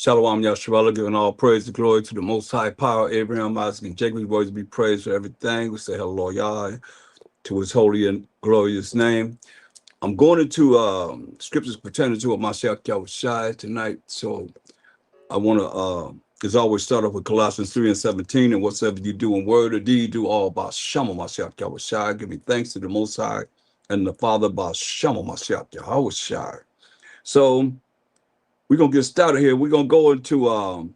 Shalom Yasharallah, giving all praise and glory to the Most High Power, Abraham, Isaac, and Jacob. His words be praised for everything. We say hello, Yah, to his holy and glorious name. I'm going into scriptures pertaining to Mashayach Yahawashi tonight. So I want to, as always, start off with Colossians 3 and 17. And whatsoever you do in word or deed, do all by Shama Mashayach Yahawashi. Give me thanks to the Most High and the Father by Shama Mashayach Yahawashi. So we're going to get started here. We're going to go into 1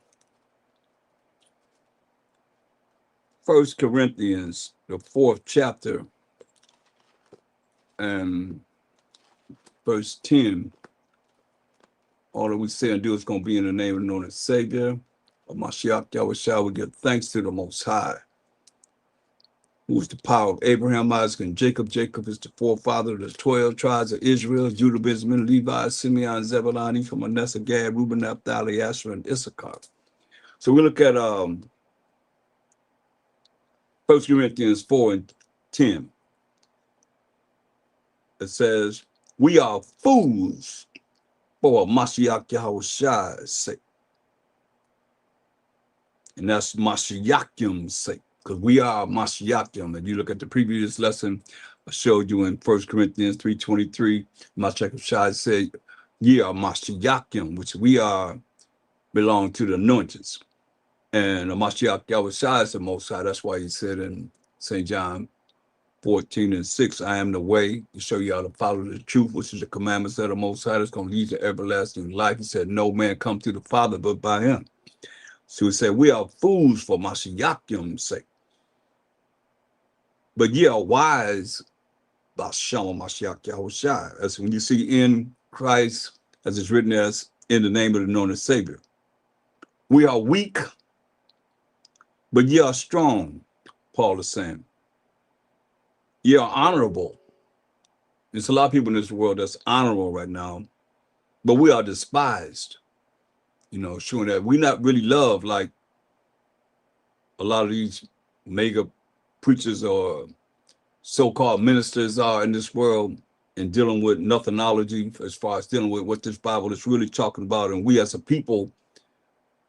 Corinthians, the 4th chapter, and verse 10. All that we say and do is going to be in the name of the Lord and Savior of Mashayach Yahawashi. We give thanks to the Most High, who is the power of Abraham, Isaac, and Jacob. Jacob is the forefather of the 12 tribes of Israel: Judah, Benjamin, Levi, Simeon, Zebulun, Ephraim, Manasseh, Gad, Reuben, Naphtali, Asher, and Issachar. So we look at 1 Corinthians 4 and 10. It says, we are fools for Mashayach Yahawashi's sake. And that's Mashayachim's sake, because we are Mashayachim. And you look at the previous lesson, I showed you in 1 Corinthians 3:23, Mashayach Yahawashi said, ye are Mashayachim, which we are, belong to the anointed. And Mashayach Yahawashi is the Most High. That's why he said in St. John 14 and 6, I am the way to show you how to follow the truth, which is the commandments of the Most High that's going to lead to everlasting life. He said, no man come to the Father but by him. So he said, we are fools for Mashayachim's sake, but ye are wise by Shama Mashayach Yahawashi. That's when you see in Christ, as it's written as in the name of the Lord and Savior. We are weak, but ye are strong, Paul is saying. Ye are honorable. There's a lot of people in this world that's honorable right now, but we are despised. You know, showing that we're not really loved like a lot of these mega preachers or so-called ministers are in this world, and dealing with nothingology as far as dealing with what this Bible is really talking about. And we as a people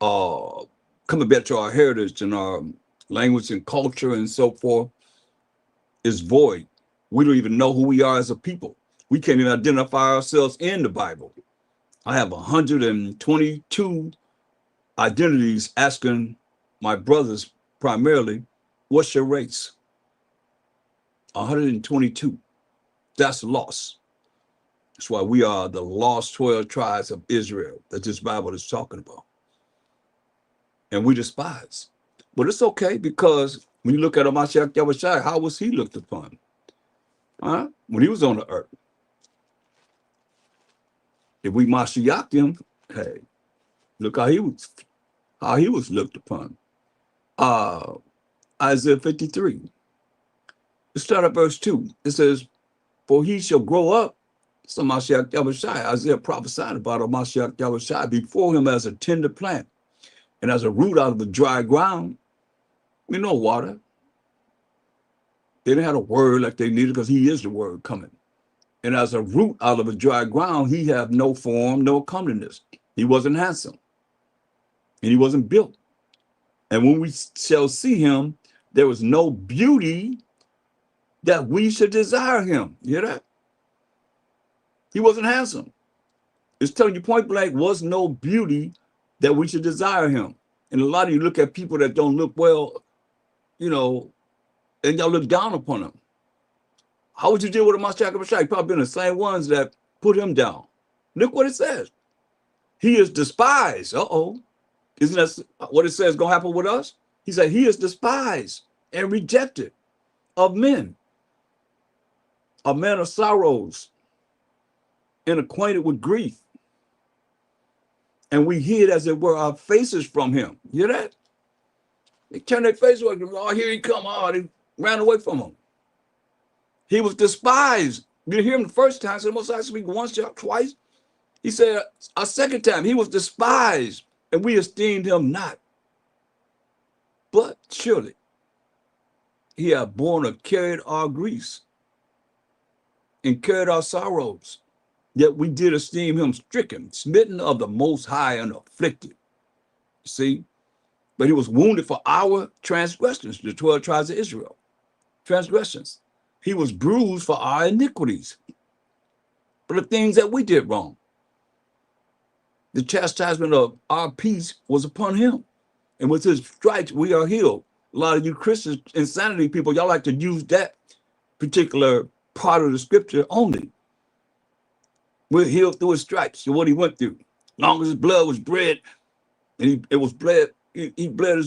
coming back to our heritage and our language and culture and so forth is void. We don't even know who we are as a people. We can't even identify ourselves in the Bible. I have 122 identities asking my brothers primarily, what's your race? 122. That's lost. That's why we are the lost 12 tribes of Israel that this Bible is talking about. And we despise. But it's okay, because when you look at Mashayach Yahawashi, how was he looked upon? When he was on the earth. If we Mashayach him, hey, look how he was looked upon. Isaiah 53. Let's start at verse 2. It says, for he shall grow up. So Mashayach Yahawashi, Isaiah prophesied about Mashayach Yahawashi before him as a tender plant and as a root out of the dry ground. We know water. They didn't have a word like they needed, because he is the word coming. And as a root out of a dry ground, he had no form, no comeliness. He wasn't handsome. And he wasn't built. And when we shall see him, there was no beauty that we should desire him. You hear that? He wasn't handsome. It's telling you point blank, was no beauty that we should desire him. And a lot of you look at people that don't look well, you know, and y'all look down upon them. How would you deal with a Mashayach Yahawashi? You've probably been the same ones that put him down. Look what it says. He is despised. Uh-oh. Isn't that what it says going to happen with us? He said, he is despised and rejected of men, a man of sorrows and acquainted with grief. And we hid, as it were, our faces from him. You hear that? They turned their face away. Oh, here he come. Oh, they ran away from him. He was despised. You hear him the first time, so the Most High speak once, twice. He said a second time, he was despised, and we esteemed him not. But surely he had borne or carried our griefs and carried our sorrows. Yet we did esteem him stricken, smitten of the Most High, and afflicted. See? But he was wounded for our transgressions, the 12 tribes of Israel. Transgressions. He was bruised for our iniquities, for the things that we did wrong. The chastisement of our peace was upon him. And with his stripes, we are healed. A lot of you Christians, insanity people, y'all like to use that particular part of the scripture only. We're healed through his stripes, and what he went through. As long as his blood was bled, and it was bled, he bled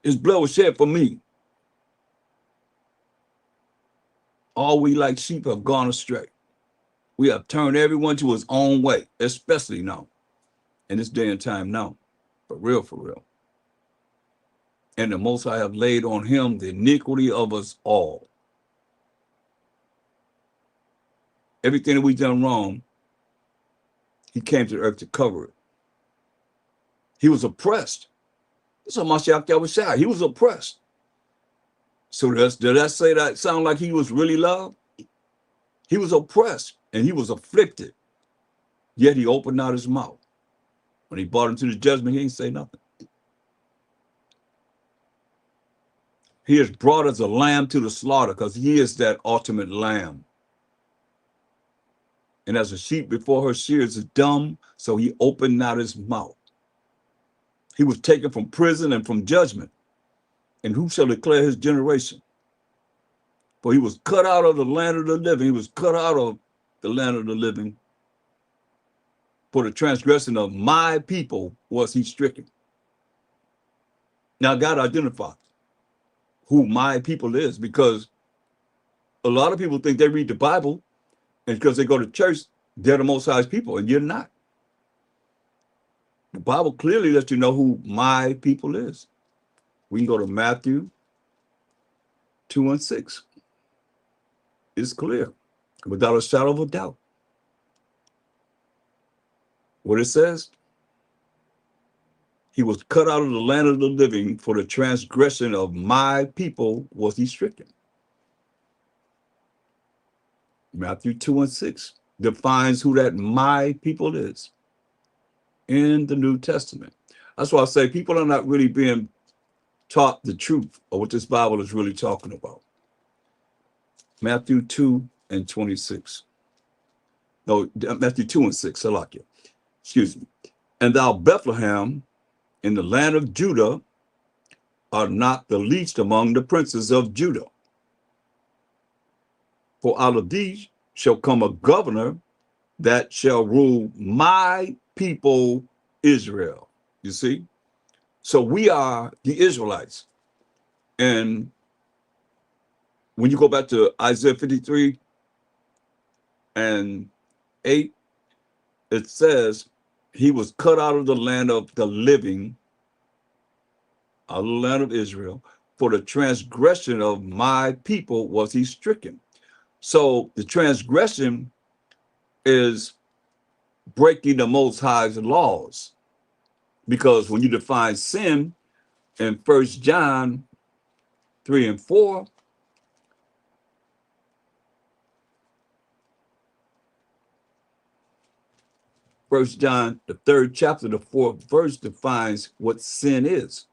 his blood was shed for me. All we like sheep have gone astray. We have turned everyone to his own way, especially now, in this day and time now. For real, for real. And the Most High have laid on him the iniquity of us all. Everything that we've done wrong, he came to the earth to cover it. He was oppressed. That's what Mashayach Yahawashi. He was oppressed. So did that say that sound like he was really loved? He was oppressed and he was afflicted. Yet he opened not his mouth. When he brought him to the judgment, he didn't say nothing. He is brought as a lamb to the slaughter because he is that ultimate lamb. And as a sheep before her shears is dumb, so he opened not his mouth. He was taken from prison and from judgment. And who shall declare his generation? For he was cut out of the land of the living. He was cut out of the land of the living. For the transgression of my people was he stricken. Now God identified who my people is, because a lot of people think they read the Bible and because they go to church, they're the Most High's people, and you're not. The Bible clearly lets you know who my people is. We can go to Matthew 2:6. It's clear, without a shadow of a doubt. What it says, he was cut out of the land of the living, for the transgression of my people was he stricken. Matthew 2:6 defines who that my people is in the New Testament. That's why I say people are not really being taught the truth of what this Bible is really talking about. Matthew 2:26. No, Matthew 2:6, I like it. Excuse me. And thou, Bethlehem, in the land of Judah, are not the least among the princes of Judah. For out of thee shall come a governor that shall rule my people Israel. You see? So we are the Israelites. And when you go back to Isaiah 53:8, it says, he was cut out of the land of the living, out of the land of Israel, for the transgression of my people was he stricken. So the transgression is breaking the Most High's laws. Because when you define sin in 1 John 3:4, First John, the 3rd chapter, the 4th verse defines what sin is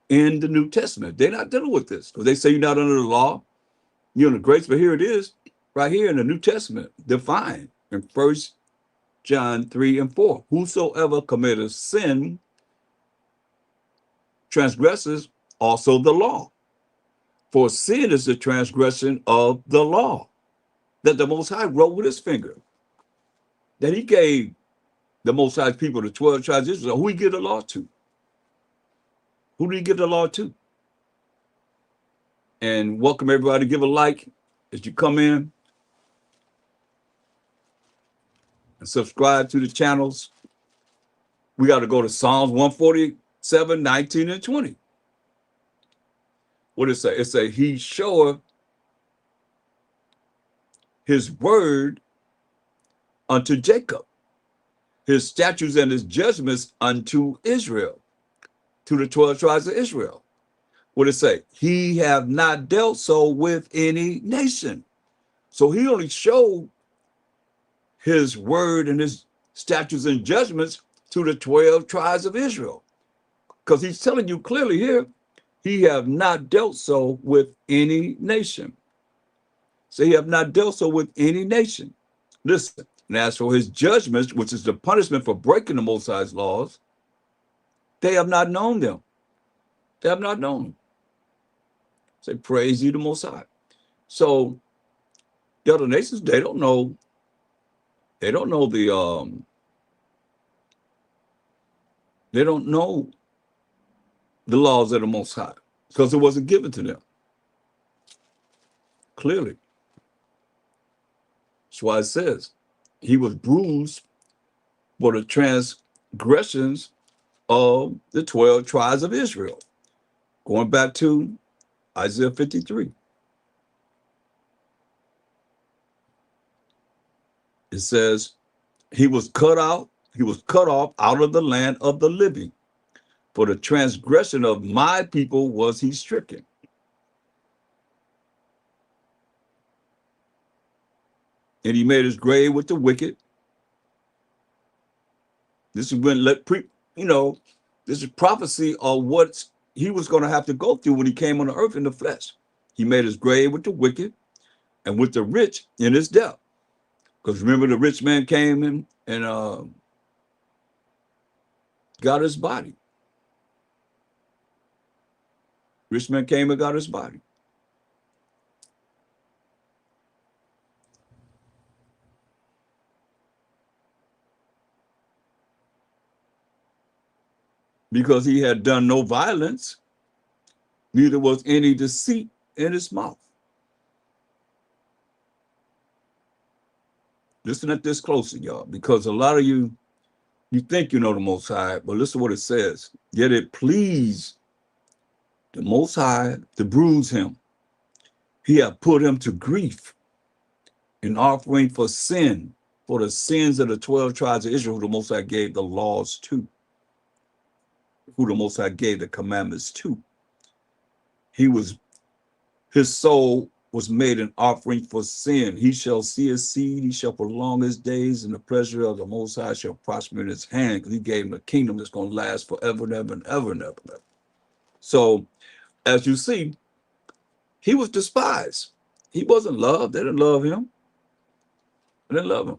in the New Testament. They're not dealing with this because they say you're not under the law, you're under grace. But here it is, right here in the New Testament, defined in 1 John 3:4. Whosoever committeth sin transgresses also the law. For sin is the transgression of the law that the Most High wrote with his finger. That he gave the Most High's people, the 12 tribes of Israel. Who he give the law to? Who did he give the law to? And welcome everybody to give a like as you come in. And subscribe to the channels. We got to go to Psalms 147:19 and 20. What did it say? It say, he showeth his word unto Jacob, his statutes and his judgments unto Israel, to the 12 tribes of Israel. What did it say? He have not dealt so with any nation. So he only showed his word and his statutes and judgments to the 12 tribes of Israel. Because he's telling you clearly here, he have not dealt so with any nation. So he have not dealt so with any nation. Listen, and as for his judgments, which is the punishment for breaking the Most High's laws, they have not known them. They have not known them. Say, praise you the Most High. So the other nations, they don't know they don't know the laws of the Most High because it wasn't given to them. Clearly. That's why it says he was bruised for the transgressions of the 12 tribes of Israel. Going back to Isaiah 53. It says, he was cut off out of the land of the living. For the transgression of my people was he stricken. And he made his grave with the wicked. This is when this is prophecy of what he was going to have to go through when he came on the earth in the flesh. He made his grave with the wicked and with the rich in his death. Because remember, the rich man came in and got his body. Rich man came and got his body. Because he had done no violence, neither was any deceit in his mouth. Listen at this closely, y'all, because a lot of you think you know the Most High, but listen to what it says. Yet it pleased the Most High to bruise him. He had put him to grief, in offering for sin, for the sins of the 12 tribes of Israel, who the Most High gave the laws to, who the Most High gave the commandments to. His soul was made an offering for sin. He shall see his seed, he shall prolong his days, and the pleasure of the Most High shall prosper in his hand, because he gave him a kingdom that's going to last forever and ever and ever and ever and ever. So, as you see, he was despised. He wasn't loved. They didn't love him. They didn't love him.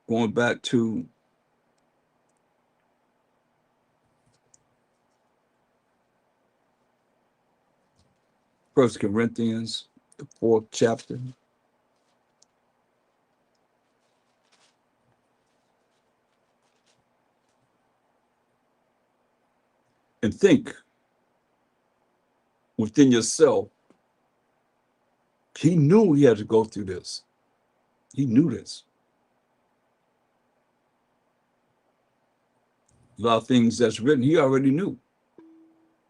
Going back to First Corinthians, the 4th chapter. And think within yourself, he knew he had to go through this. He knew this. A lot of things that's written, he already knew.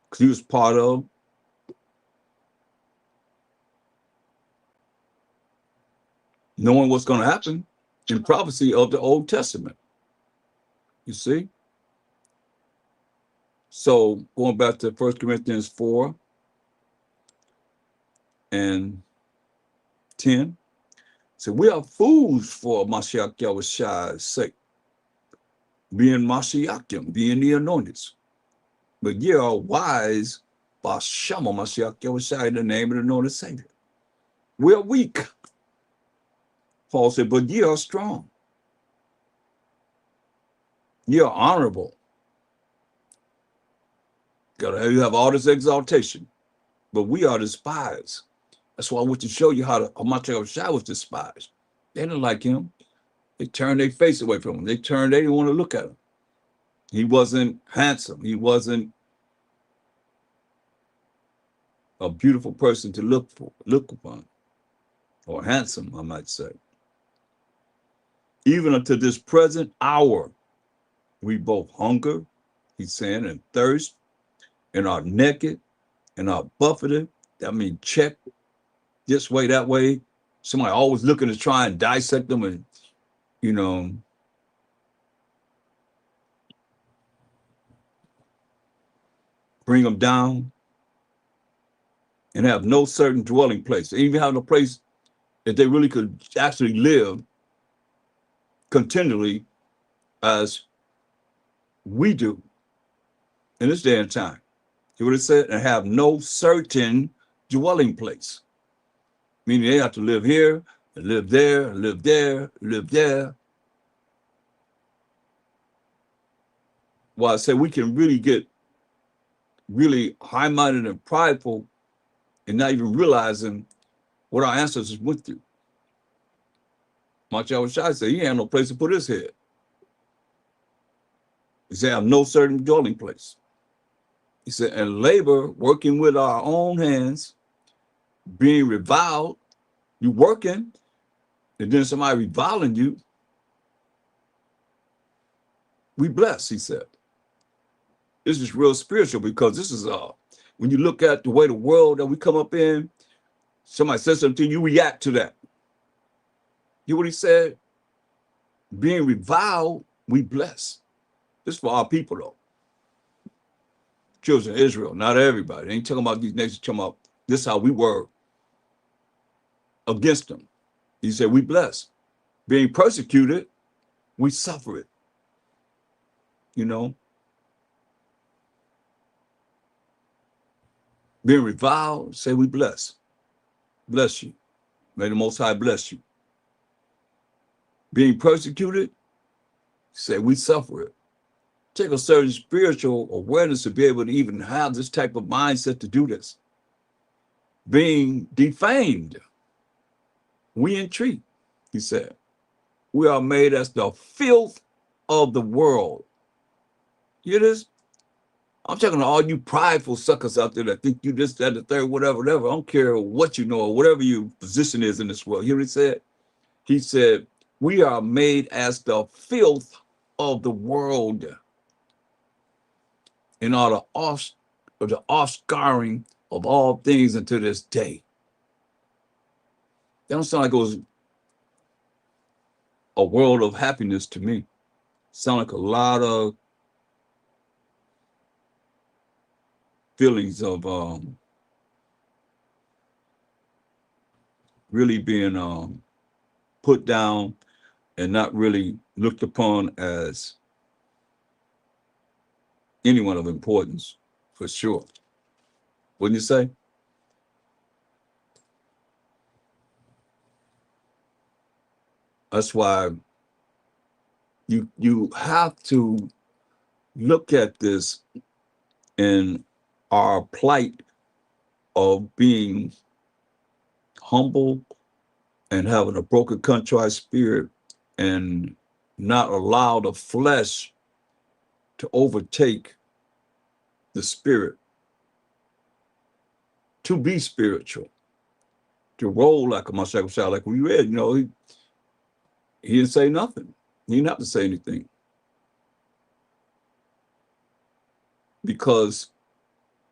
Because he was part of knowing what's going to happen in prophecy of the Old Testament. You see? So going back to 1 Corinthians 4 and 10. So we are fools for Mashayach Yahawashi's sake, being Mashayachim, being the anointed. But ye are wise by Shama Mashayach Yahawashi, in the name of the anointed Savior. We are weak. Paul said, but ye are strong. Ye are honorable. You have all this exaltation, but we are despised. That's why I want to show you how Mashayach Yahawashi was despised. They didn't like him. They turned their face away from him. They didn't want to look at him. He wasn't handsome. He wasn't a beautiful person to look upon, or handsome, I might say. Even unto this present hour, we both hunger, he's saying, and thirst, and are naked, and are buffeted. That means check this way, that way. Somebody always looking to try and dissect them and, bring them down, and have no certain dwelling place. They even have no place if they really could actually live continually as we do in this day and time. He would have said, and have no certain dwelling place. Meaning they have to live here, and live there, and live there, and live there. Well, I say we can really get really high-minded and prideful and not even realizing what our ancestors went through. Mashayach Yahawashi said he had no place to put his head. He said, have no certain dwelling place. He said, and labor, working with our own hands, being reviled, you working, and then somebody reviling you, we bless, he said. This is real spiritual because this is when you look at the way the world that we come up in, somebody says something, you react to that. You know what he said? Being reviled, we bless. This is for our people though. Children of Israel, not everybody. They ain't talking about these nations, talking about this is how we were against them. He said, we bless. Being persecuted, we suffer it. You know? Being reviled, say we bless. Bless you. May the Most High bless you. Being persecuted, say we suffer it. Take a certain spiritual awareness to be able to even have this type of mindset to do this. Being defamed, we entreat, he said. We are made as the filth of the world. You hear this? I'm talking to all you prideful suckers out there that think you this, that, the third, whatever, whatever. I don't care what you know or whatever your position is in this world. You hear what he said? He said, we are made as the filth of the world and are the offscouring of all things unto this day. That don't sound like it was a world of happiness to me. Sound like a lot of feelings of really being put down and not really looked upon as anyone of importance, for sure. Wouldn't you say? That's why you have to look at this in our plight of being humble and having a broken, contrite spirit and not allow the flesh to overtake the spirit, to be spiritual, to roll like a Mashayach Yahawashi, like we read, he didn't say nothing. He didn't have to say anything. Because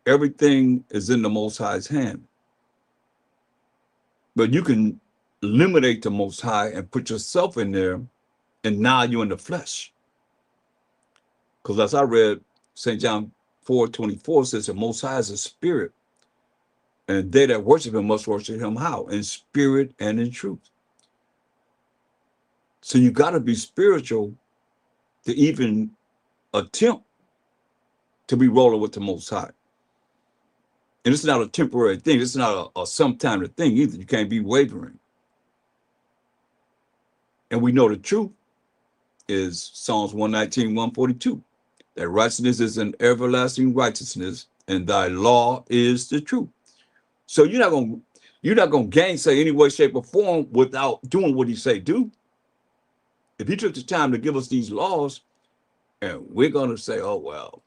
everything is in the Most High's hand. But you can eliminate the Most High and put yourself in there, and now you're in the flesh. Because as I read, St. John 4:24 says the Most High is a spirit, and they that worship him must worship him how? In spirit and in truth. So you got to be spiritual to even attempt to be rolling with the Most High. And it's not a temporary thing. It's not a sometime thing either. You can't be wavering. And we know the truth is Psalms 119, 142. That righteousness is an everlasting righteousness, and thy law is the truth. So you're not gonna gainsay any way, shape, or form without doing what he say do. If he took the time to give us these laws, and we're gonna say, oh well,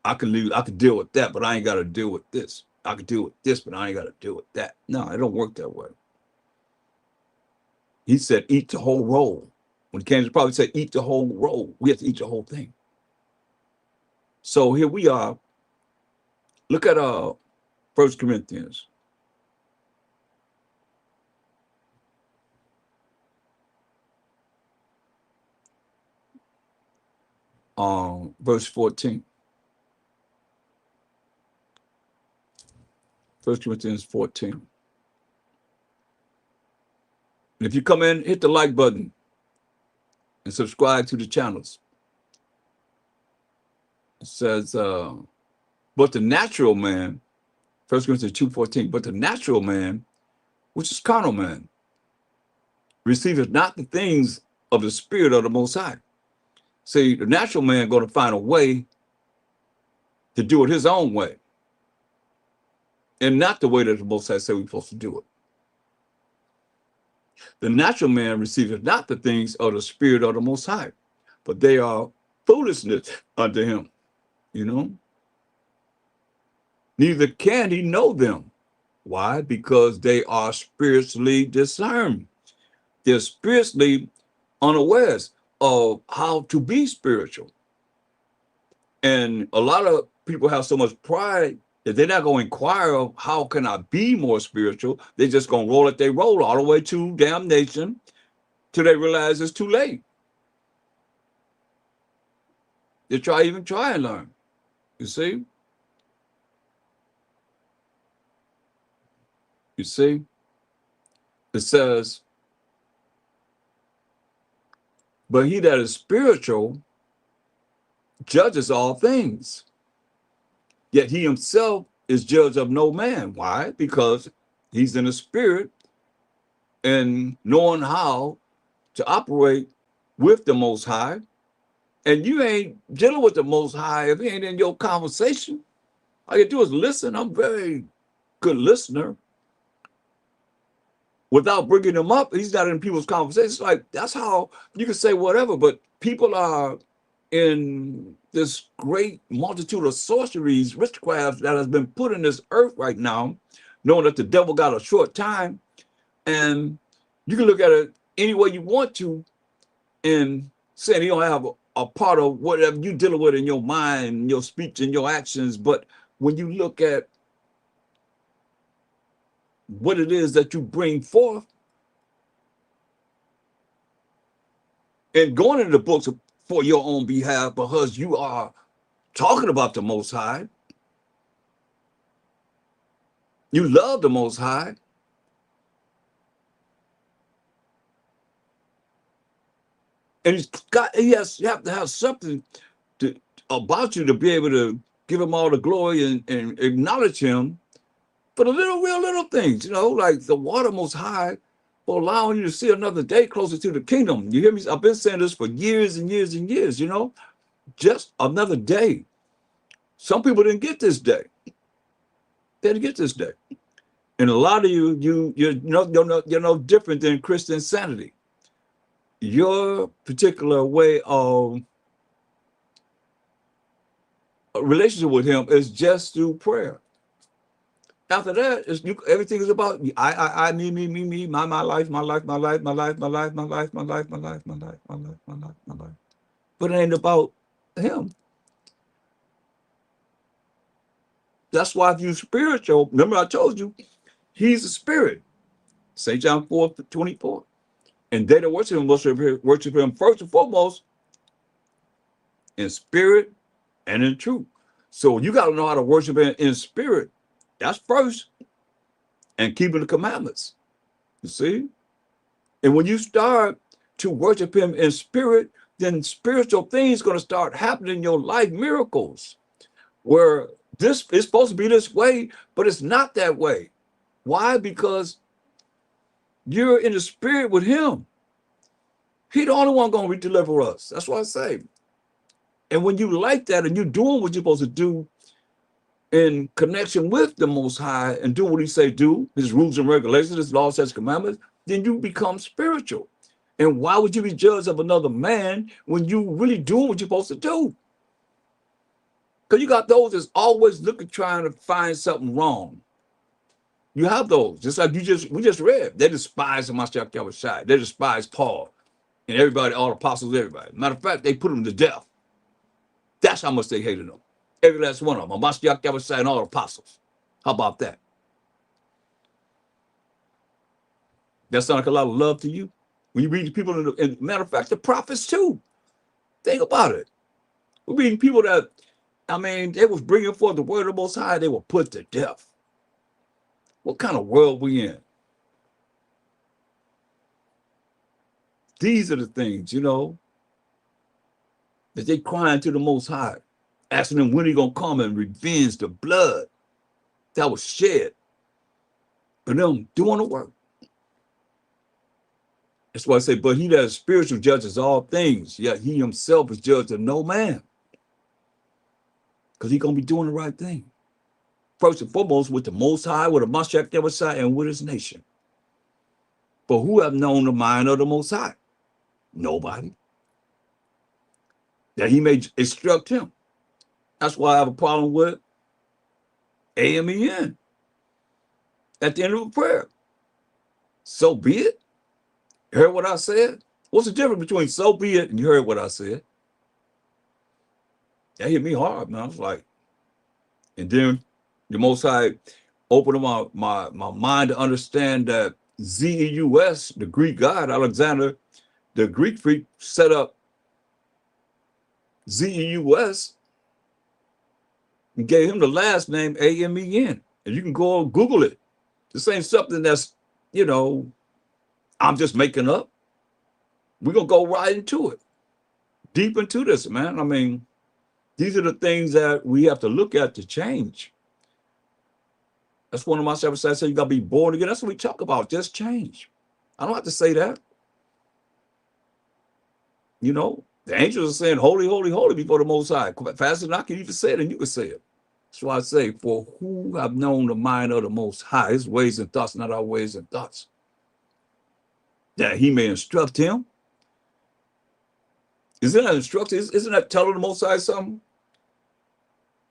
I can deal with that, but I ain't gotta deal with this. I can deal with this, but I ain't gotta deal with that. No, it don't work that way. He said, eat the whole roll. When he came to probably say, eat the whole roll. We have to eat the whole thing. So here we are. Look at 1 Corinthians. Verse 14. 1 Corinthians 14. And if you come in, hit the like button and subscribe to the channels. It says, but the natural man, 1 Corinthians 2:14, but the natural man, which is carnal man, receiveth not the things of the Spirit of the Most High. See, the natural man going to find a way to do it his own way, and not the way that the Most High said we're supposed to do it. The natural man receiveth not the things of the Spirit of the Most High, but they are foolishness unto him, you know. Neither can he know them. Why? Because they are spiritually discerned. They're spiritually unawares of how to be spiritual. And a lot of people have so much pride that they're not going to inquire of how can I be more spiritual. They're just going to roll it, they roll all the way to damnation till they realize it's too late. They even try and learn. You see? You see? It says, but he that is spiritual judges all things. Yet he himself is judge of no man. Why? Because he's in the spirit and knowing how to operate with the Most High. And you ain't dealing with the Most High if he ain't in your conversation. All you do is listen. I'm a very good listener. Without bringing him up, he's not in people's conversations. Like, that's how you can say whatever, but people are in this great multitude of sorceries, witchcraft that has been put in this earth right now, knowing that the devil got a short time. And you can look at it any way you want to and saying he don't have a part of whatever you're dealing with in your mind, your speech, and your actions. But when you look at what it is that you bring forth, and going into the books for your own behalf because you are talking about the Most High, you love the Most High, and you have to have something about you to be able to give him all the glory and acknowledge him for the real little things, like the water Most High for allowing you to see another day closer to the kingdom. You hear me? I've been saying this for years and years and years, just another day. Some people didn't get this day. They didn't get this day. And a lot of you're no different than Christian sanity. Your particular way of a relationship with him is just through prayer. After that, everything is about I, me, my life, my life, my life, my life, my life, my life, my life, my life, my life, my life, my life, my life. But it ain't about him. That's why if you're spiritual, remember I told you, he's a spirit. St. John 4:24. And they that worship him worship him first and foremost in spirit and in truth. So you got to know how to worship him in spirit. That's first. And keeping the commandments. You see? And when you start to worship him in spirit, then spiritual things going to start happening in your life, miracles, where this is supposed to be this way, but it's not that way. Why? Because you're in the spirit with him. He the only one going to deliver us. That's what I say. And when you like that and you're doing what you're supposed to do in connection with the Most High and do what he say do, his rules and regulations, his laws, his commandments, then you become spiritual. And why would you be judged of another man when you really doing what you're supposed to do? Because you got those that's always looking, trying to find something wrong. You have those, just like we just read. They despise Mashayach Yahawashi. They despise Paul and everybody, all the apostles, everybody. Matter of fact, they put them to death. That's how much they hated them. Every last one of them. Mashayach Yahawashi and all the apostles. How about that? That sounds like a lot of love to you? When you read the people, and matter of fact, the prophets too. Think about it. We're reading people that, they was bringing forth the word of the Most High, they were put to death. What kind of world we in? These are the things, you know, that they crying to the Most High, asking him when he gonna come and revenge the blood that was shed for them doing the work. That's why I say, but he that is spiritual judges all things, yet he himself is judged of no man. Because he's going to be doing the right thing. First and foremost, with the Most High, with the Mashayach Yahawashi, and with his nation. But who have known the mind of the Most High? Nobody. That he may instruct him. That's why I have a problem with AMEN at the end of a prayer. So be it. You heard what I said? What's the difference between so be it and you heard what I said? That hit me hard, man. I was like, and then the Most High opened my mind to understand that Zeus, the Greek god, Alexander, the Greek freak, set up Zeus and gave him the last name AMEN. And you can go and Google it. This ain't something that's, you know, I'm just making up. We're going to go right into it. Deep into this, man. I mean, these are the things that we have to look at to change. That's one of my servants said, you got to be born again. That's what we talk about, just change. I don't have to say that. You know, the angels are saying, holy, holy, holy before the Most High. Faster than I can even say it, and you can say it. That's why I say, for who have known the mind of the Most High, his ways and thoughts, not our ways and thoughts, that he may instruct him. Isn't that instruction? Isn't that telling the Most High something?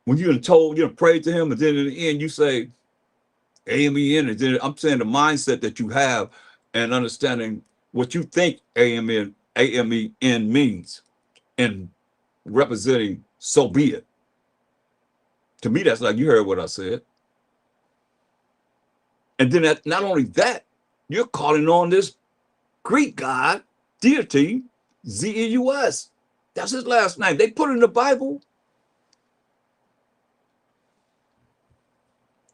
When you're told, you're prayed to him, and then in the end you say, AMEN, and then I'm saying the mindset that you have and understanding what you think AMEN means and representing so be it. To me, that's like you heard what I said. And then not only that, you're calling on this Greek god, deity, Zeus. That's his last name. They put it in the Bible.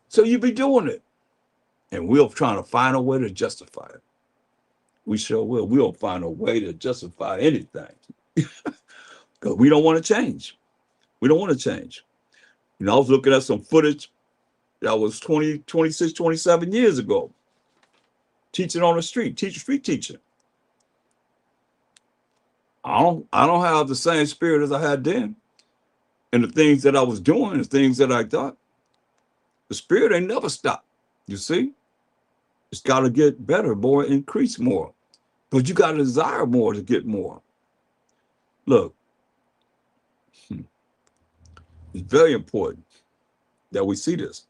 So you be doing it. And we're trying to find a way to justify it. We sure will. We'll find a way to justify anything. Because we don't want to change. We don't want to change. You know, I was looking at some footage that was 20, 26, 27 years ago. Teaching on the street, street teaching. I don't have the same spirit as I had then. And the things that I was doing, the things that I thought, the spirit ain't never stopped. You see? It's got to get better, more, increase more. But you got to desire more to get more. Look, it's very important that we see this.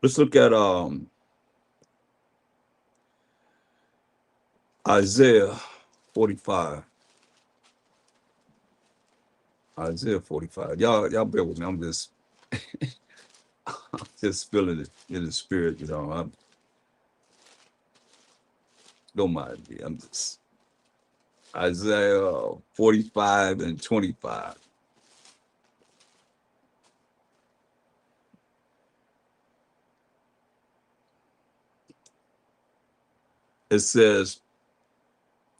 Let's look at Isaiah 45. Isaiah 45. Y'all bear with me. I'm just just feeling it in the spirit, you know. Don't mind me. I'm just Isaiah 45 and 25. It says,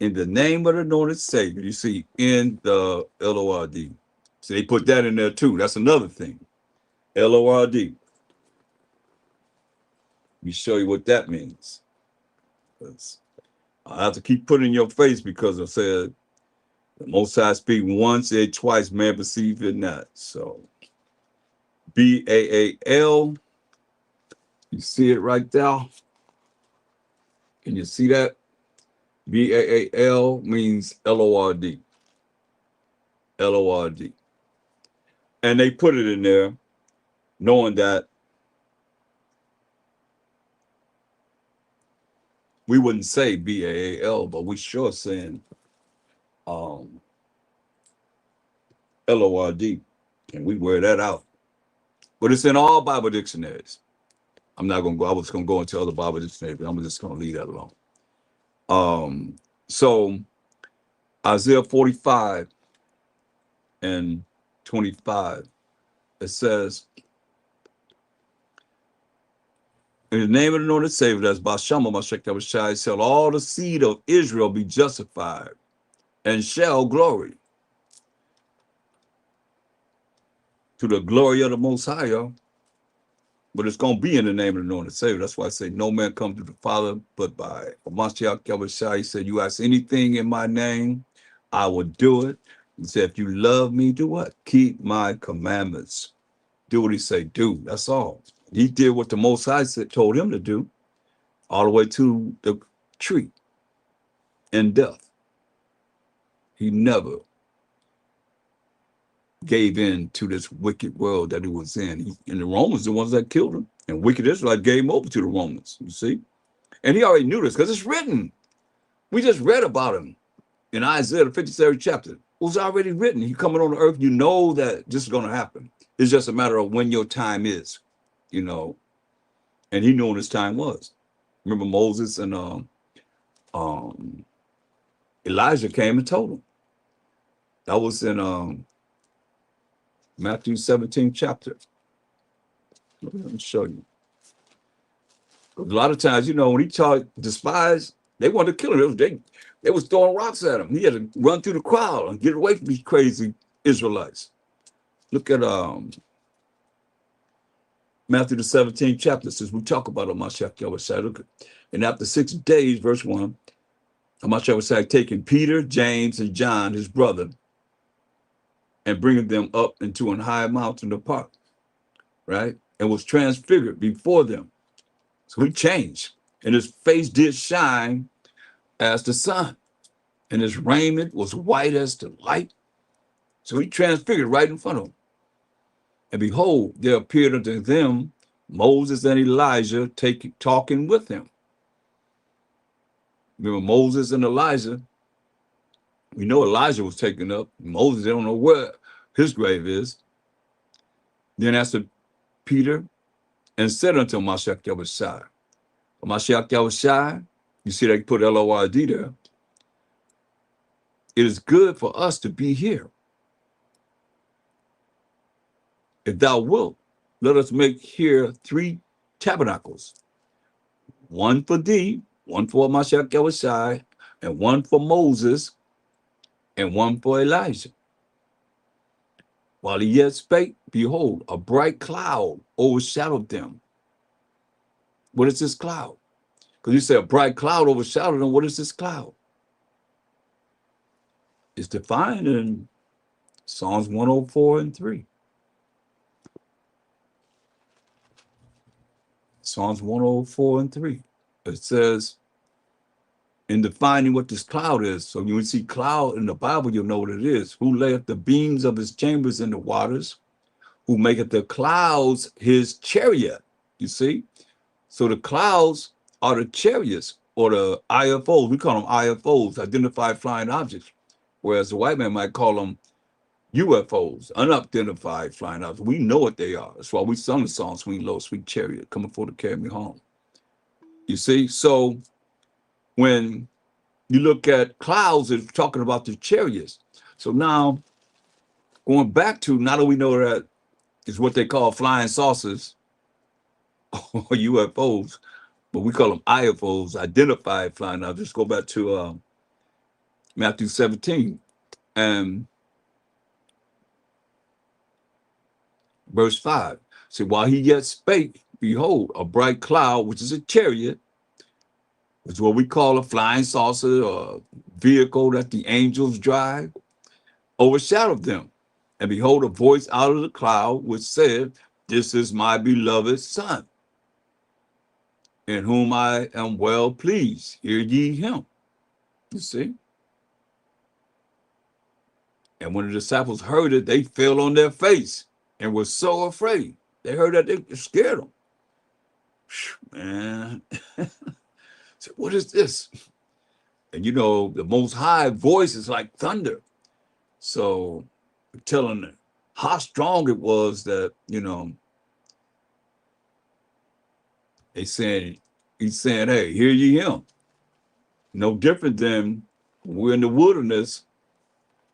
in the name of the anointed Savior, you see, in the LORD. So they put that in there too. That's another thing. LORD. Let me show you what that means. I have to keep putting in your face because I said, the Most High speak once, said twice, man perceive it not. So, BAAL. You see it right there? Can you see that? BAAL means LORD. LORD. And they put it in there knowing that we wouldn't say BAAL, but we sure saying LORD. And we wear that out. But it's in all Bible dictionaries. I'm not going to go, I was going to go into other Bible dictionaries, but I'm just going to leave that alone. So Isaiah 45 and 25, it says, In the name of the anointed Savior, that's Bashama Mashayach Yahawashi, shall all the seed of Israel be justified and shall glory. To the glory of the Most High, y'all. But it's going to be in the name of the anointed Savior. That's why I say no man come to the Father but by Mashayach Yahawashi. He said, you ask anything in my name, I will do it. He said, if you love me, do what? Keep my commandments. Do what he say, do. That's all. He did what the Most High said, told him to do, all the way to the tree and death. He never gave in to this wicked world that he was in. And the Romans, the ones that killed him, and wicked Israelites gave him over to the Romans, you see? And he already knew this because it's written. We just read about him in Isaiah, the 53rd chapter. It was already written. He coming on the earth, you know that this is going to happen. It's just a matter of when your time is, you know. And he knew when his time was. Remember Moses and Elijah came and told him. That was in Matthew 17 chapter. Let me show you. A lot of times, you know, when he taught the spies, they wanted to kill him. They was throwing rocks at him. He had to run through the crowd and get away from these crazy Israelites. Look at Matthew the 17th chapter, since we talk about Mashayach Yahawashi. Look at, and after 6 days, verse 1, Mashayach Yahawashi taking Peter, James, and John, his brother, and bringing them up into an high mountain apart, right? And was transfigured before them. So he changed, and his face did shine as the sun, and his raiment was white as the light. So he transfigured right in front of them. And behold, there appeared unto them Moses and Elijah talking with him. Remember Moses and Elijah, we know Elijah was taken up. Moses, they don't know where his grave is. Then answered Peter and said unto Mashayach Yahawashi, Mashayach Yahawashi, you see they put L-O-R-D there. It is good for us to be here. If thou wilt, let us make here 3 tabernacles. One for thee, one for Mashayach Yahawashi, and one for Moses, and one for Elijah. While he yet spake, behold, a bright cloud overshadowed them. What is this cloud? Because you say a bright cloud overshadowed them. What is this cloud? It's defined in Psalms 104 and 3. Psalms 104 and 3. It says, in defining what this cloud is, so you see cloud in the Bible, you'll know what it is. Who layeth the beams of his chambers in the waters, who maketh the clouds his chariot. You see? So the clouds are the chariots, or the IFOs. We call them IFOs, identified flying objects, whereas the white man might call them UFOs, unidentified flying objects. We know what they are. That's why we sung the song, Sweet Low, Sweet Chariot, coming for to carry me home. You see? So when you look at clouds, it's talking about the chariots. So now, going back to, now that we know that is what they call flying saucers or UFOs, but we call them IFOs, identified flying objects. Go back to Matthew 17 and verse 5. See, while he yet spake, behold, a bright cloud, which is a chariot, which is what we call a flying saucer or vehicle that the angels drive, overshadowed them. And behold, a voice out of the cloud which said, this is my beloved son, in whom I am well pleased. Hear ye him. You see? And when the disciples heard it, they fell on their face and were so afraid. They heard that, they scared them. Man, so what is this? And you know, the Most High voice is like thunder. So telling them how strong it was that, you know, he's saying, hey, hear ye him. No different than when we're in the wilderness.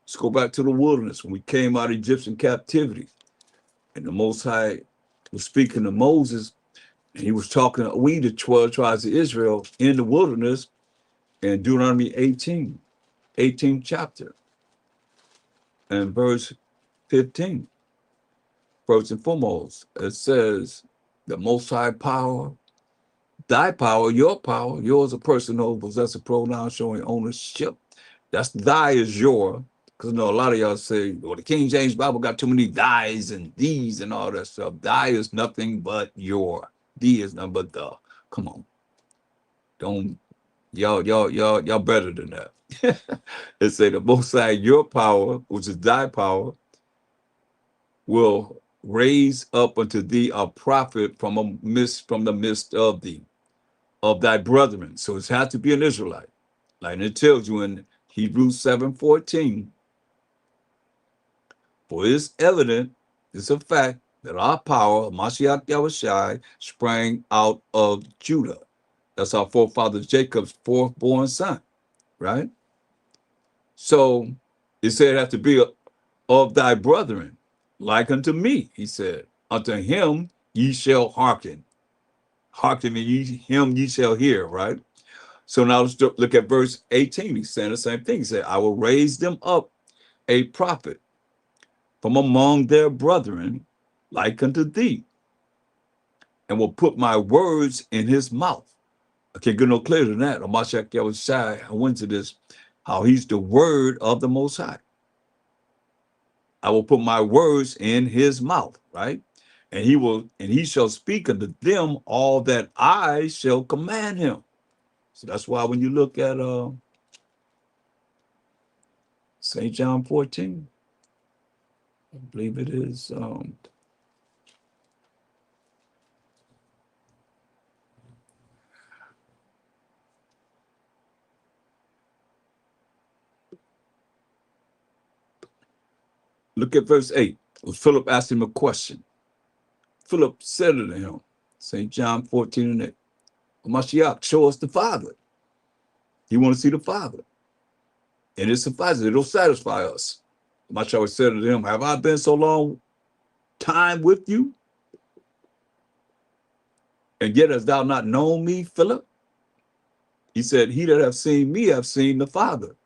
Let's go back to the wilderness when we came out of Egyptian captivity. And the Most High was speaking to Moses He was talking, we the 12 tribes of Israel in the wilderness in Deuteronomy 18, 18th chapter and verse 15. First and foremost, it says, the Most High power, thy power, yours a personal possessive pronoun showing ownership. That's thy is your. Because I know a lot of y'all say, well, the King James Bible got too many thys and these and all that stuff. Thy is nothing but your. Thee is nothing but the. Come on. Don't y'all better than that. It say the Most High, your power, which is thy power, will raise up unto thee a prophet from the midst of thee, of thy brethren. So it has to be an Israelite. Like it tells you in Hebrews 7:14, for it is evident, it's a fact, that our power, Mashayach Yahawashi, sprang out of Judah. That's our forefather Jacob's fourth born son, right? So it said it has to be of thy brethren, like unto me, he said. Unto him ye shall hearken. Hearken and him ye shall hear, right? So now let's look at verse 18. He's saying the same thing. He said, I will raise them up a prophet from among their brethren, like unto thee, and will put my words in his mouth. I can't get no clearer than that. Mashayach Yahawashi, I went to this, how he's the word of the Most High. I will put my words in his mouth, right? And he shall speak unto them all that I shall command him. So that's why when you look at St. John 14, I believe it is, look at verse 8. Philip asked him a question. Philip said unto him, St. John 14 and 8, Mashayach, show us the Father. You want to see the Father. And it suffices, it'll satisfy us. Mashayach said to him, have I been so long time with you? And yet hast thou not known me, Philip? He said, he that hath seen me hath seen the Father.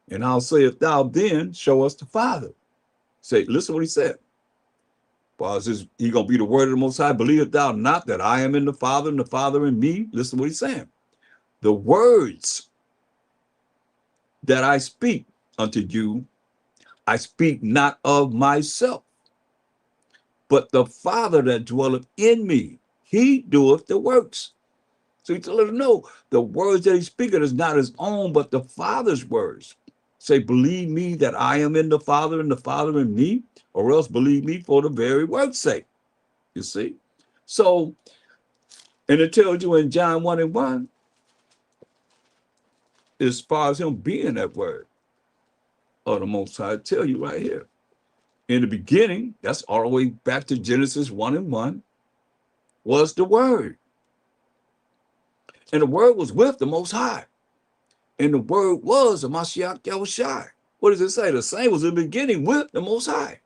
And I'll say, if thou then show us the Father. Say, listen what he said. Well, is he going to be the word of the Most High? Believest thou not that I am in the Father and the Father in me? Listen what he's saying. The words that I speak unto you, I speak not of myself, but the Father that dwelleth in me, he doeth the works. So he let us know the words that he's speaking is not his own, but the Father's words. Say, believe me that I am in the Father and the Father in me, or else believe me for the very word's sake. You see? So, and it tells you in John 1 and 1, as far as him being that word of the Most High, I tell you right here. In the beginning, that's all the way back to Genesis 1 and 1, was the word. And the word was with the Most High. And the word was a Mashayach Yahawashi. What does it say? The same was in the beginning with the Most High.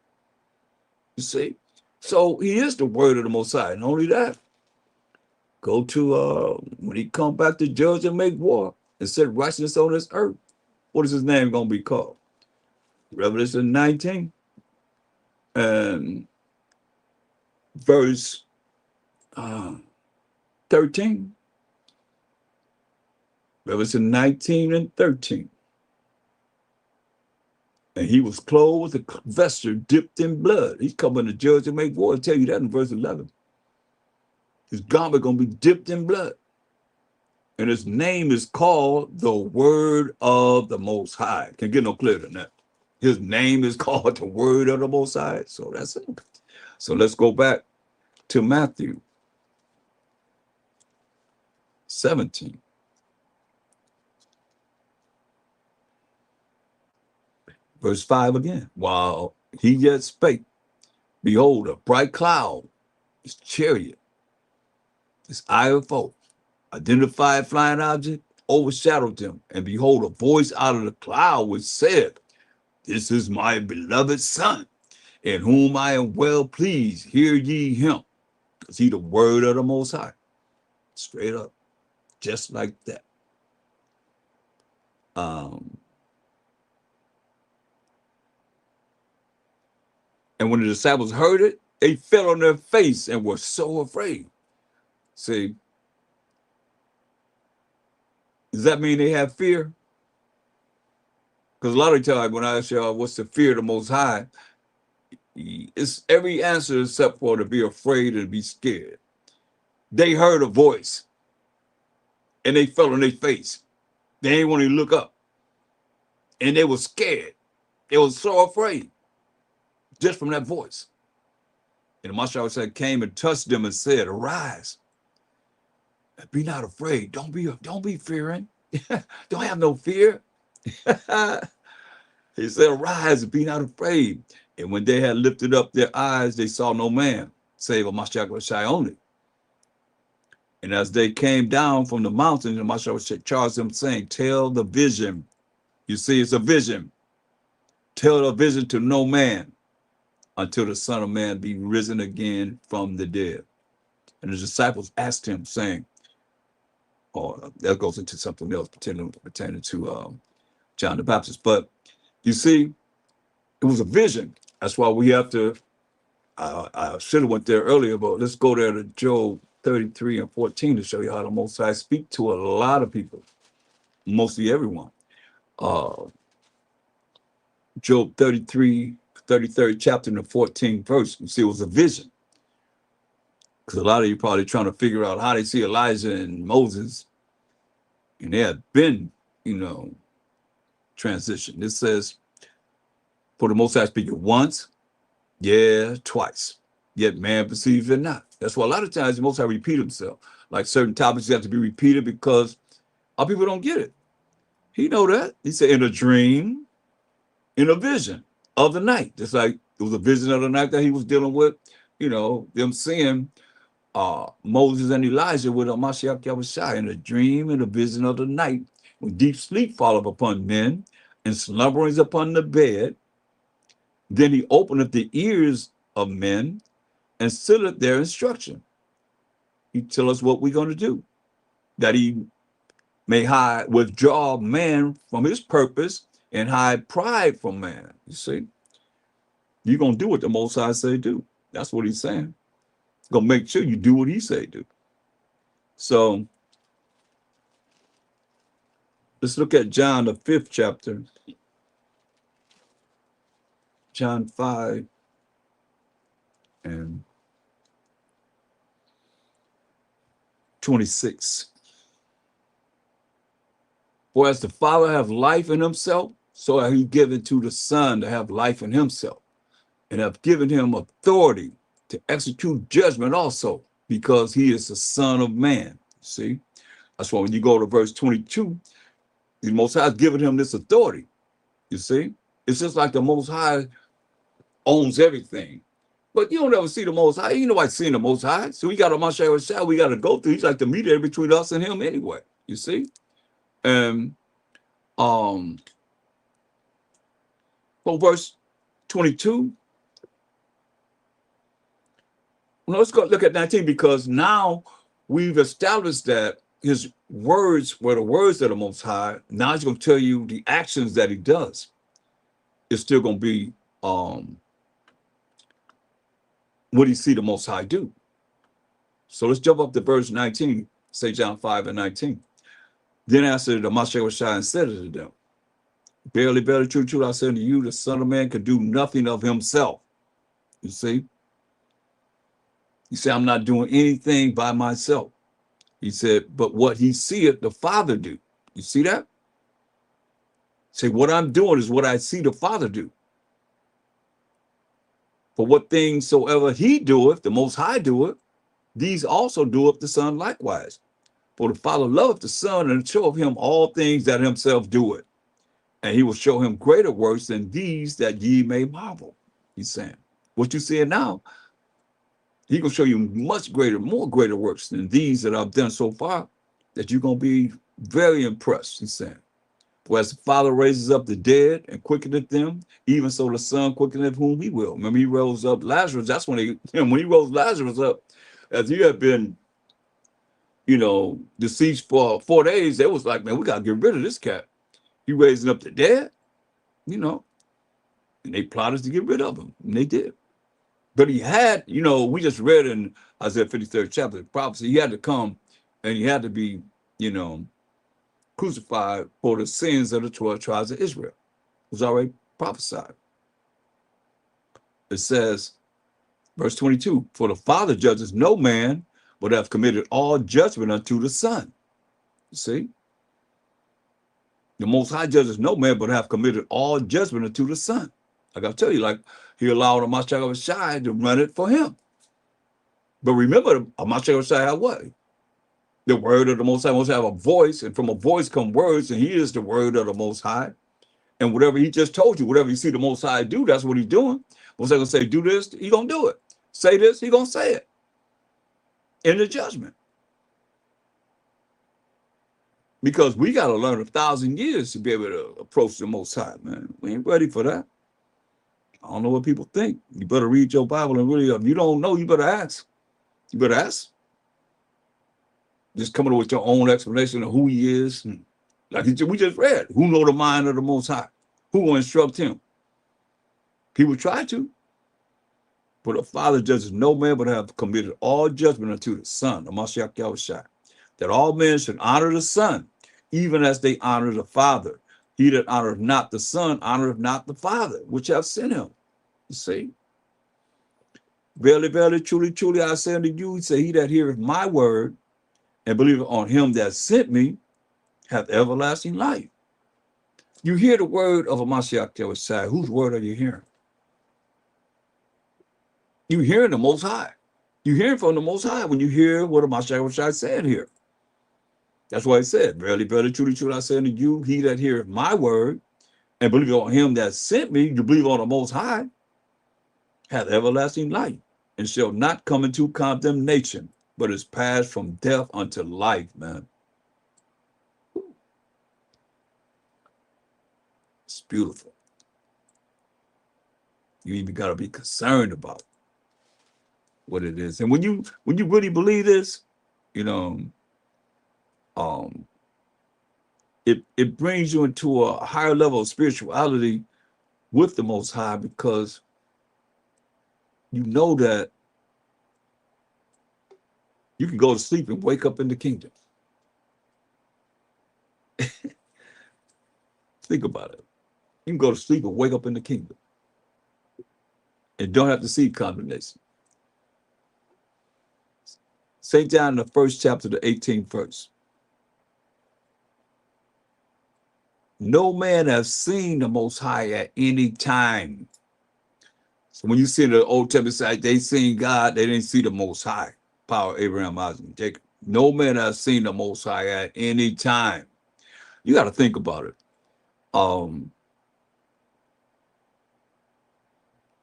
You see? So he is the word of the Most High. And only that, go to when he come back to judge and make war and set righteousness on this earth. What is his name going to be called? Revelation 19 and verse 13. Revelation 19 and 13. And he was clothed with a vesture dipped in blood. He's coming to judge and make war. I'll tell you that in verse 11. His garment going to be dipped in blood. And his name is called the Word of the Most High. Can't get no clearer than that. His name is called the Word of the Most High. So that's it. So let's go back to Matthew 17. Verse 5 again. While he yet spake, behold, a bright cloud, his chariot, his iron foe, identified flying object, overshadowed them. And behold, a voice out of the cloud which said, this is my beloved Son, in whom I am well pleased. Hear ye him. Because he the word of the Most High. straight up, just like that. And when the disciples heard it, they fell on their face and were so afraid. See, does that mean they have fear? Because a lot of times when I ask y'all what's the fear of the Most High, it's every answer except for to be afraid and be scared. They heard a voice and they fell on their face. They didn't want to look up. And they were scared. They were so afraid just from that voice. And the Mashayach came and touched them and said, arise. Be not afraid. Don't be fearing. Don't have no fear. He said, arise and be not afraid. And when they had lifted up their eyes, they saw no man, save a Mashayach Yahawashi only. And as they came down from the mountain, the Mashayach charged them, saying, tell the vision. You see, it's a vision. Tell the vision to no man until the Son of Man be risen again from the dead. And the disciples asked him, saying, oh, that goes into something else pertaining to John the Baptist. But you see, it was a vision. That's why we have to, I should have went there earlier, but let's go there to Job 33 and 14 to show you how the Most High speak to a lot of people, mostly everyone. Job 33, 33rd chapter and the 14th verse, you see it was a vision. Because a lot of you probably trying to figure out how they see Elijah and Moses, and they had been, transitioned. It says, for the Most High speaking once, yeah, twice, yet man perceives it not. That's why a lot of times the Most High repeat himself. Like certain topics have to be repeated because our people don't get it. He know that. He said in a dream, in a vision of the night. Just like it was a vision of the night that he was dealing with, them seeing Moses and Elijah with a Mashayach Yahawashi in a dream and a vision of the night, when deep sleep falleth upon men and slumberings upon the bed. Then he openeth the ears of men and sealeth their instruction. He tell us what we're going to do, that he may withdraw man from his purpose and hide pride from man. You see, you're going to do what the Most High say do. That's what he's saying. He's going to make sure you do what he say do. So let's look at John, the 5th chapter. John 5 and 26. For as the Father have life in himself, so have he given to the Son to have life in himself, and have given him authority to execute judgment also, because he is the Son of Man. See, that's why when you go to verse 22, the Most High has given him this authority. You see, it's just like the Most High owns everything. But you don't ever see the Most High. You know, I've seen the Most High. So we got a Mashayach Yahawashi we got to go through. He's like the mediator between us and him anyway. You see? And from verse 22, well, let's go look at 19, because now we've established that his words were the words of the Most High. Now he's going to tell you the actions that he does. It's still going to be what he see the Most High do. So let's jump up to verse 19, St. John 5 and 19. Then answered the Mashayach Yahawashi and said unto them, verily, verily, true, true, I say unto you, the Son of Man could do nothing of himself. You see? He said, I'm not doing anything by myself. He said, but what he seeth the Father do. You see that? Say, what I'm doing is what I see the Father do. For what things soever he doeth, the Most High doeth, these also doeth the Son likewise. For the Father loveth the Son, and showeth him all things that himself doeth. And he will show him greater works than these, that ye may marvel. He's saying, what you see now, he gonna show you much greater, more greater works than these that I've done so far, that you're gonna be very impressed. He's saying, for as the Father raises up the dead and quickeneth them, even so the Son quickeneth whom he will. Remember, he rose up Lazarus. That's when when he rose Lazarus up, as he had been the siege for 4 days, they was like, man, we got to get rid of this cat. He raising up the dead, you know, and they plotted to get rid of him, and they did. But he had, we just read in Isaiah 53rd chapter, the prophecy, he had to come and he had to be, you know, crucified for the sins of the 12 tribes of Israel. It was already prophesied. It says, verse 22, for the Father judges no man, but have committed all judgment unto the Son. You see? The Most High judges no man, but have committed all judgment unto the Son. I got to tell you, like, he allowed a Mashayach Yahawashi to run it for him. But remember, a Mashayach Yahawashi had what? The word of the Most High must have a voice, and from a voice come words, and he is the word of the Most High. And whatever he just told you, whatever you see the Most High do, that's what he's doing. Most High gonna say, do this, he gonna do it. Say this, he gonna say it. In the judgment. Because we got to learn 1,000 years to be able to approach the Most High, man. We ain't ready for that. I don't know what people think. You better read your Bible and really, if you don't know, you better ask. You better ask. Just coming up with your own explanation of who he is. Like we just read, who know the mind of the Most High? Who will instruct him? People try to. But the Father judges no man, but have committed all judgment unto the Son, the Mashayach Yahawashi, that all men should honor the Son, even as they honor the Father. He that honoreth not the Son, honoreth not the Father, which hath sent him. You see? Verily, verily, truly, truly, I say unto you, he said, he that heareth my word and believeth on him that sent me hath everlasting life. You hear the word of a Mashayach Yahawashi. Whose word are you hearing? You hearing the Most High. You hearing from the Most High when you hear what a Mashayach Yahawashi said here. That's why he said, verily, verily, truly, truly, I say unto you, he that heareth my word and believe on him that sent me, you believe on the Most High, hath everlasting life, and shall not come into condemnation, but is passed from death unto life, man. It's beautiful. You even got to be concerned about what it is. And when you really believe this, it brings you into a higher level of spirituality with the Most High, because you know that you can go to sleep and wake up in the kingdom. Think about it. You can go to sleep and wake up in the kingdom and don't have to see condemnation. St. John, the 1st chapter, the 18th verse. No man has seen the Most High at any time. So when you see the Old Testament side, they seen God, they didn't see the Most High. Power of Abraham, Isaac, and Jacob. No man has seen the Most High at any time. You got to think about it.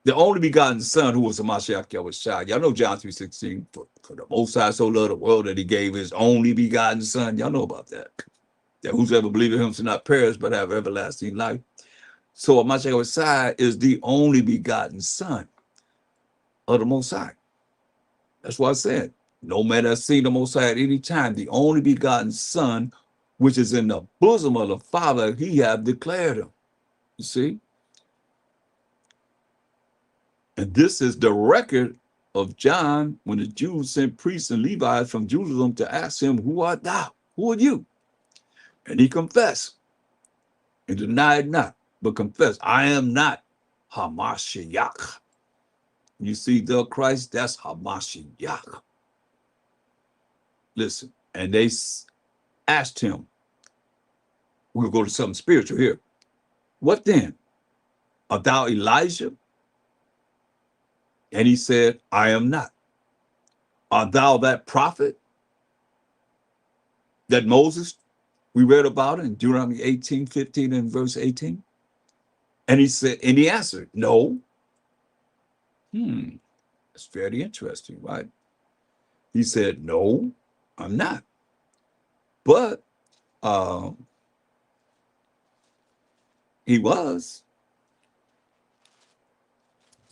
The only begotten Son, who was the Mashayach Yahawashi. Y'all know John 3:16. For the Most High so loved the world that he gave his only begotten Son. Y'all know about that. That whosoever believeth him shall not perish, but have everlasting life. So Mashayach Yahawashi is the only begotten Son of the Most High. That's why I said, no man has seen the Most High at any time. The only begotten Son, which is in the bosom of the Father, he hath declared him. You see? And this is the record of John when the Jews sent priests and Levites from Jerusalem to ask him, who art thou? Who are you? And he confessed and denied not, but confessed, I am not Mashayach. You see the Christ, that's Mashayach. Listen, and they asked him, we'll go to something spiritual here. What then? Art thou Elijah? And he said, I am not. Art thou that prophet that Moses, we read about it in Deuteronomy 18:15 and verse 18? And he said, and he answered, no. That's very interesting, right? He said, no, I'm not. But he was.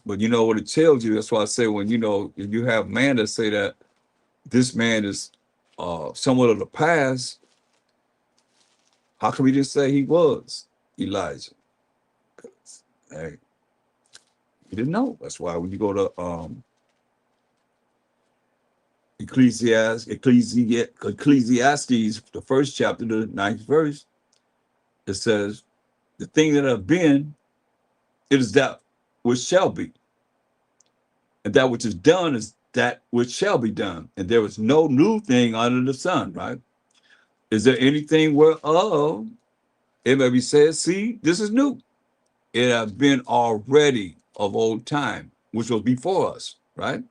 But you know what it tells you? That's why I say, when, if you have man that say that this man is someone of the past, how come we didn't say he was Elijah? Hey, we didn't know. That's why when you go to Ecclesiastes, the first chapter, the 9th verse, it says, the thing that have been, it is that which shall be. And that which is done is that which shall be done. And there is no new thing under the sun, right? Is there anything whereof it may be said, see, this is new? It has been already of old time, which was before us, right?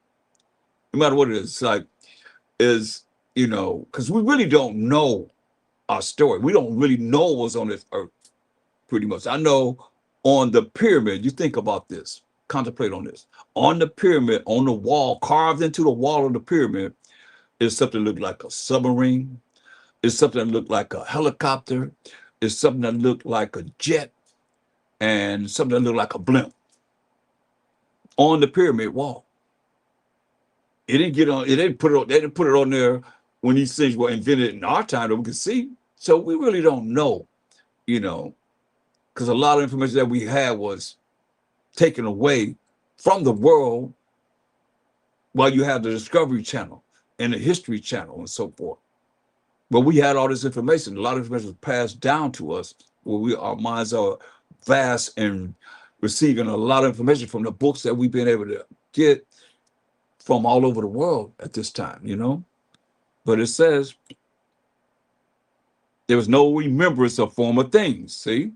No matter what it is, it's like, because we really don't know our story. We don't really know what's on this earth, pretty much. I know on the pyramid, you think about this, contemplate on this. On the pyramid, on the wall, carved into the wall of the pyramid, is something that looked like a submarine. It's something that looked like a helicopter. It's something that looked like a jet, and something that looked like a blimp on the pyramid wall. It didn't get on. It didn't put it on. They didn't put it on there when these things were invented in our time that we could see. So we really don't know, because a lot of information that we had was taken away from the world while you have the Discovery Channel and the History Channel and so forth. But we had all this information. A lot of information was passed down to us where our minds are vast and receiving a lot of information from the books that we've been able to get from all over the world at this time. But it says there was no remembrance of former things. See?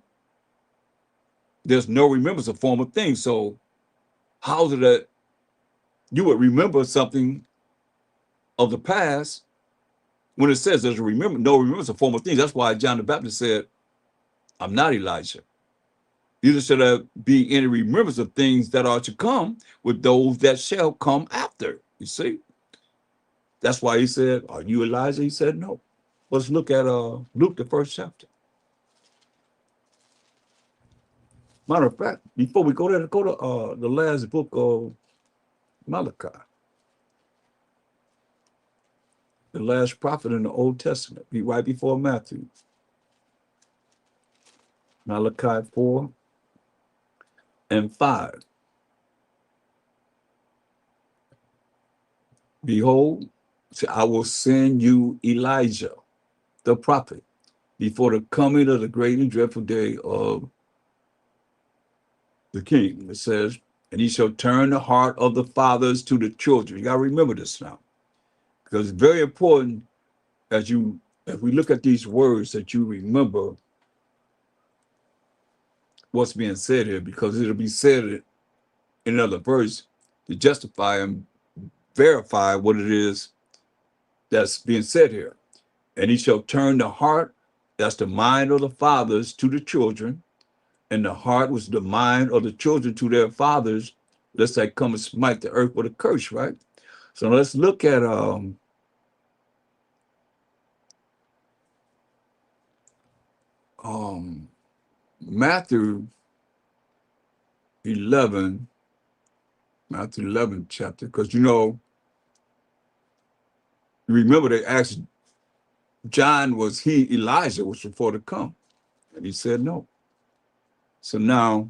There's no remembrance of former things. So how is it that you would remember something of the past when it says there's no remembrance of former things? That's why John the Baptist said, I'm not Elijah. Neither should there be any remembrance of things that are to come with those that shall come after. You see? That's why he said, are you Elijah? He said, no. Let's look at Luke, the first chapter. Matter of fact, before we go there, go to the last book of Malachi, the last prophet in the Old Testament, be right before Matthew. Malachi 4 and 5. Behold, I will send you Elijah, the prophet, before the coming of the great and dreadful day of the king. It says, and he shall turn the heart of the fathers to the children. You got to remember this now, because it's very important as we look at these words that you remember what's being said here, because it'll be said in another verse to justify and verify what it is that's being said here. And he shall turn the heart, that's the mind of the fathers, to the children, and the heart was the mind of the children to their fathers, lest they come and smite the earth with a curse, right? So let's look at Matthew 11 chapter, because remember they asked John, was he Elijah, which was before to come? And he said no. So now,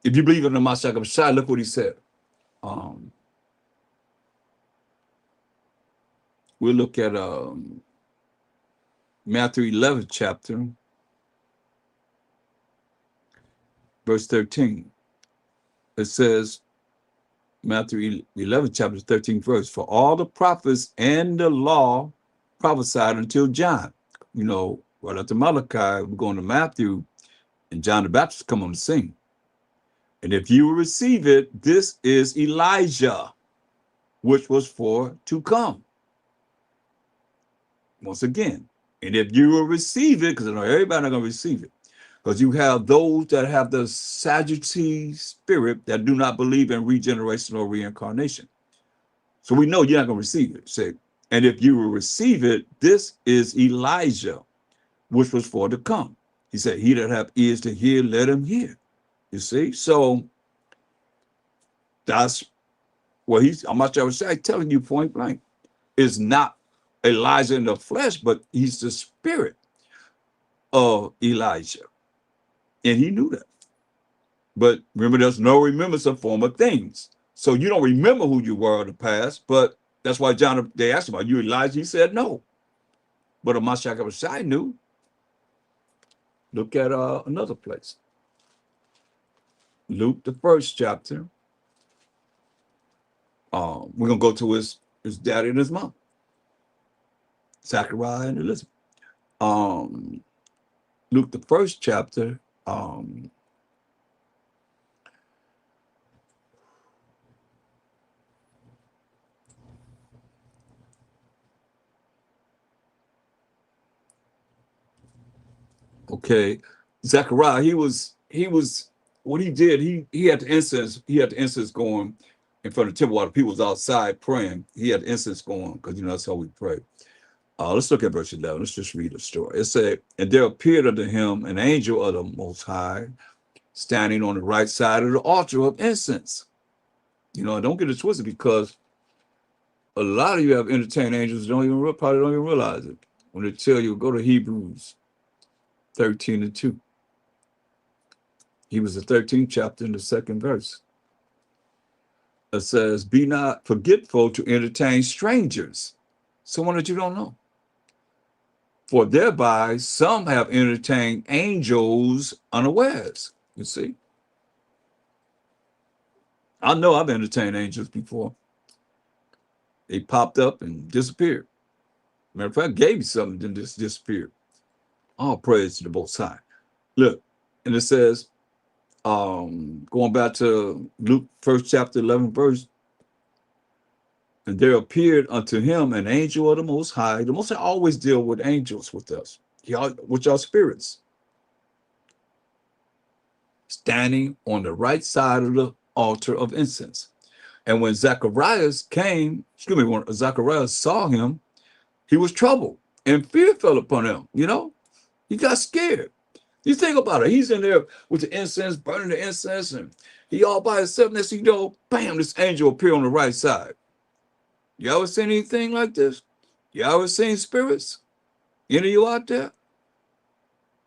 if you believe in the Mashayach Yahawashi, look what he said. We'll look at Matthew 11 chapter, verse 13. It says, Matthew 11 chapter 13 verse, for all the prophets and the law prophesied until John. Right after Malachi, we're going to Matthew, and John the Baptist come on the scene. And if you will receive it, this is Elijah, which was for to come. Once again, and if you will receive it, because I know everybody's not going to receive it, because you have those that have the Sadducee spirit that do not believe in regeneration or reincarnation. So we know you're not going to receive it. Say, and if you will receive it, this is Elijah, which was for to come. He said, he that have ears to hear, let him hear. You see? So that's what Mashayach telling you point blank. Is not Elijah in the flesh, but he's the spirit of Elijah. And he knew that. But remember, there's no remembrance of former things. So you don't remember who you were in the past, but that's why John, they asked him, are you Elijah? He said no. But Mashayach Yahawashi knew. Look at another place. Luke, the first chapter. We're going to go to his daddy and his mom, Zachariah and Elizabeth. Luke, the first chapter. Okay, Zechariah, he was what he did, he had the incense going in front of the temple while the people was outside praying. He had the incense going because that's how we pray. Let's look at verse 11. Let's just read the story. It said, and there appeared unto him an angel of the Most High, standing on the right side of the altar of incense. Don't get it twisted, because a lot of you have entertained angels probably don't even realize it. When they tell you, go to Hebrews 13:2. He was the 13th chapter in the second verse. It says, be not forgetful to entertain strangers, someone that you don't know. For thereby some have entertained angels unawares. You see? I know I've entertained angels before. They popped up and disappeared. Matter of fact, gave me something, then just disappeared. All praise to the Most High. Look, and it says, going back to Luke 1st chapter 11th verse, and there appeared unto him an angel of the Most High. The Most High always deal with angels with us, with our spirits, standing on the right side of the altar of incense. And when Zacharias when Zacharias saw him, he was troubled, and fear fell upon him. He got scared. You think about it. He's in there with the incense, burning the incense, and he all by himself. Next thing you know, bam, this angel appeared on the right side. You ever seen anything like this? You ever seen spirits? Any of you out there?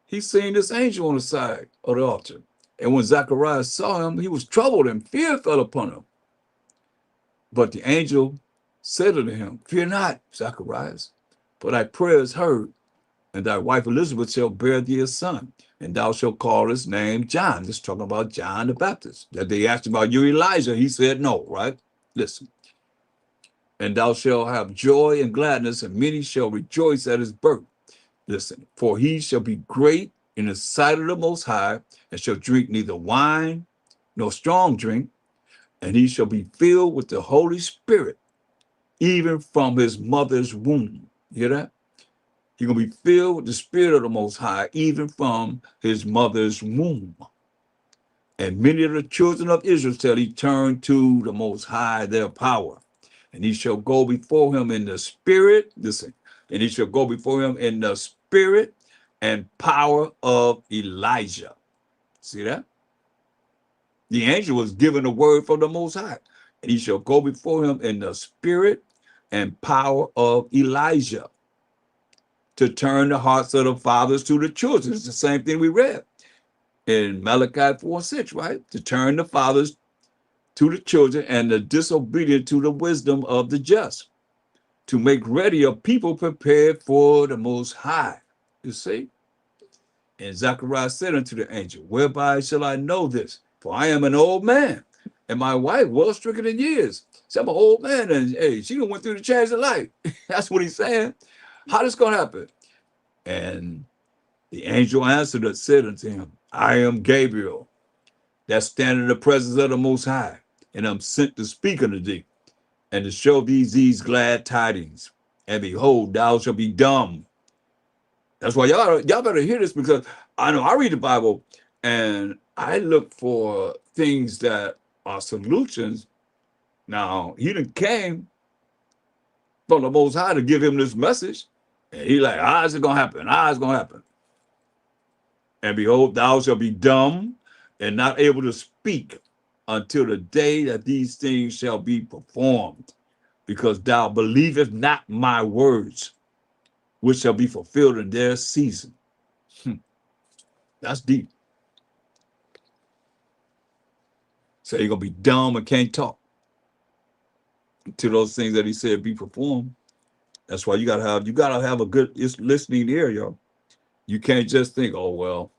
He's seen this angel on the side of the altar. And when Zacharias saw him, he was troubled, and fear fell upon him. But the angel said unto him, fear not, Zacharias, for thy prayer is heard, and thy wife Elizabeth shall bear thee a son, and thou shalt call his name John. This is talking about John the Baptist. That they asked him about, you Elijah? He said no, right? Listen. And thou shalt have joy and gladness, and many shall rejoice at his birth. Listen, for he shall be great in the sight of the Most High, and shall drink neither wine nor strong drink, and he shall be filled with the Holy Spirit, even from his mother's womb. You hear that? He's going to be filled with the Spirit of the Most High, even from his mother's womb. And many of the children of Israel shall he turn to the Most High, their power. And he shall go before him in the spirit, listen, and he shall go before him in the spirit and power of Elijah. See that? The angel was given a word from the Most High. And he shall go before him in the spirit and power of Elijah, to turn the hearts of the fathers to the children. It's the same thing we read in Malachi 4:6, right? To turn the fathers to the children, and the disobedient to the wisdom of the just, to make ready a people prepared for the Most High. You see? And Zachariah said unto the angel, whereby shall I know this? For I am an old man, and my wife well stricken in years. So I'm an old man, and hey, she went through the change of life. That's what he's saying. How this gonna happen? And the angel answered and said unto him, I am Gabriel, that stand in the presence of the Most High, and I'm sent to speak unto thee, and to show these glad tidings. And behold, thou shalt be dumb. That's why y'all better hear this, because I know I read the Bible and I look for things that are solutions. Now, he done came from the Most High to give him this message. And he like, how's it gonna happen? How's it gonna happen? And behold, thou shalt be dumb and not able to speak until the day that these things shall be performed, because thou believest not my words, which shall be fulfilled in their season. That's deep. So you're gonna be dumb and can't talk until those things that he said be performed. That's why you gotta have a good listening ear, yo. You can't just think, oh well.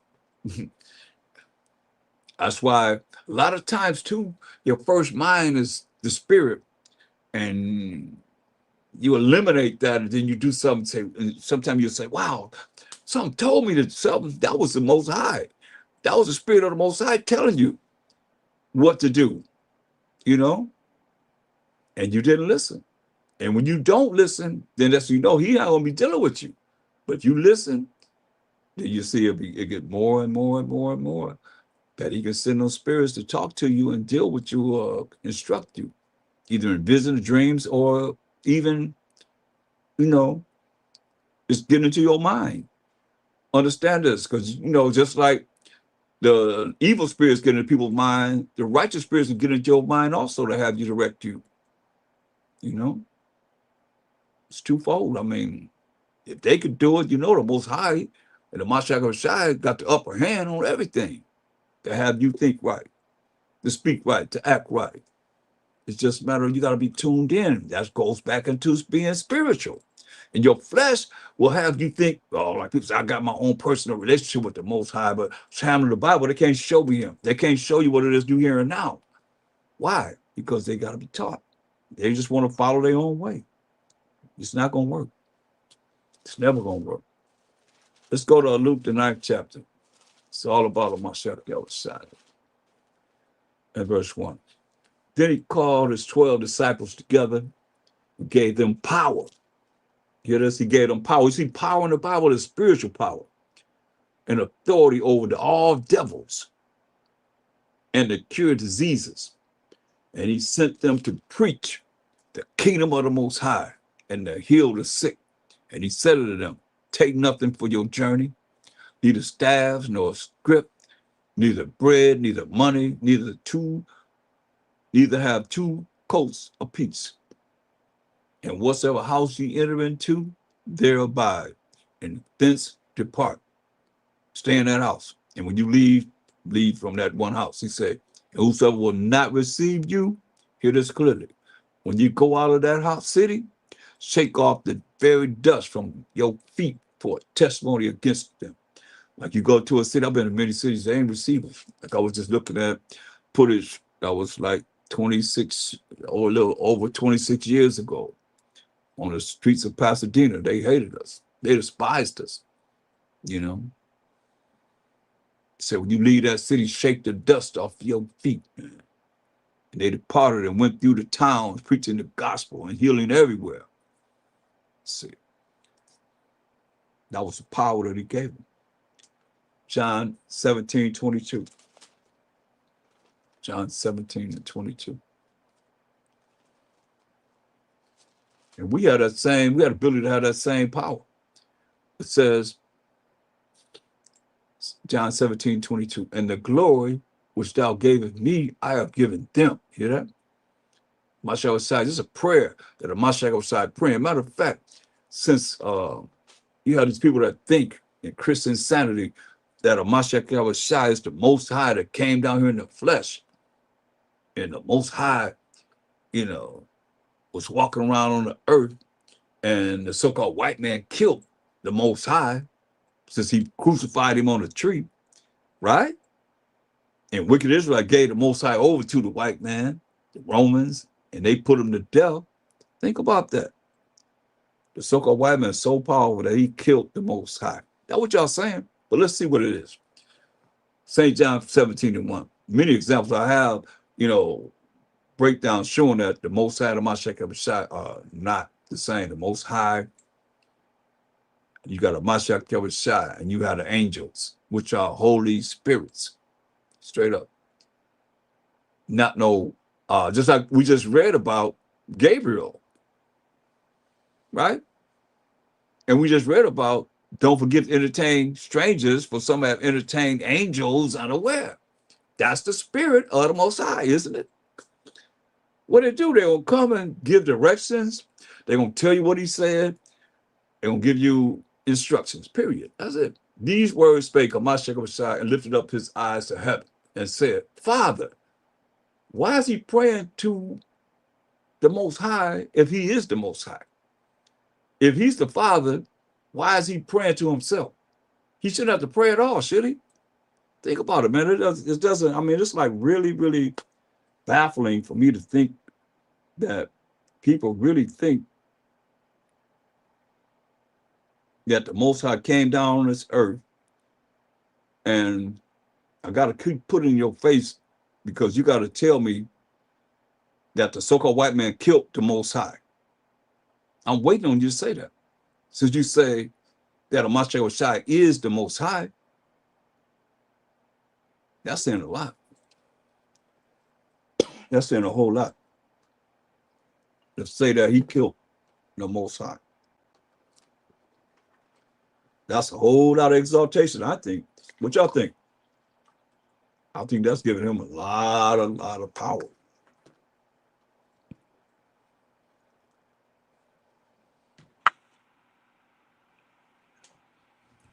That's why a lot of times too, your first mind is the spirit, and you eliminate that, and then you do something. Say, and sometimes you say, "Wow, something told me that something that was the Most High. That was the Spirit of the Most High telling you what to do." You know, and you didn't listen. And when you don't listen, then that's He's not gonna be dealing with you. But if you listen, then you see it get more and more and more and more that He can send those spirits to talk to you and deal with you or instruct you, either in vision, dreams, or even you know just get into your mind. Understand this, because just like the evil spirits get into people's mind, the righteous spirits will get into your mind also to have you direct you. You know, it's twofold. I mean, if they could do it, the Most High and the Mashayach Yahawashi got the upper hand on everything to have you think right, to speak right, to act right. It's just a matter of you got to be tuned in. That goes back into being spiritual. And your flesh will have you think, oh, like people say, I got my own personal relationship with the Most High, but it's handling the Bible. They can't show me Him. They can't show you what it is do here and now. Why? Because they got to be taught. They just want to follow their own way. It's not going to work. It's never going to work. Let's go to Luke, the 9th chapter. It's all about a Mashayach Yahawashi. And verse 1. Then He called His 12 disciples together and gave them power. Hear this? He gave them power. You see, power in the Bible is spiritual power and authority over all devils and to cure diseases. And He sent them to preach the kingdom of the Most High and to heal the sick. And He said unto them, take nothing for your journey, neither staves nor scrip, neither bread, neither money, neither have two coats apiece. And whatsoever house ye enter into, there abide, and thence depart. Stay in that house. And when you leave from that one house. He said, whosoever will not receive you, hear this clearly. When you go out of that house city, shake off the very dust from your feet for a testimony against them. Like you go to a city, I've been in many cities, they ain't receivers. Like I was just looking at footage that was like 26 or a little over 26 years ago on the streets of Pasadena. They hated us. They despised us, you know. So when you leave that city, shake the dust off your feet. And they departed and went through the towns, preaching the gospel and healing everywhere. See, that was the power that He gave them. John 17:22. John 17:22. And we had the ability to have that same power. It says, John 17:22, and the glory which thou gavest me, I have given them. Hear that? Mashayach Yahawashi, this is a prayer that a Mashayach Yahawashi praying. Matter of fact, since you have these people that think in Christian insanity that a Mashayach Yahawashi is the Most High that came down here in the flesh, and the Most High, was walking around on the earth, and the so-called white man killed the Most High since He crucified Him on a tree, right? And wicked Israel gave the Most High over to the white man, the Romans, and they put Him to death. Think about that. The so-called white man is so powerful that he killed the Most High. That's what y'all saying. But let's see what it is. St. John 17:1. Many examples I have, breakdowns showing that the Most High and the Mashayach Yahawashi are not the same. The Most High, you got a Mashayach Yahawashi, and you got the angels, which are holy spirits. Straight up. Not no, just like we just read about Gabriel, right? And we just read about, don't forget to entertain strangers, for some have entertained angels unaware. That's the spirit of the Most High, isn't it? What they do, they're going to come and give directions. They're going to tell you what he said. They're going to give you instructions, period. That's it. These words spake of Mashayach Yahawashi and lifted up his eyes to heaven and said, Father, why is he praying to the Most High if he is the Most High? If he's the Father, why is he praying to himself? He shouldn't have to pray at all, should he? Think about it, man. It doesn't, I mean, it's like really, really baffling for me to think that people really think that the Most High came down on this earth, and I got to keep putting in your face because you got to tell me that the so-called white man killed the Most High. I'm waiting on you to say that. Since you say that a Mashayach Yahawashi is the Most High, that's saying a lot. That's saying a whole lot. To say that he killed the Most High. That's a whole lot of exaltation, I think. What y'all think? I think that's giving him a lot of power.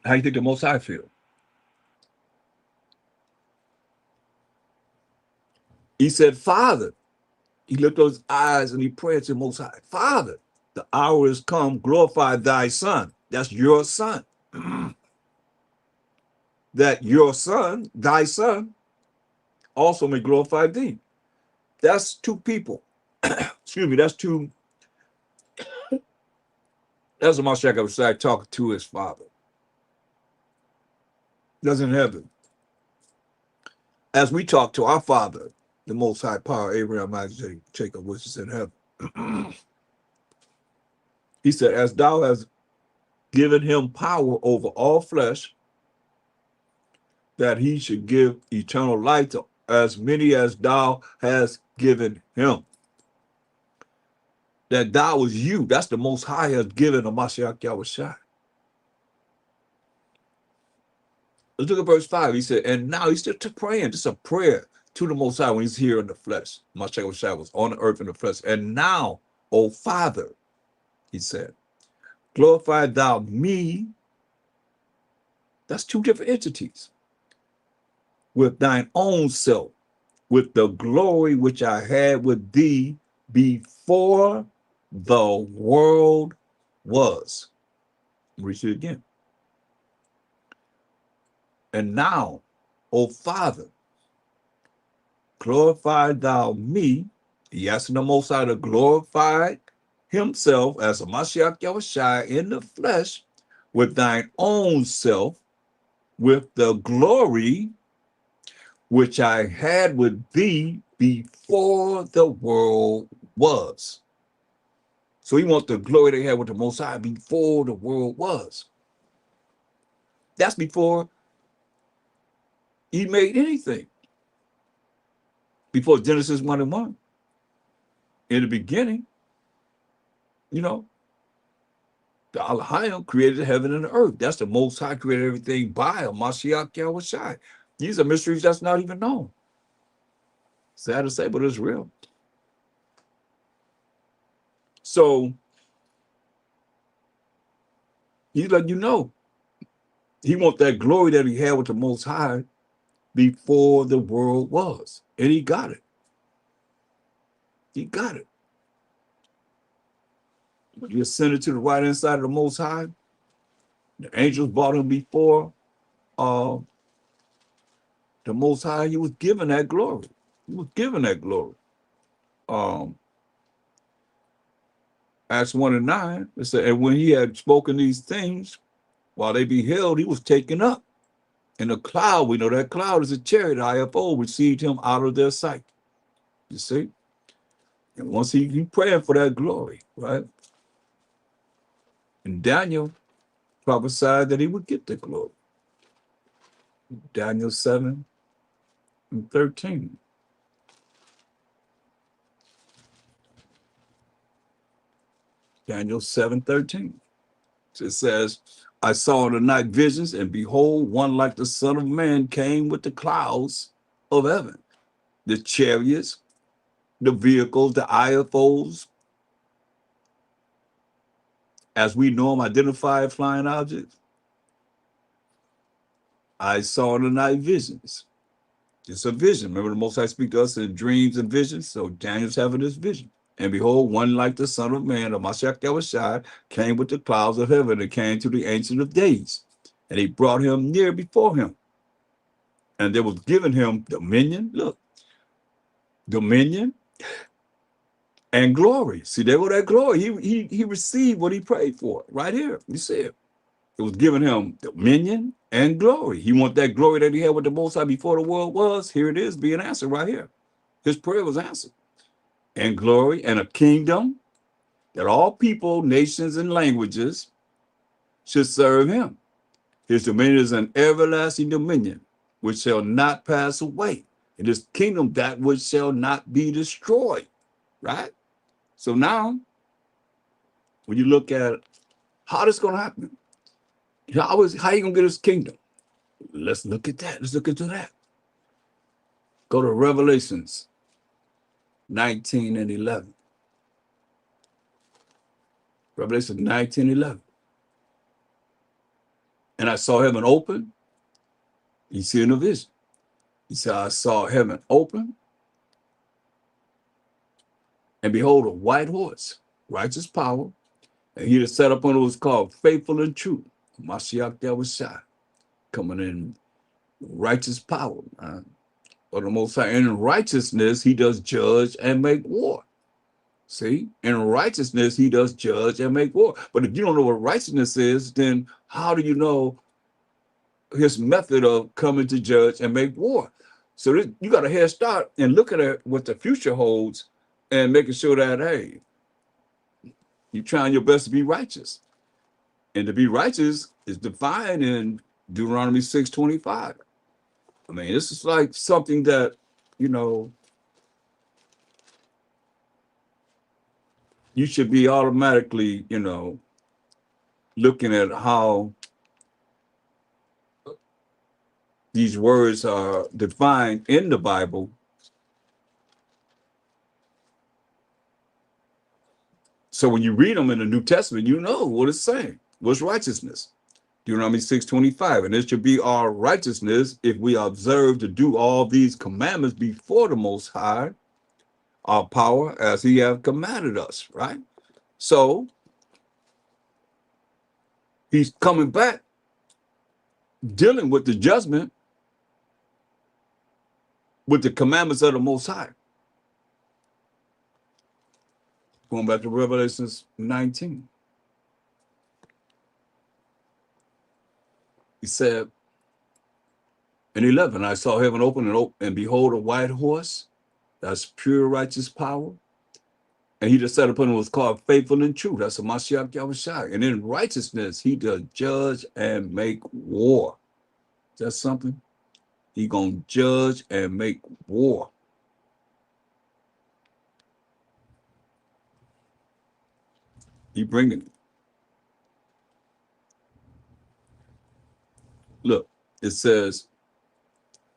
How do you think the Most High feel? He said, Father. He lifted up his eyes and he prayed to the Most High. Father, the hour is come, glorify thy Son. That's your Son. That your Son, thy Son, also may glorify thee. That's two people. Excuse me, that's two. That's a Mashayach Yahawashi talking to his Father. That's in heaven. As we talk to our Father, the Most High Power, Abraham, Isaac, Jacob, which is in heaven. He said, as thou hast given him power over all flesh, that he should give eternal life to as many as thou hast given him. That thou is you. That's the Most High has given a Mashayach Yahawashi. Let's look at verse 5. He said, and now he's still praying. Just a prayer to the Most High when he's here in the flesh. Mashayach Yahawashi was on the earth in the flesh. And now, O Father, he said, glorify thou me. That's two different entities. With thine own self, with the glory which I had with thee before the world was. Read it again. And now, O Father, glorify thou me. He asking the Most High to glorify himself as a Mashayach Yahawashi in the flesh with thine own self, with the glory which I had with thee before the world was. So he wants the glory they had with the Most High before the world was. That's before he made anything. Before Genesis 1 and 1. In the beginning, you know, the Elohim created heaven and the earth. That's the Most High created everything by a Mashayach Yahawashi. These are mysteries that's not even known. Sad to say, but it's real. So he's letting you know he wants that glory that he had with the Most High before the world was. And he got it. He got it. When he ascended to the right hand side of the Most High, the angels brought him before the Most High. He was given that glory. He was given that glory. Acts 1 and 9, it said, and when he had spoken these things, while they beheld, he was taken up. And the cloud, we know that cloud is a chariot, IFO, received him out of their sight. You see? And once he praying for that glory, right? And Daniel prophesied that he would get the glory. Daniel 7 and 13. Daniel 7:13. It says, I saw in the night visions, and behold, one like the Son of Man came with the clouds of heaven. The chariots, the vehicles, the IFOs, as we know them, identified flying objects. I saw in the night visions. It's a vision. Remember, the Most High speak to us in dreams and visions. So Daniel's having this vision. And behold, one like the Son of Man, or Mashayach Yahawashi, came with the clouds of heaven and came to the Ancient of Days. And he brought him near before him. And there was given him dominion. Look, dominion and glory. See, there go that glory. He received what he prayed for right here. You see it. It was given him dominion and glory. He want that glory that he had with the Most High before the world was. Here it is being answered right here. His prayer was answered. And glory and a kingdom that all people, nations, and languages should serve him. His dominion is an everlasting dominion, which shall not pass away. And his kingdom that which shall not be destroyed. Right? So now, when you look at how this going to happen, how you going to get his kingdom? Let's look at that. Let's look into that. Go to Revelations 19 and 11. Revelation 19, 11. And I saw heaven open. You see in the vision. He said, I saw heaven open. And behold, a white horse, righteous power. And he that sat upon it was called Faithful and True. Mashayach Yahawashi, coming in righteous power. Or the Most High. And in righteousness, he does judge and make war. See, in righteousness, he does judge and make war. But if you don't know what righteousness is, then how do you know his method of coming to judge and make war? So you got a head start in looking at what the future holds and making sure that, hey, you're trying your best to be righteous. And to be righteous is defined in Deuteronomy 6:25. I mean, this is like something that, you know, you should be automatically, you know, looking at how these words are defined in the Bible. So when you read them in the New Testament, you know what it's saying. What's righteousness? Deuteronomy 6:25. And it should be our righteousness if we observe to do all these commandments before the Most High, our power, as he hath commanded us, right? So he's coming back, dealing with the judgment with the commandments of the Most High. Going back to Revelation 19. He said, in 11, I saw heaven open and behold a white horse, that's pure righteous power. And he that sat upon it was called Faithful and True. That's a Mashayach Yahawashi. And in righteousness, he does judge and make war. That's something. He gonna judge and make war. He bringing it. Look, it says,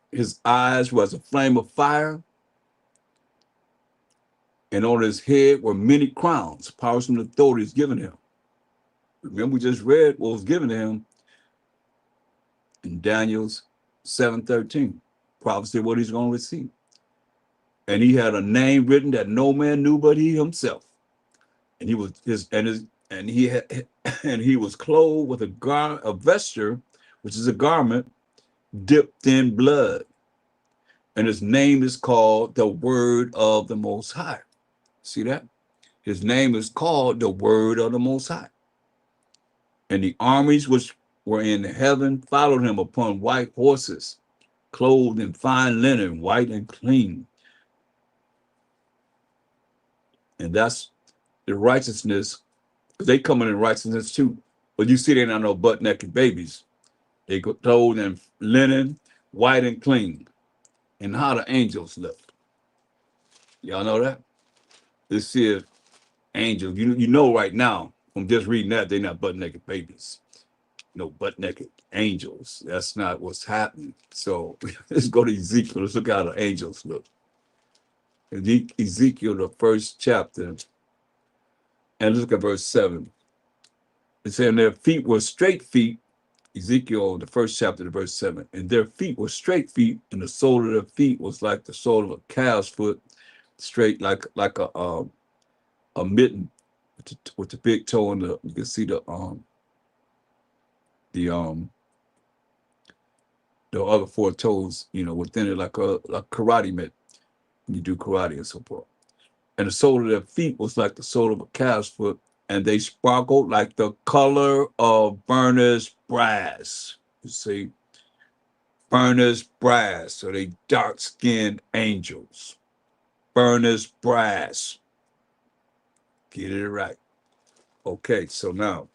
his eyes was a flame of fire, and on his head were many crowns, powers and authorities given him. Remember, we just read what was given to him in Daniel's 7:13. Prophecy of what he's going to receive. And he had a name written that no man knew but he himself. And he was and he was clothed with a vesture, which is a garment dipped in blood. And his name is called the Word of the Most High. See that? His name is called the Word of the Most High. And the armies which were in heaven followed him upon white horses, clothed in fine linen, white and clean. And that's the righteousness, because they coming in righteousness too. But you see, they're not no butt-naked babies. They go clothed in linen, white and clean. And how the angels look. Y'all know that? This here angels, you know right now, from just reading that, they're not butt-naked babies. no butt naked angels. That's not what's happening. So let's go to Ezekiel. Let's look how the angels look. Ezekiel, the first chapter, and look at verse 7. It said, and their feet were straight feet. Ezekiel, the first chapter, the verse 7. And their feet were straight feet, and the sole of their feet was like the sole of a calf's foot, straight like a mitten with the big toe and you can see the other four toes, within it like a karate mitt. You do karate and so forth. And the sole of their feet was like the sole of a calf's foot, and they sparkled like the color of burnished brass. You see, burnished brass. So they dark-skinned angels. Burnished brass. Get it right. Okay, so now,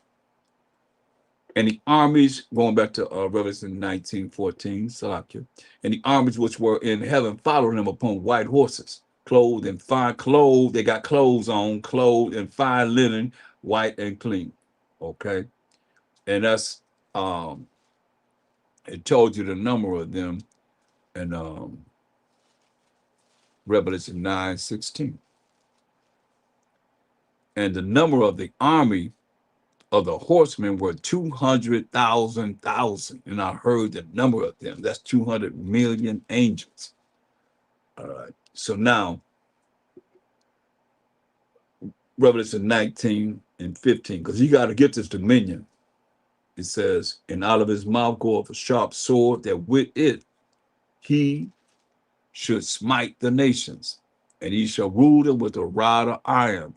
and the armies, going back to Revelation 19:14, Salakia, and the armies which were in heaven followed him upon white horses, clothed in fine clothes. They got clothes on, clothed in fine linen, white and clean. Okay, and that's it told you the number of them in Revelation 9:16, and the number of the army of the horsemen were 200,000. And I heard the number of them. That's 200 million angels. All right. So now, Revelation 19:15, because you got to get this dominion. It says, and out of his mouth goeth a sharp sword, that with it he should smite the nations, and he shall rule them with a rod of iron,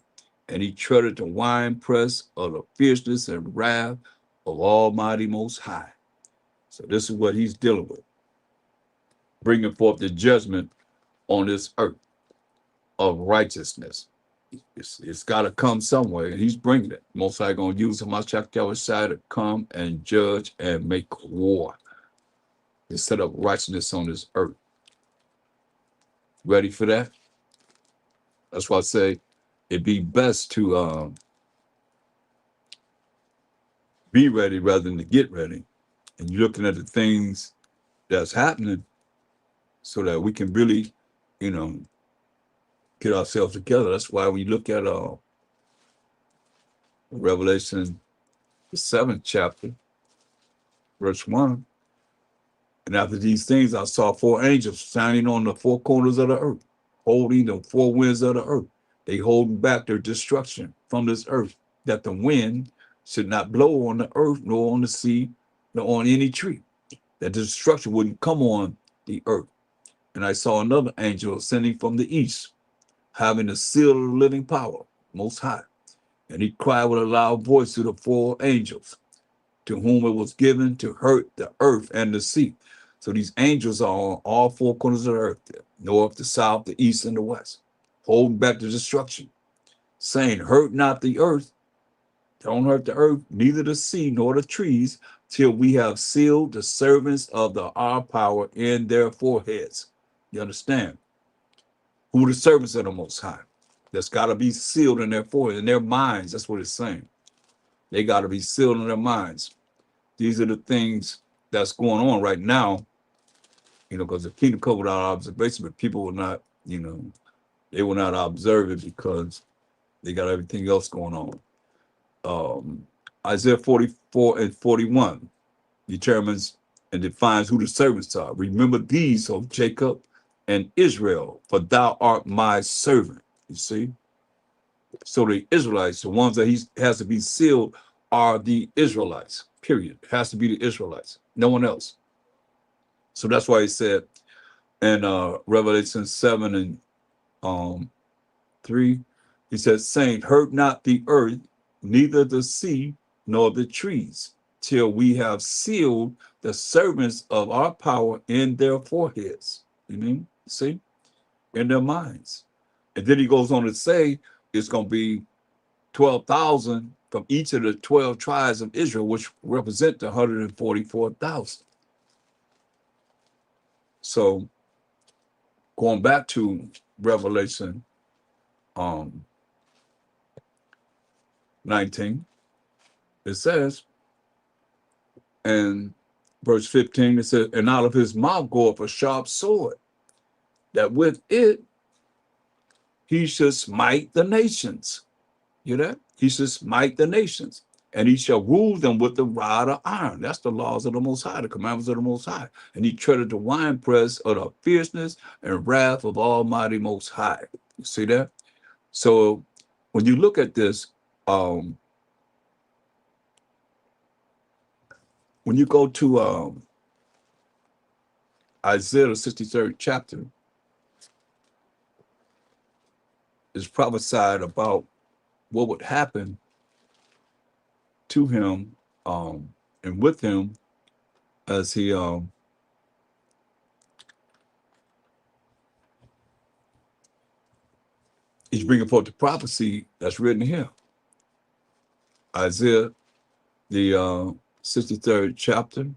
and he treadeth the winepress of the fierceness and wrath of Almighty Most High. So this is what he's dealing with, bringing forth the judgment on this earth of righteousness. It's got to come somewhere, and he's bringing it. Most High going to use Mashayach Yahawashi to come and judge and make war to set up righteousness on this earth. Ready for that? That's why I say it'd be best to be ready rather than to get ready. And you're looking at the things that's happening so that we can really, get ourselves together. That's why we look at Revelation, the 7th chapter, verse 1. And after these things, I saw four angels standing on the four corners of the earth, holding the four winds of the earth. They holding back their destruction from this earth, that the wind should not blow on the earth, nor on the sea, nor on any tree, that the destruction wouldn't come on the earth. And I saw another angel ascending from the east, having the seal of the living power, Most High. And he cried with a loud voice to the four angels, to whom it was given to hurt the earth and the sea. So these angels are on all four corners of the earth, the north, the south, the east, and the west, holding back the destruction, saying, hurt not the earth, don't hurt the earth, neither the sea nor the trees, till we have sealed the servants of our power in their foreheads. You understand? Who the servants of the Most High? That's got to be sealed in their forehead, in their minds. That's what it's saying. They got to be sealed in their minds. These are the things that's going on right now, because the kingdom come without observation, but people will not, they will not observe it because they got everything else going on. Isaiah 44:41 determines and defines who the servants are. Remember these, O Jacob and Israel, for thou art my servant. You see? So the Israelites, the ones that he has to be sealed, are the Israelites, period. It has to be the Israelites, no one else. So that's why he said in Revelation 7:3, he says, saying, hurt not the earth, neither the sea, nor the trees, till we have sealed the servants of our power in their foreheads. You mean? See? In their minds. And then he goes on to say, it's going to be 12,000 from each of the 12 tribes of Israel, which represent the 144,000. So going back to Revelation 19, it says, And verse 15, it says, and out of his mouth goeth a sharp sword, that with it he should smite the nations. You know? He should smite the nations. And he shall rule them with the rod of iron. That's the laws of the Most High, the commandments of the Most High. And he treaded the winepress of the fierceness and wrath of Almighty Most High. You see that? So when you look at this, when you go to Isaiah, the 63rd chapter, it's prophesied about what would happen to him and with him as he's bringing forth the prophecy that's written here. Isaiah, the 63rd chapter,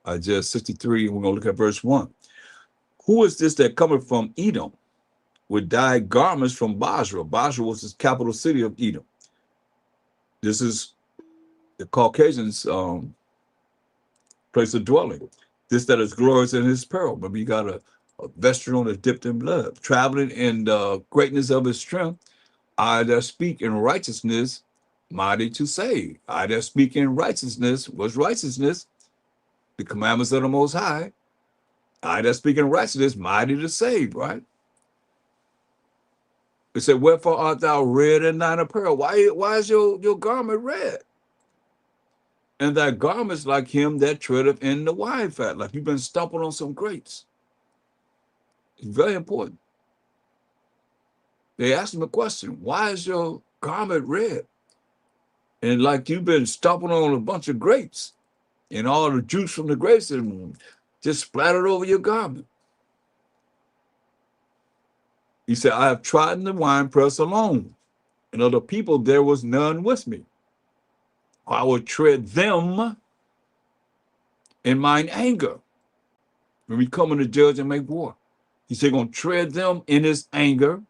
Isaiah 63, and we're going to look at verse 1. Who is this that cometh from Edom with dyed garments from Basra? Basra was the capital city of Edom. This is the Caucasians' place of dwelling. This that is glorious in his peril. But you got a vesture on it dipped in blood, traveling in the greatness of his strength. I that speak in righteousness, mighty to save. I that speak in righteousness, was righteousness, the commandments of the Most High. I that speak in righteousness, mighty to save, right? It said, wherefore art thou red in thine apparel? Why is your garment red? And thy garments like him that treadeth in the wine fat, like you've been stomping on some grapes. It's very important. They asked him a question, why is your garment red? And like you've been stomping on a bunch of grapes, and all the juice from the grapes and just splattered over your garment. He said, I have trodden the winepress alone, and of the people there was none with me. I will tread them in mine anger when we come in to judge and make war. He said, going to tread them in his anger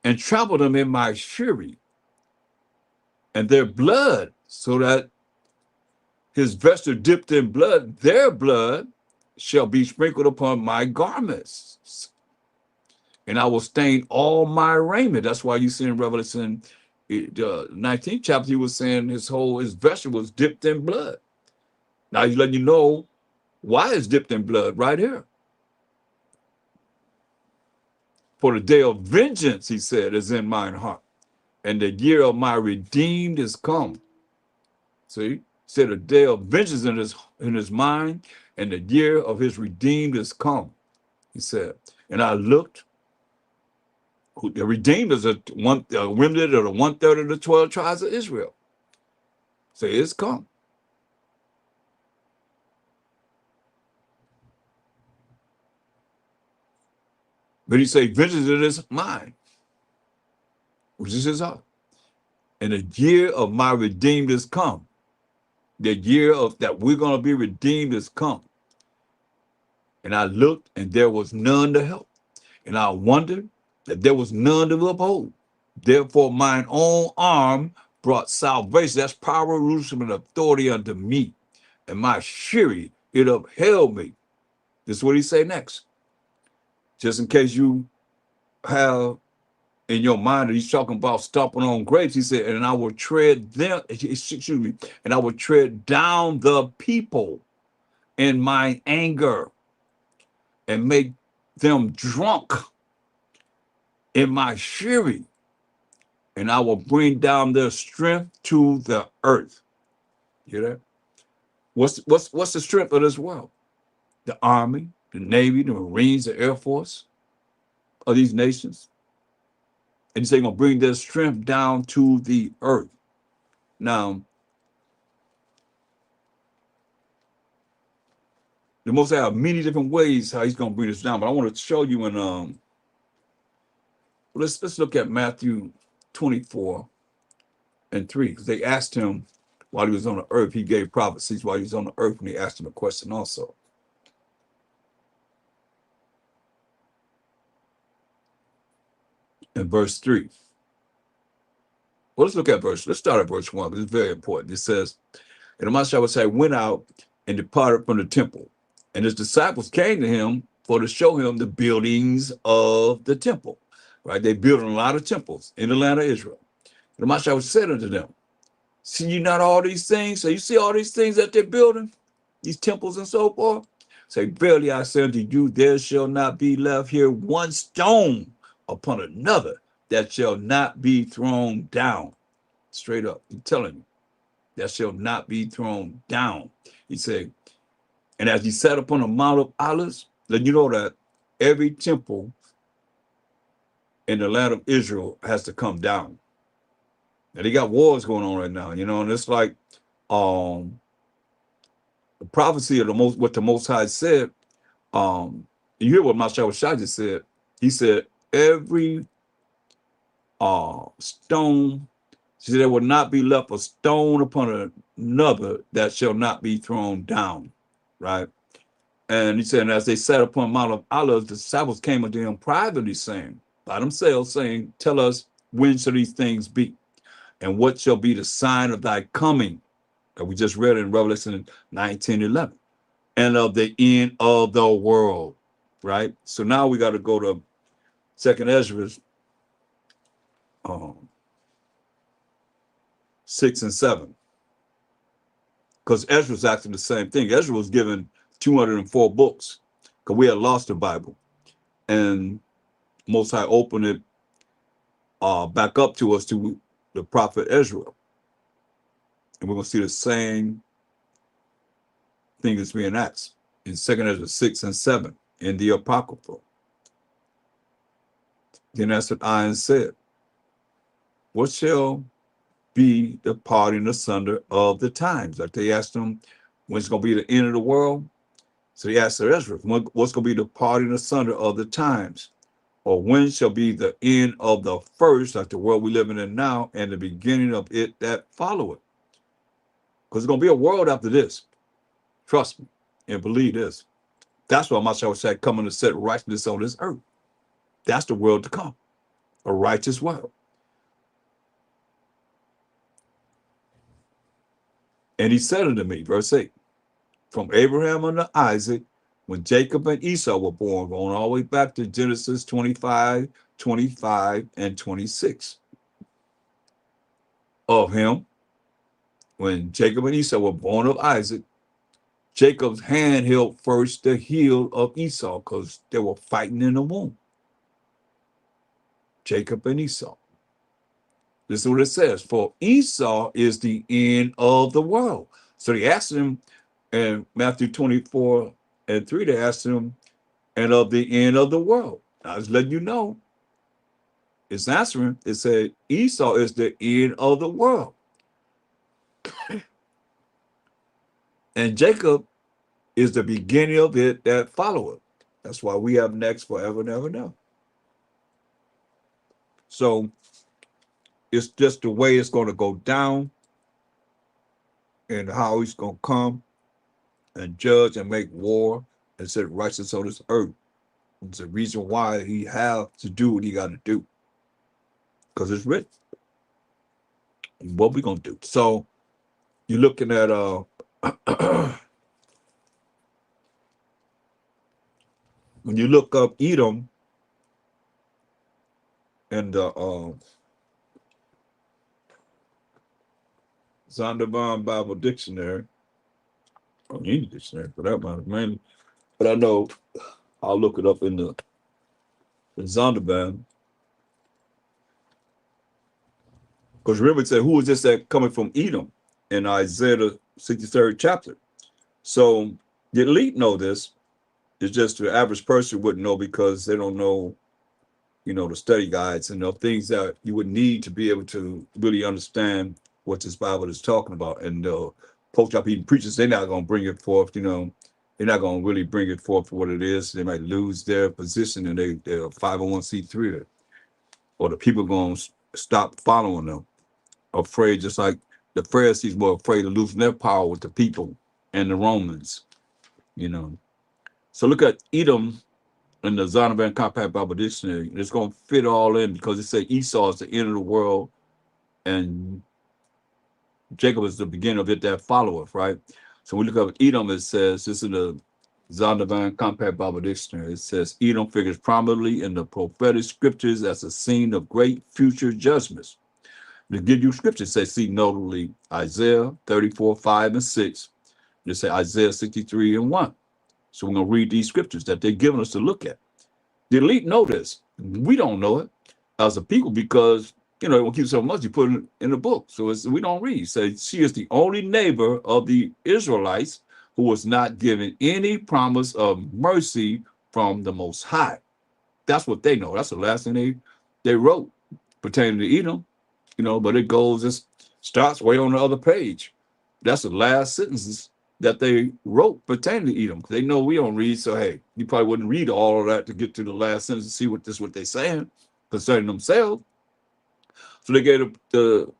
and trample them in my fury, and their blood, so that his vesture dipped in blood, their blood shall be sprinkled upon my garments. And I will stain all my raiment. That's why you see in Revelation, the 19th chapter, he was saying his vesture was dipped in blood. Now he's letting you know why it's dipped in blood right here. For the day of vengeance, he said, is in mine heart, and the year of my redeemed is come. See, he said the day of vengeance in his mind, and the year of his redeemed is come. He said, and I looked. The redeemed is a remnant of the 1/3 of the 12 tribes of Israel. So it's come. But he said, vengeance is mine, which is his heart. And the year of my redeemed is come. The year of that we're going to be redeemed is come. And I looked, and there was none to help. And I wondered that there was none to uphold. Therefore, mine own arm brought salvation. That's power, rulership, and authority unto me. And my fury, it upheld me. This is what he say next. Just in case you have in your mind that he's talking about stomping on grapes, he said, and I will tread them, excuse me, and I will tread down the people in my anger and make them drunk in my fury, and I will bring down their strength to the earth. You hear that? What's the strength of this world? The Army, the Navy, the Marines, the Air Force of these nations. And he's saying, going to bring their strength down to the earth. Now, the Most High have many different ways how he's going to bring this down, but I want to show you in let's look at Matthew 24 and 3, because they asked him while he was on the earth. He gave prophecies while he was on the earth, and they asked him a question also. In verse 3, Well, let's start at verse 1, because it's very important. It says, and the Mashayach went out and departed from the temple, and his disciples came to him for to show him the buildings of the temple. Right? They built a lot of temples in the land of Israel. And the Mashayach said unto them, see you not all these things? So you see all these things that they're building, these temples and so forth? Say, verily I say unto you, there shall not be left here one stone upon another that shall not be thrown down. Straight up, he's telling you, that shall not be thrown down. He said, and as he sat upon the Mount of Olives, then you know that every temple in the land of Israel has to come down. And they got wars going on right now, and it's like um the prophecy of what the Most High said. You hear what Mashayach Yahawashi said. He said, every stone, he said, there will not be left a stone upon another that shall not be thrown down. Right? And he said, and as they sat upon Mount of Olives, the disciples came unto him privately, saying, by themselves, saying, tell us, when shall these things be? And what shall be the sign of thy coming? That we just read in Revelation 19:11. And of the end of the world. Right? So now we got to go to 2nd Ezra 6 and 7. Because Ezra was asking the same thing. Ezra was given 204 books, because we had lost the Bible. And Most High opened it back up to us to the prophet Ezra. And we're going to see the same thing that's being asked in 2nd Ezra 6 and 7 in the Apocrypha. Then answered I and said, what shall be the parting asunder of the times? Like they asked him, when's going to be the end of the world? So they asked Ezra, what's going to be the parting asunder of the times? Or when shall be the end of the first, like the world we living in now, and the beginning of it that followeth? Because there's going to be a world after this. Trust me and believe this. That's why Mashayach said, coming to set righteousness on this earth. That's the world to come, a righteous world. And he said unto me, verse 8, from Abraham unto Isaac, when Jacob and Esau were born, going all the way back to Genesis 25, 25, and 26. Of him, when Jacob and Esau were born of Isaac, Jacob's hand held first the heel of Esau, because they were fighting in the womb. Jacob and Esau. This is what it says. For Esau is the end of the world. So they asked him in Matthew 24 and 3, they asked him, and of the end of the world. I was letting you know. It's answering. It said Esau is the end of the world. And Jacob is the beginning of it that followeth. That's why we have next forever and ever now. So it's just the way it's going to go down and how he's going to come and judge and make war and set righteousness on this earth. It's the reason why he have to do what he got to do. Because it's written. What we going to do? So you're looking at when you look up Edom in the Zondervan Bible Dictionary, or any dictionary for that matter, mainly, but I know I'll look it up in the Zondervan. Because remember it said, who is this that coming from Edom in Isaiah the 63rd chapter? So the elite know this. It's just the average person wouldn't know, because they don't know, the study guides and the things that you would need to be able to really understand what this Bible is talking about. And post job eating preachers, they're not going to bring it forth, they're not going to really bring it forth for what it is. They might lose their position, and they're 501c3, or the people going to stop following them, afraid, just like the Pharisees were afraid of losing their power with the people and the Romans, So look at Edom in the Zondervan Compact Bible Dictionary. It's going to fit all in, because it says Esau is the end of the world, and Jacob is the beginning of it that followeth, right? So we look up Edom, it says, this is the Zondervan Compact Bible Dictionary. It says, Edom figures prominently in the prophetic scriptures as a scene of great future judgments. To give you scriptures, say, see notably Isaiah 34, 5 and 6. They say Isaiah 63 and 1. So we're going to read these scriptures that they're giving us to look at. The elite know this. We don't know it as a people because, you know, it won't keep so much. You put it in the book. So we don't read. So she is the only neighbor of the Israelites who was not given any promise of mercy from the Most High. That's what they know. That's the last thing they wrote pertaining to Edom, you know, but it starts way on the other page. That's the last sentences that they wrote pertaining to Edom. They know we don't read, so hey, you probably wouldn't read all of that to get to the last sentence and see what they're saying concerning themselves. So they gave the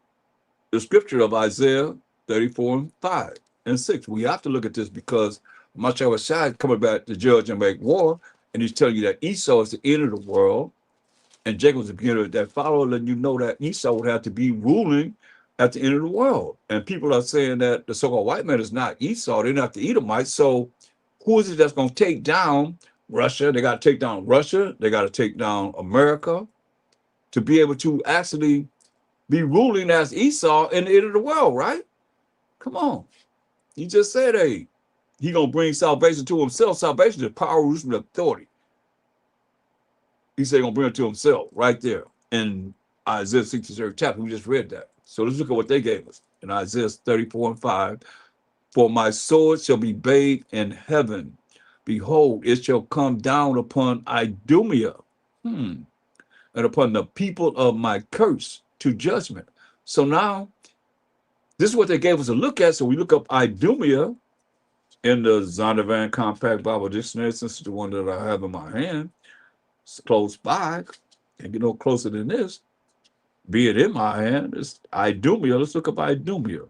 scripture of Isaiah 34 and 5 and 6. We have to look at this because Mashayach Yahawashi coming back to judge and make war, and he's telling you that Esau is the end of the world, and Jacob was the beginning of that follow, letting you know that Esau would have to be ruling at the end of the world. And people are saying that the so-called white man is not Esau, they're not the Edomites. So who is it that's going to take down Russia? They got to take down Russia. They got to take down America to be able to actually be ruling as Esau in the end of the world, right? Come on. He just said, hey, he going to bring salvation to himself. Salvation is power, roots, and authority. He said he's going to bring it to himself right there in Isaiah 63rd chapter. We just read that. So let's look at what they gave us in Isaiah 34 and 5. For my sword shall be bathed in heaven. Behold, it shall come down upon Idumea, and upon the people of my curse to judgment. So now, this is what they gave us a look at. So we look up Idumea in the Zondervan Compact Bible Dictionary, since it's the one that I have in my hand. It's close by. Can't get no closer than this. Be it in my hand, it's Idumea. Let's look up Idumea.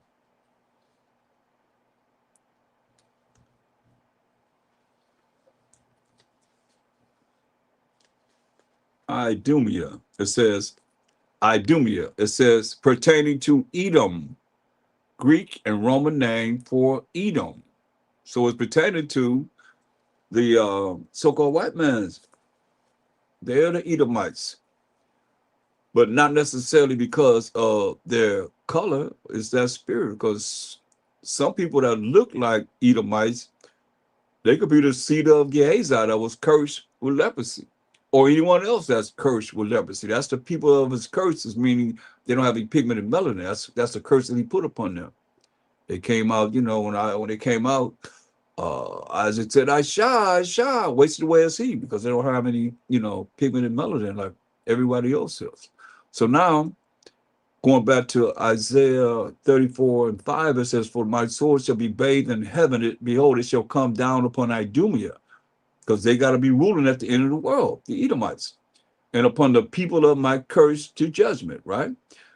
Idumea. It says Idumea. It says pertaining to Edom, Greek and Roman name for Edom. So it's pertaining to the so-called white man's. They're the Edomites, but not necessarily because of their color. It's that spirit. Because some people that look like Edomites, they could be the seed of Gehazi that was cursed with leprosy, or anyone else that's cursed with leprosy. That's the people of his curses, meaning they don't have any pigment and melanin. That's the curse that he put upon them. They came out, you know, when they came out, Isaac said, I shy, wasted away as he, because they don't have any, you know, pigment and melanin like everybody else is. So now, going back to Isaiah 34 and 5, it says, for my sword shall be bathed in heaven, behold, it shall come down upon Idumea, because they got to be ruling at the end of the world, the Edomites, and upon the people of my curse to judgment, right?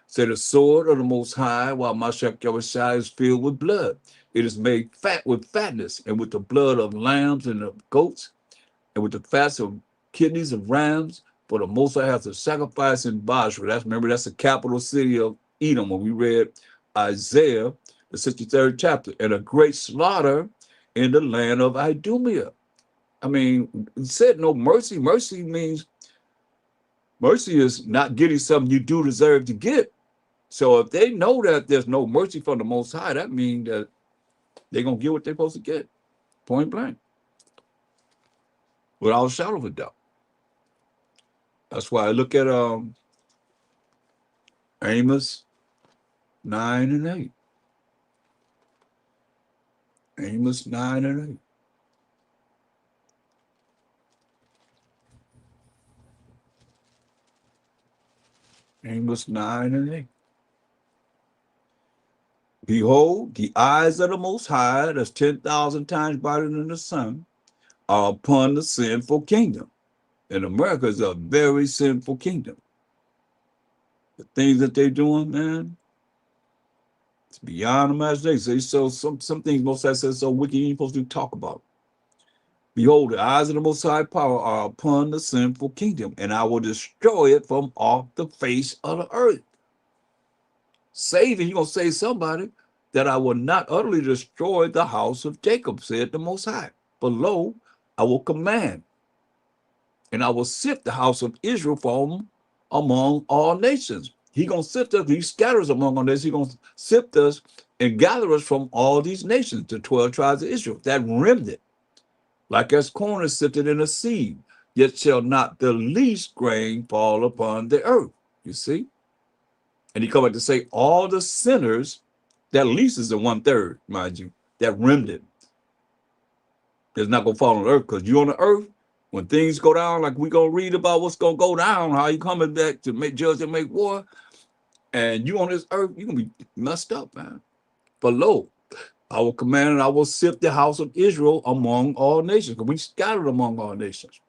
Say the sword of the Most High, while Mashayach Yahawashi is filled with blood. It is made fat with fatness, and with the blood of lambs and of goats, and with the fats of kidneys of rams. For the Most High has a sacrifice in Basra. Remember, that's the capital city of Edom when we read Isaiah, the 63rd chapter, and a great slaughter in the land of Idumea. I mean, it said no mercy. Mercy is not getting something you do deserve to get. So if they know that there's no mercy from the Most High, that means that they're going to get what they're supposed to get, point blank, without a shadow of a doubt. That's why I look at Amos 9 and 8. Amos 9 and 8. Amos 9 and 8. Behold, the eyes of the Most High, that's 10,000 times brighter than the sun, are upon the sinful kingdom. And America is a very sinful kingdom. The things that they're doing, man, it's beyond imagination. So some things Most High says so wicked you ain't supposed to talk about. Behold, the eyes of the Most High power are upon the sinful kingdom, and I will destroy it from off the face of the earth. saving, you're going to save somebody, that I will not utterly destroy the house of Jacob, said the Most High. But lo, I will command, and I will sift the house of Israel from among all nations. He going to sift us. He scatters among all nations. He going to sift us and gather us from all these nations, the 12 tribes of Israel, that remnant, like as corn is sifted in a seed, yet shall not the least grain fall upon the earth. You see? And he come back to say, all the sinners, that least is the 1/3, mind you, that remnant is not going to fall on the earth, because you on the earth, when things go down, like we going to read about what's going to go down, how you coming back to make judge and make war, and you on this earth, you're going to be messed up, man. But lo, I will command and I will sift the house of Israel among all nations, because we scattered among all nations.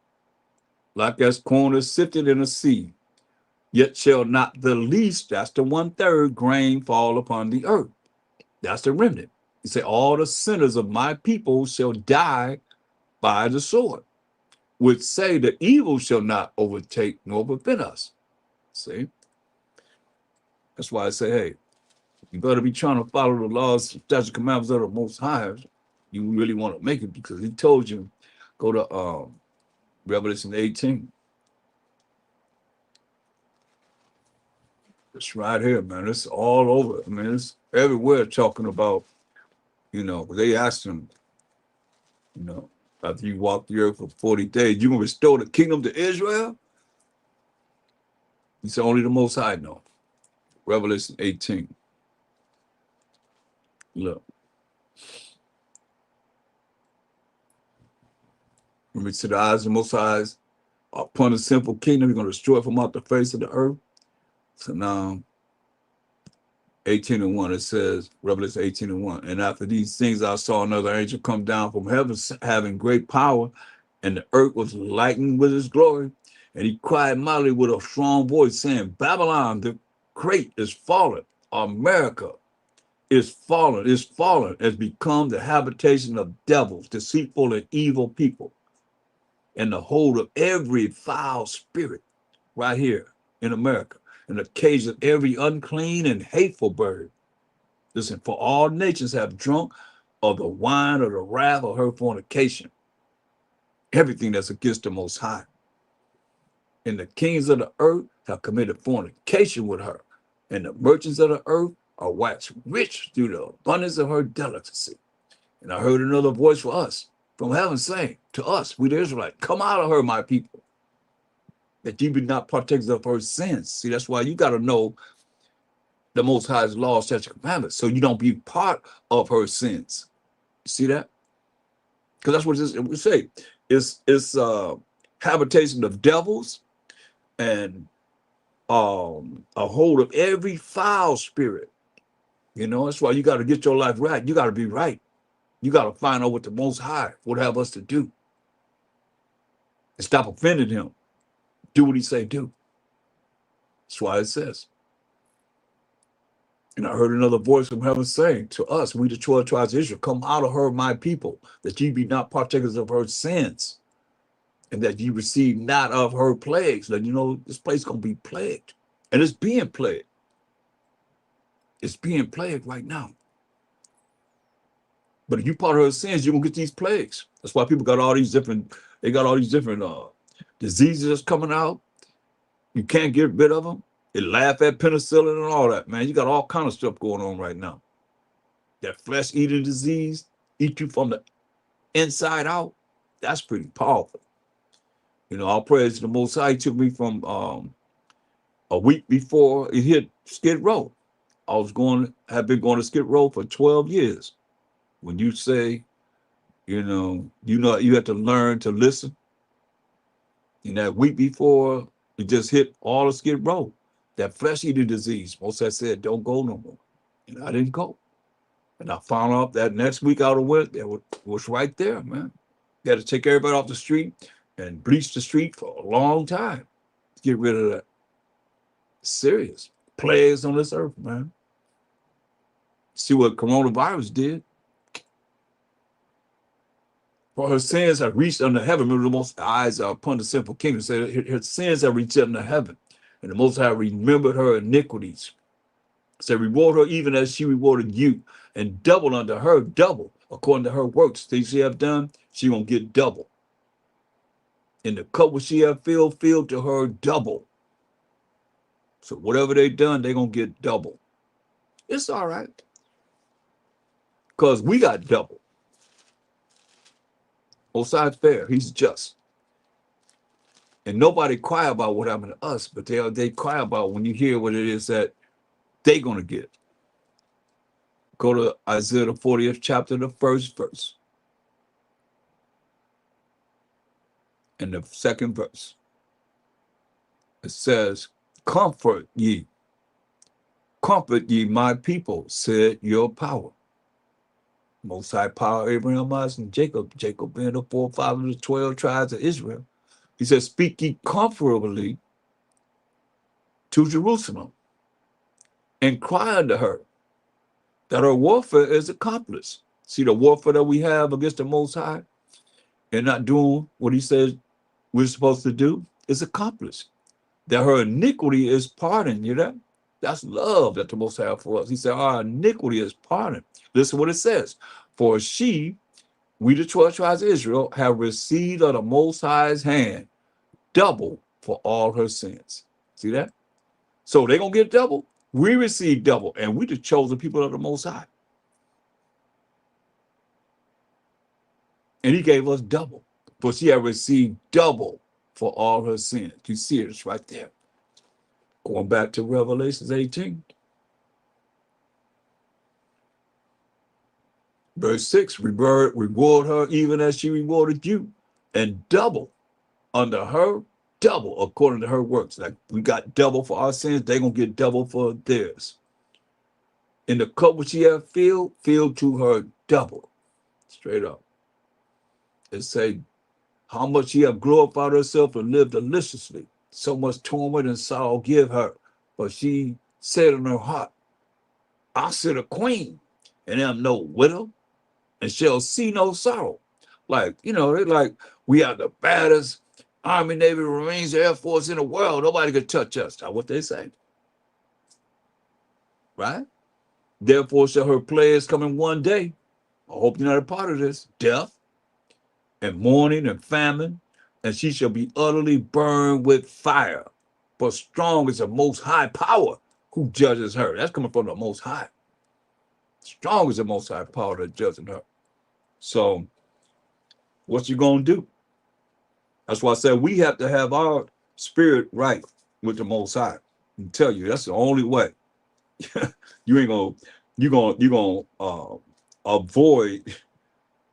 Like as corn is sifted in a sea, yet shall not the least, that's the 1/3, grain fall upon the earth. That's the remnant. He said, all the sinners of my people shall die by the sword, which say the evil shall not overtake nor prevent us. See? That's why I say, hey, you better be trying to follow the laws, statutes, commandments of the Most High. You really want to make it, because he told you, go to Revelation 18. It's right here, man. It's all over. I mean, it's everywhere talking about, they asked him, after you walk the earth for 40 days, you going to restore the kingdom to Israel? He said, only the Most High know. Revelation 18. Look. When we see the eyes of the Most High upon the simple kingdom, you're going to destroy it from out the face of the earth. So now, 18:1, it says, Revelation 18:1, and after these things I saw another angel come down from heaven, having great power, and the earth was lightened with his glory. And he cried mightily with a strong voice, saying, Babylon the great is fallen. America is fallen, has become the habitation of devils, deceitful and evil people, and the hold of every foul spirit right here in America, and the cage of every unclean and hateful bird. Listen, for all nations have drunk of the wine of the wrath of her fornication, everything that's against the Most High. And the kings of the earth have committed fornication with her, and the merchants of the earth are waxed rich through the abundance of her delicacy. And I heard another voice for us from heaven saying to us, we the Israelites, come out of her, my people, that you be not partakers of her sins. See, that's why you got to know the Most High's law, statutes, and commandments, so you don't be part of her sins. You see that? Because that's what it would say. It's habitation of devils, and a hold of every foul spirit. That's why you got to get your life right. You got to be right. You got to find out what the Most High would have us to do, and stop offending him. Do what he say do. That's why it says. And I heard another voice from heaven saying to us, we the 12 tribes of Israel, come out of her, my people, that ye be not partakers of her sins, and that ye receive not of her plagues. That this place going to be plagued. And it's being plagued. It's being plagued right now. But if you part of her sins, you're going to get these plagues. That's why people got all these different, diseases that's coming out. You can't get rid of them. They laugh at penicillin and all that, man. You got all kind of stuff going on right now. That flesh-eating disease, eat you from the inside out. That's pretty powerful. All praise to the Most High. He took me from a week before it hit Skid Row. Have been going to Skid Row for 12 years. When you say, you have to learn to listen. In that week before, it just hit all of Skid Row. That flesh-eating disease. Most I said, don't go no more. And I didn't go. And I found out that next week I went, it was right there, man. You had to take everybody off the street and bleach the street for a long time to get rid of that. Serious plagues on this earth, man. See what coronavirus did. For her sins have reached unto heaven. Remember, the Most eyes are upon the sinful kingdom. Said her sins have reached unto heaven. And the Most High remembered her iniquities. So reward her even as she rewarded you, and double unto her double according to her works. Things she have done, she gonna get double. In the cup which she have filled, filled to her double. So whatever they done, they gonna get double. It's all right, because we got double. Oside's fair, he's just. And nobody cry about what happened to us, but they cry about when you hear what it is that they gonna get. Go to Isaiah the 40th chapter, the first verse, and the second verse. It says, comfort ye my people, said your power. Most High power, Abraham, Isaac, and Jacob. Jacob being the forefather of the 12 tribes of Israel. He says, speak ye comfortably to Jerusalem, and cry unto her that her warfare is accomplished. See the warfare that we have against the Most High and not doing what he says we're supposed to do is accomplished. That her iniquity is pardoned. You know, that's love that the Most High for us. He said, our iniquity is pardoned. Listen what it says. For we the 12 tribes of Israel, have received of the Most High's hand double for all her sins. See that? So they're going to get double. We receive double, and we the chosen people of the Most High. And he gave us double. For she had received double for all her sins. You see it, it's right there. Going back to Revelation 18. Verse 6, reward her even as she rewarded you, and double under her, double according to her works. Like we got double for our sins, they're going to get double for theirs. In the cup which she have filled to her double. Straight up. It say, how much she have glorified herself and lived deliciously. So much torment and sorrow give her. But she said in her heart, I sit a queen, and am no widow, and shall see no sorrow. Like, you know, they're like, we are the baddest Army, Navy, Marines, Air Force in the world. Nobody could touch us. That's what they say. Right? Therefore shall her plagues come in one day. I hope you're not a part of this. Death and mourning and famine, and she shall be utterly burned with fire. But strong is the Most High power who judges her. That's coming from the Most High. Strong is the Most High power that judging her. So what you gonna do? That's why I said we have to have our spirit right with the Most High. I tell you, that's the only way. You ain't gonna, you gonna avoid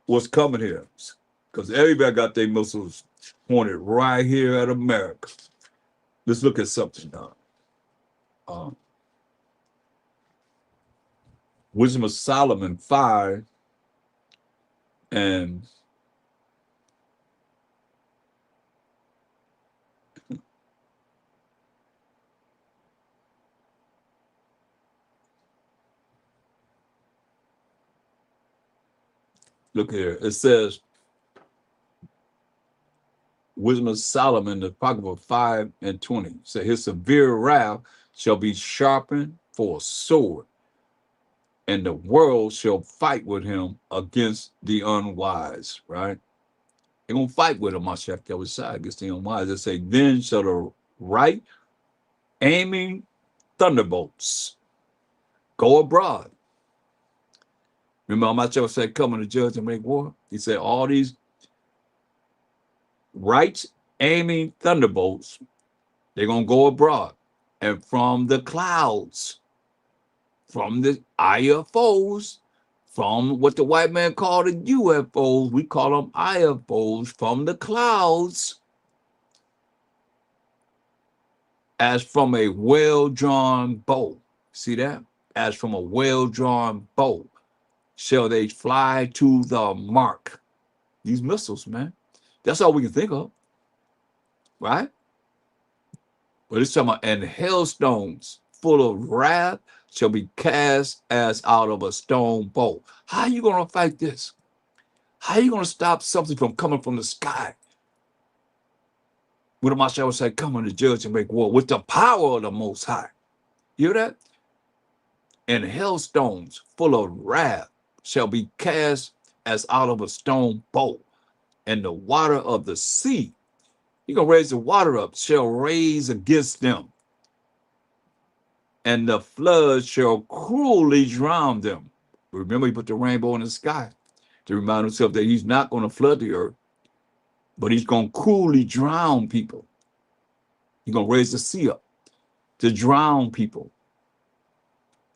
what's coming here, because everybody got their missiles pointed right here at America. Let's look at something now. Wisdom of Solomon 5 and look here. It says, Wisdom of Solomon, the Apocrypha 5 and 20. So his severe wrath shall be sharpened for a sword, and the world shall fight with him against the unwise, right? They're going to fight with him, Mashayach Yahawashi, against the unwise. They say, then shall the right aiming thunderbolts go abroad. Remember, Mashayach said, coming to judge and make war? He said, all these right aiming thunderbolts, they're going to go abroad. And from the clouds, from the IFOs, from what the white man called the UFOs, we call them IFOs, from the clouds, as from a well-drawn bow. See that? As from a well-drawn bow, shall they fly to the mark. These missiles, man. That's all we can think of, right? But it's talking about, and hailstones full of wrath shall be cast as out of a stone bow. How are you going to fight this? How are you going to stop something from coming from the sky? When the Mashayach said, coming to judge and make war with the power of the Most High. You hear that? and hailstones full of wrath shall be cast as out of a stone bowl, and the water of the sea, you're going to raise the water up, shall raise against them, and the flood shall cruelly drown them. Remember, he put the rainbow in the sky to remind himself that he's not going to flood the earth, but he's going to cruelly drown people. He's going to raise the sea up to drown people.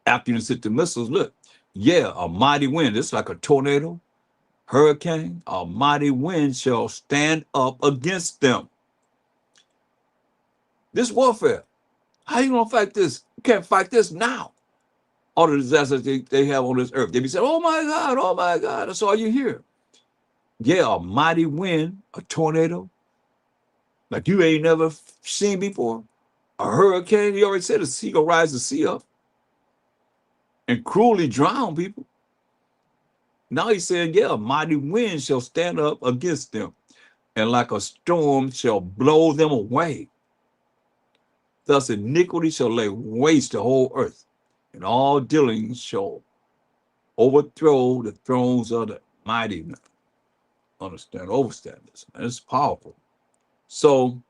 After you sit the missiles, look, yeah, a mighty wind, it's like a tornado, hurricane, a mighty wind shall stand up against them. This warfare, how you going to fight this? You can't fight this now. All the disasters they have on this earth. They be saying, oh my God, that's all you hear. Yeah, a mighty wind, a tornado, like you ain't never seen before. A hurricane, he already said the sea gonna rise the sea up and cruelly drown people. Now he's saying, yeah, a mighty wind shall stand up against them, and like a storm shall blow them away. Thus iniquity shall lay waste the whole earth, and all dealings shall overthrow the thrones of the mighty. Overstand this. And it's powerful. So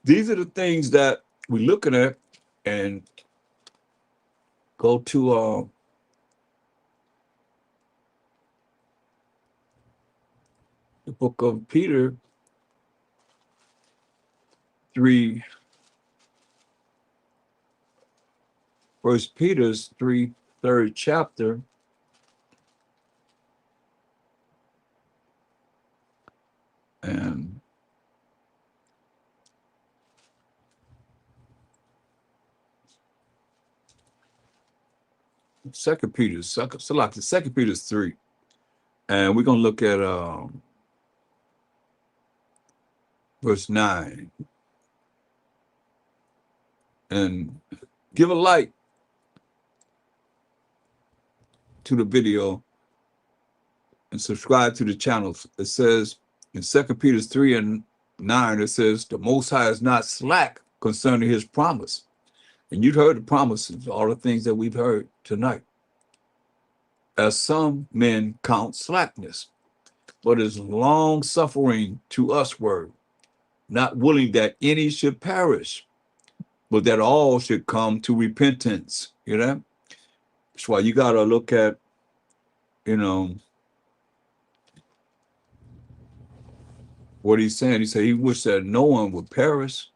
these are the things that we're looking at, and go to the book of Peter 3, First Peter's 3rd chapter. And Second Peter's 3. And we're gonna look at verse 9. And give a like to the video and subscribe to the channels. It says in 2 Peter 3:9, it says, the Most High is not slack concerning his promise. And you've heard the promises, all the things that we've heard tonight. As some men count slackness, but is long suffering to usward, not willing that any should perish, but that all should come to repentance. You know? That's why you got to look at, what he's saying. He said he wished that no one would perish,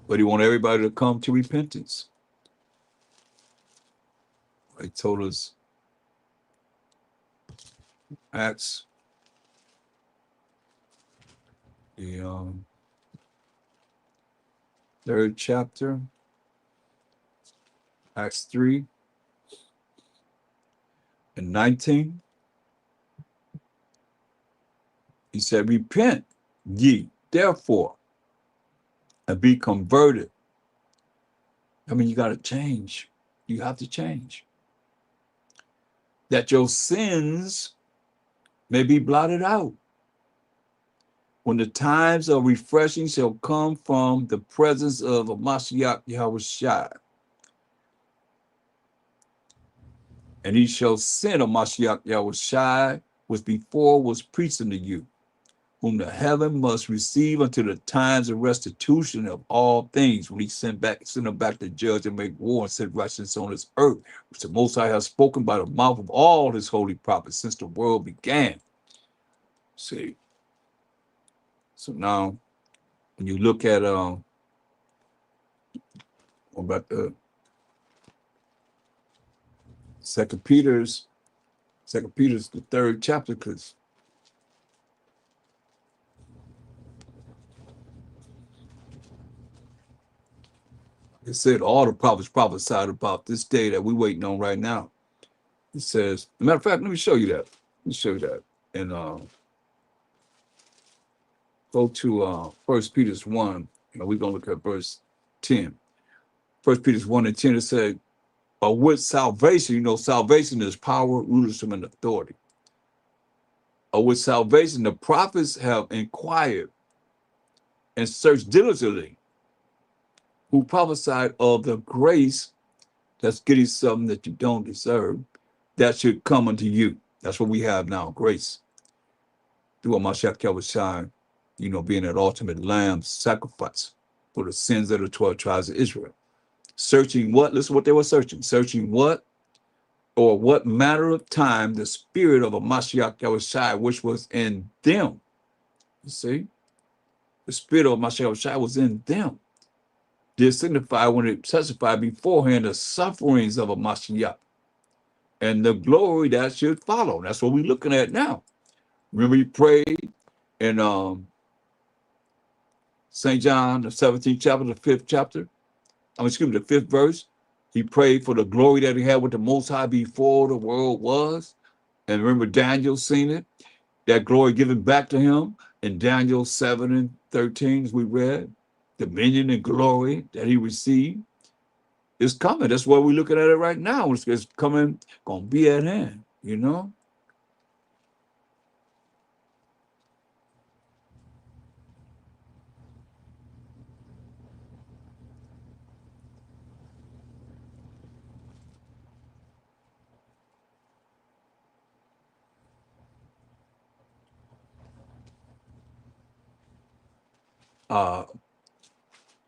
but he want everybody to come to repentance. He told us, Acts, the 3rd chapter, Acts 3:19. He said, repent ye therefore and be converted. I mean, you got to change. You have to change. That your sins may be blotted out, when the times of refreshing shall come from the presence of Mashayach Yahawashi. And he shall send a Mashayach Yahawashi, which before was preached unto you, whom the heaven must receive until the times of restitution of all things, when he send them back to judge and make war and set righteousness on this earth, which the Most High has spoken by the mouth of all his holy prophets since the world began. See, so now when you look at about the Second Peter's the 3rd chapter, because it said all the prophets prophesied about this day that we're waiting on right now. It says, as a matter of fact, let me show you that. And go to 1 Peter 1. We're going to look at verse 10. 1 Peter 1:10, it said, with salvation, salvation is power, rulership, and authority. With salvation, the prophets have inquired and searched diligently who prophesied of the grace that's getting something that you don't deserve, that should come unto you. That's what we have now, grace. Through Mashayach Yahawashi, being that ultimate lamb sacrifice for the sins of the 12 tribes of Israel. Searching what? Listen what they were searching. Searching what? Or what matter of time the spirit of a Mashayach Yahawashi, which was in them. You see? The spirit of Mashayach Yahawashi was in them. Did signify when it testified beforehand the sufferings of a Mashiach and the glory that should follow. That's what we're looking at now. Remember, he prayed in St. John, the 17th chapter, the 5th chapter. Excuse me, the 5th verse. He prayed for the glory that he had with the Most High before the world was. And remember, Daniel seen it, that glory given back to him in Daniel 7 and 13, as we read, dominion and glory that he received. It's coming. That's why we're looking at it right now. It's coming, gonna be at hand,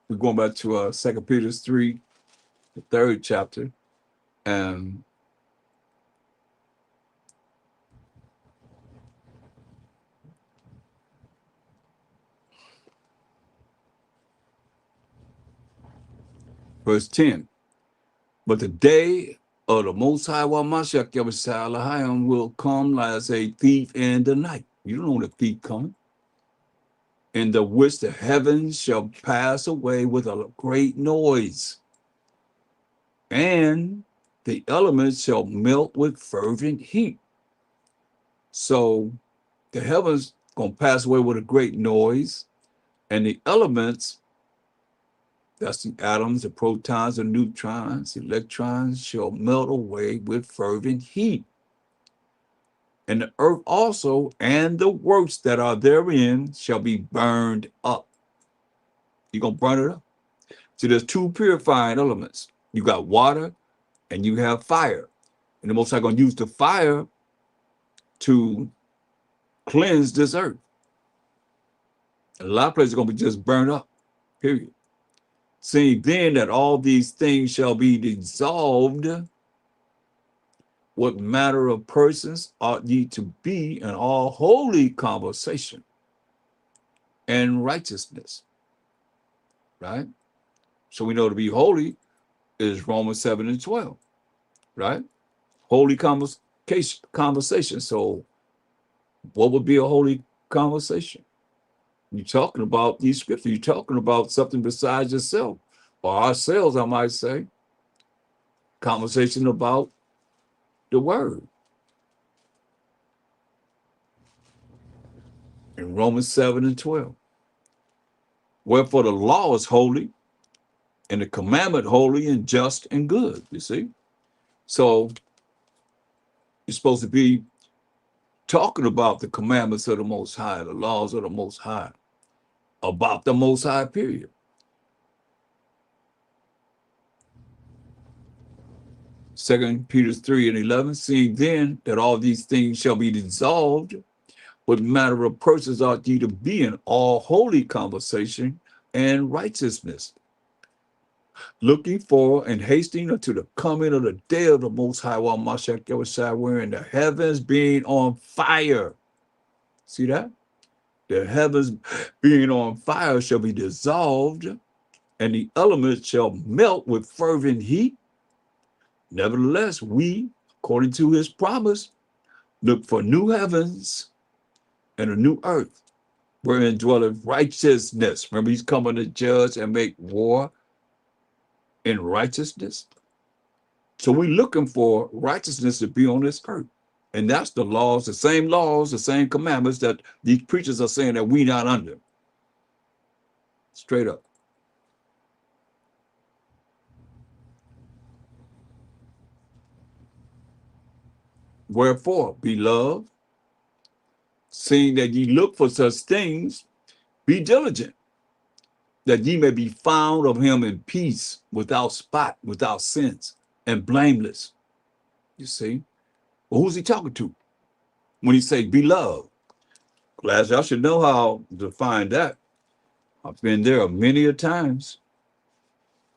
We're going back to 2 Peter 3, the 3rd chapter, and verse 10. But the day of the Most High Mashayach Yahawashi will come as a thief in the night. You don't know when the thief coming. In the which the heavens shall pass away with a great noise, and the elements shall melt with fervent heat. So the heavens gonna pass away with a great noise, and the elements, that's the atoms, the protons, the neutrons, the electrons, shall melt away with fervent heat. And the earth also and the works that are therein shall be burned up. You're going to burn it up. So there's two purifying elements. You got water and you have fire. And the Most High going to use the fire to cleanse this earth. And a lot of places are going to be just burned up, period. Seeing then that all these things shall be dissolved, what manner of persons ought ye to be in all holy conversation and righteousness, right? So we know to be holy is Romans 7 and 12, right? Holy conversation. So what would be a holy conversation? You're talking about these scriptures. You're talking about something besides yourself, or ourselves, I might say. Conversation about the word. In Romans 7 and 12. Wherefore the law is holy, and the commandment holy and just and good, you see? So you're supposed to be talking about the commandments of the Most High, the laws of the Most High, about the Most High, period. Second Peter 3 and 11, seeing then that all these things shall be dissolved, what manner of persons ought ye to be in all holy conversation and righteousness, looking for and hasting unto the coming of the day of the Most High, while Mashayach Yahawashi, wherein the heavens being on fire. See that? The heavens being on fire shall be dissolved, and the elements shall melt with fervent heat. Nevertheless, we, according to his promise, look for new heavens and a new earth, wherein dwelleth righteousness. Remember, he's coming to judge and make war in righteousness. So we're looking for righteousness to be on this earth. And that's the laws, the same commandments that these preachers are saying that we not under. Straight up. Wherefore, beloved, seeing that ye look for such things, be diligent that ye may be found of him in peace, without spot, without sins, and blameless. You see? Well, who's he talking to when he say beloved? Class, y'all should know how to find that. I've been there many a times.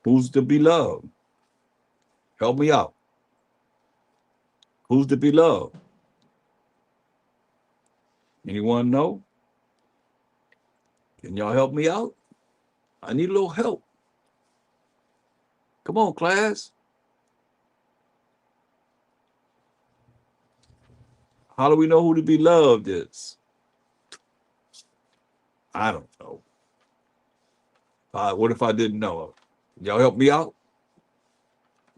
Who's the beloved? Help me out. Who's the beloved? Anyone know? Can y'all help me out? I need a little help. Come on, class. How do we know who the beloved is? I don't know. What if I didn't know? Y'all help me out?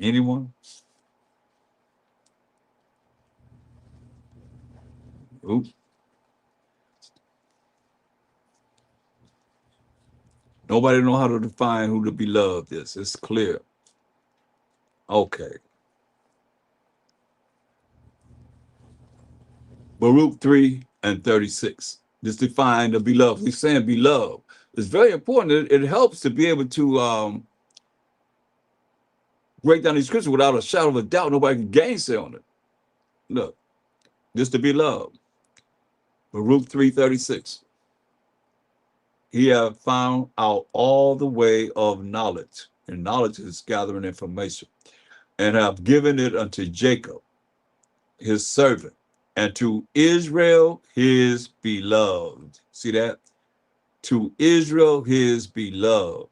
Anyone? Oops. Nobody know how to define who the beloved is. It's clear. Okay. Baruch 3 and 36. Just define the beloved. He's saying beloved. It's very important. It helps to be able to break down these scriptures without a shadow of a doubt. Nobody can gainsay on it. Look, just to be loved. Baruch 3:36. He have found out all the way of knowledge, and knowledge is gathering information, and have given it unto Jacob, his servant, and to Israel, his beloved. See that? To Israel, his beloved.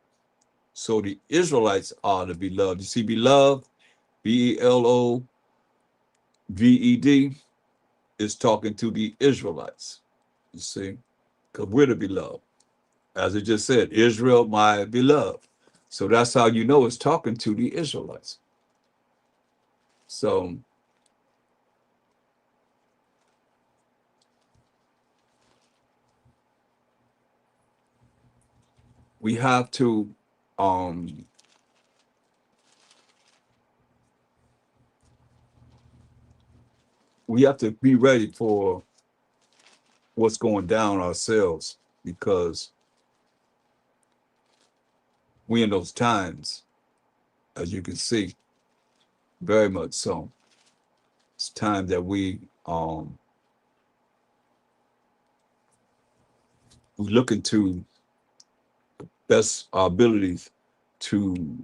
So the Israelites are the beloved. You see, beloved, Beloved, is talking to the Israelites. You see, because we're the beloved. As it just said, Israel, my beloved. So that's how you know it's talking to the Israelites. So we have to um we have to be ready for what's going down ourselves, because we in those times, as you can see, very much so. It's time that we look into best our abilities to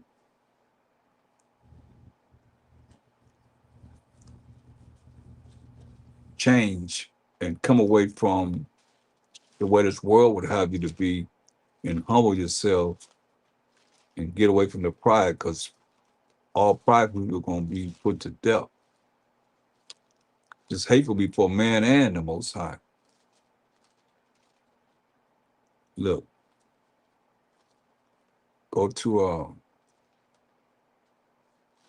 change and come away from the way this world would have you to be, and humble yourself and get away from the pride, because all pride people are going to be put to death. It's hateful before man and the Most High. Look, go to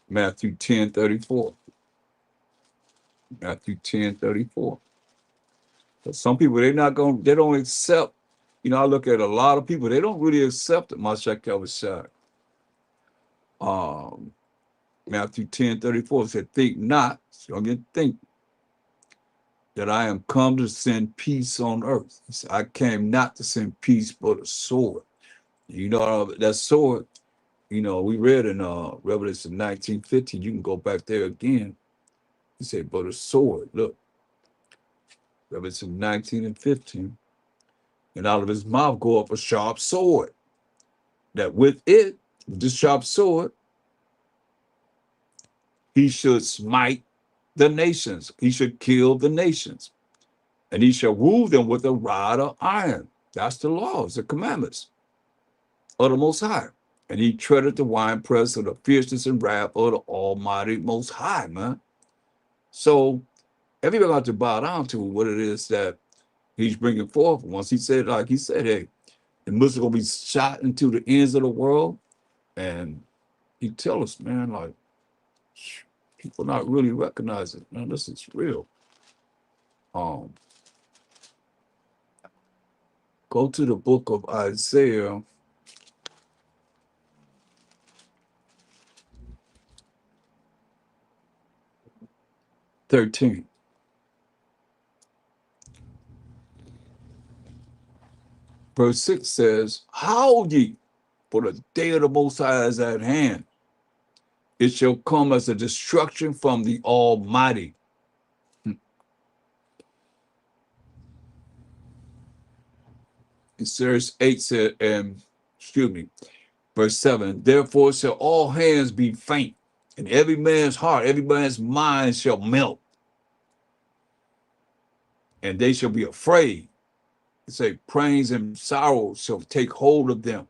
Matthew 10:34. Matthew 10:34. Some people, they don't accept. I look at a lot of people, they don't really accept that Mashayach Yahawashi. Matthew 10:34 said, think not, so again, think that I am come to send peace on earth. He said, I came not to send peace, but a sword. That sword, we read in Revelation 19:15. You can go back there again. He said, but a sword. Look, Revelation 19 and 15. And out of his mouth go up a sharp sword, that with it, this sharp sword, he should smite the nations. He should kill the nations. And he shall rule them with a rod of iron. That's the laws, the commandments of the Most High. And he treaded the winepress of the fierceness and wrath of the Almighty Most High, man. So everybody got to bow down to what it is that he's bringing forth. Once he said, like he said, hey, the Muslims going to be shot into the ends of the world. And he tell us, man, like, people not really recognizing, man, this is real. Go to the book of Isaiah 13. Verse 6 says, howl ye. For the day of the Most High is at hand. It shall come as a destruction from the Almighty. It says 8 said, verse 7, therefore shall all hands be faint, and every man's heart, every man's mind shall melt, and they shall be afraid. It say, pains and sorrow shall take hold of them.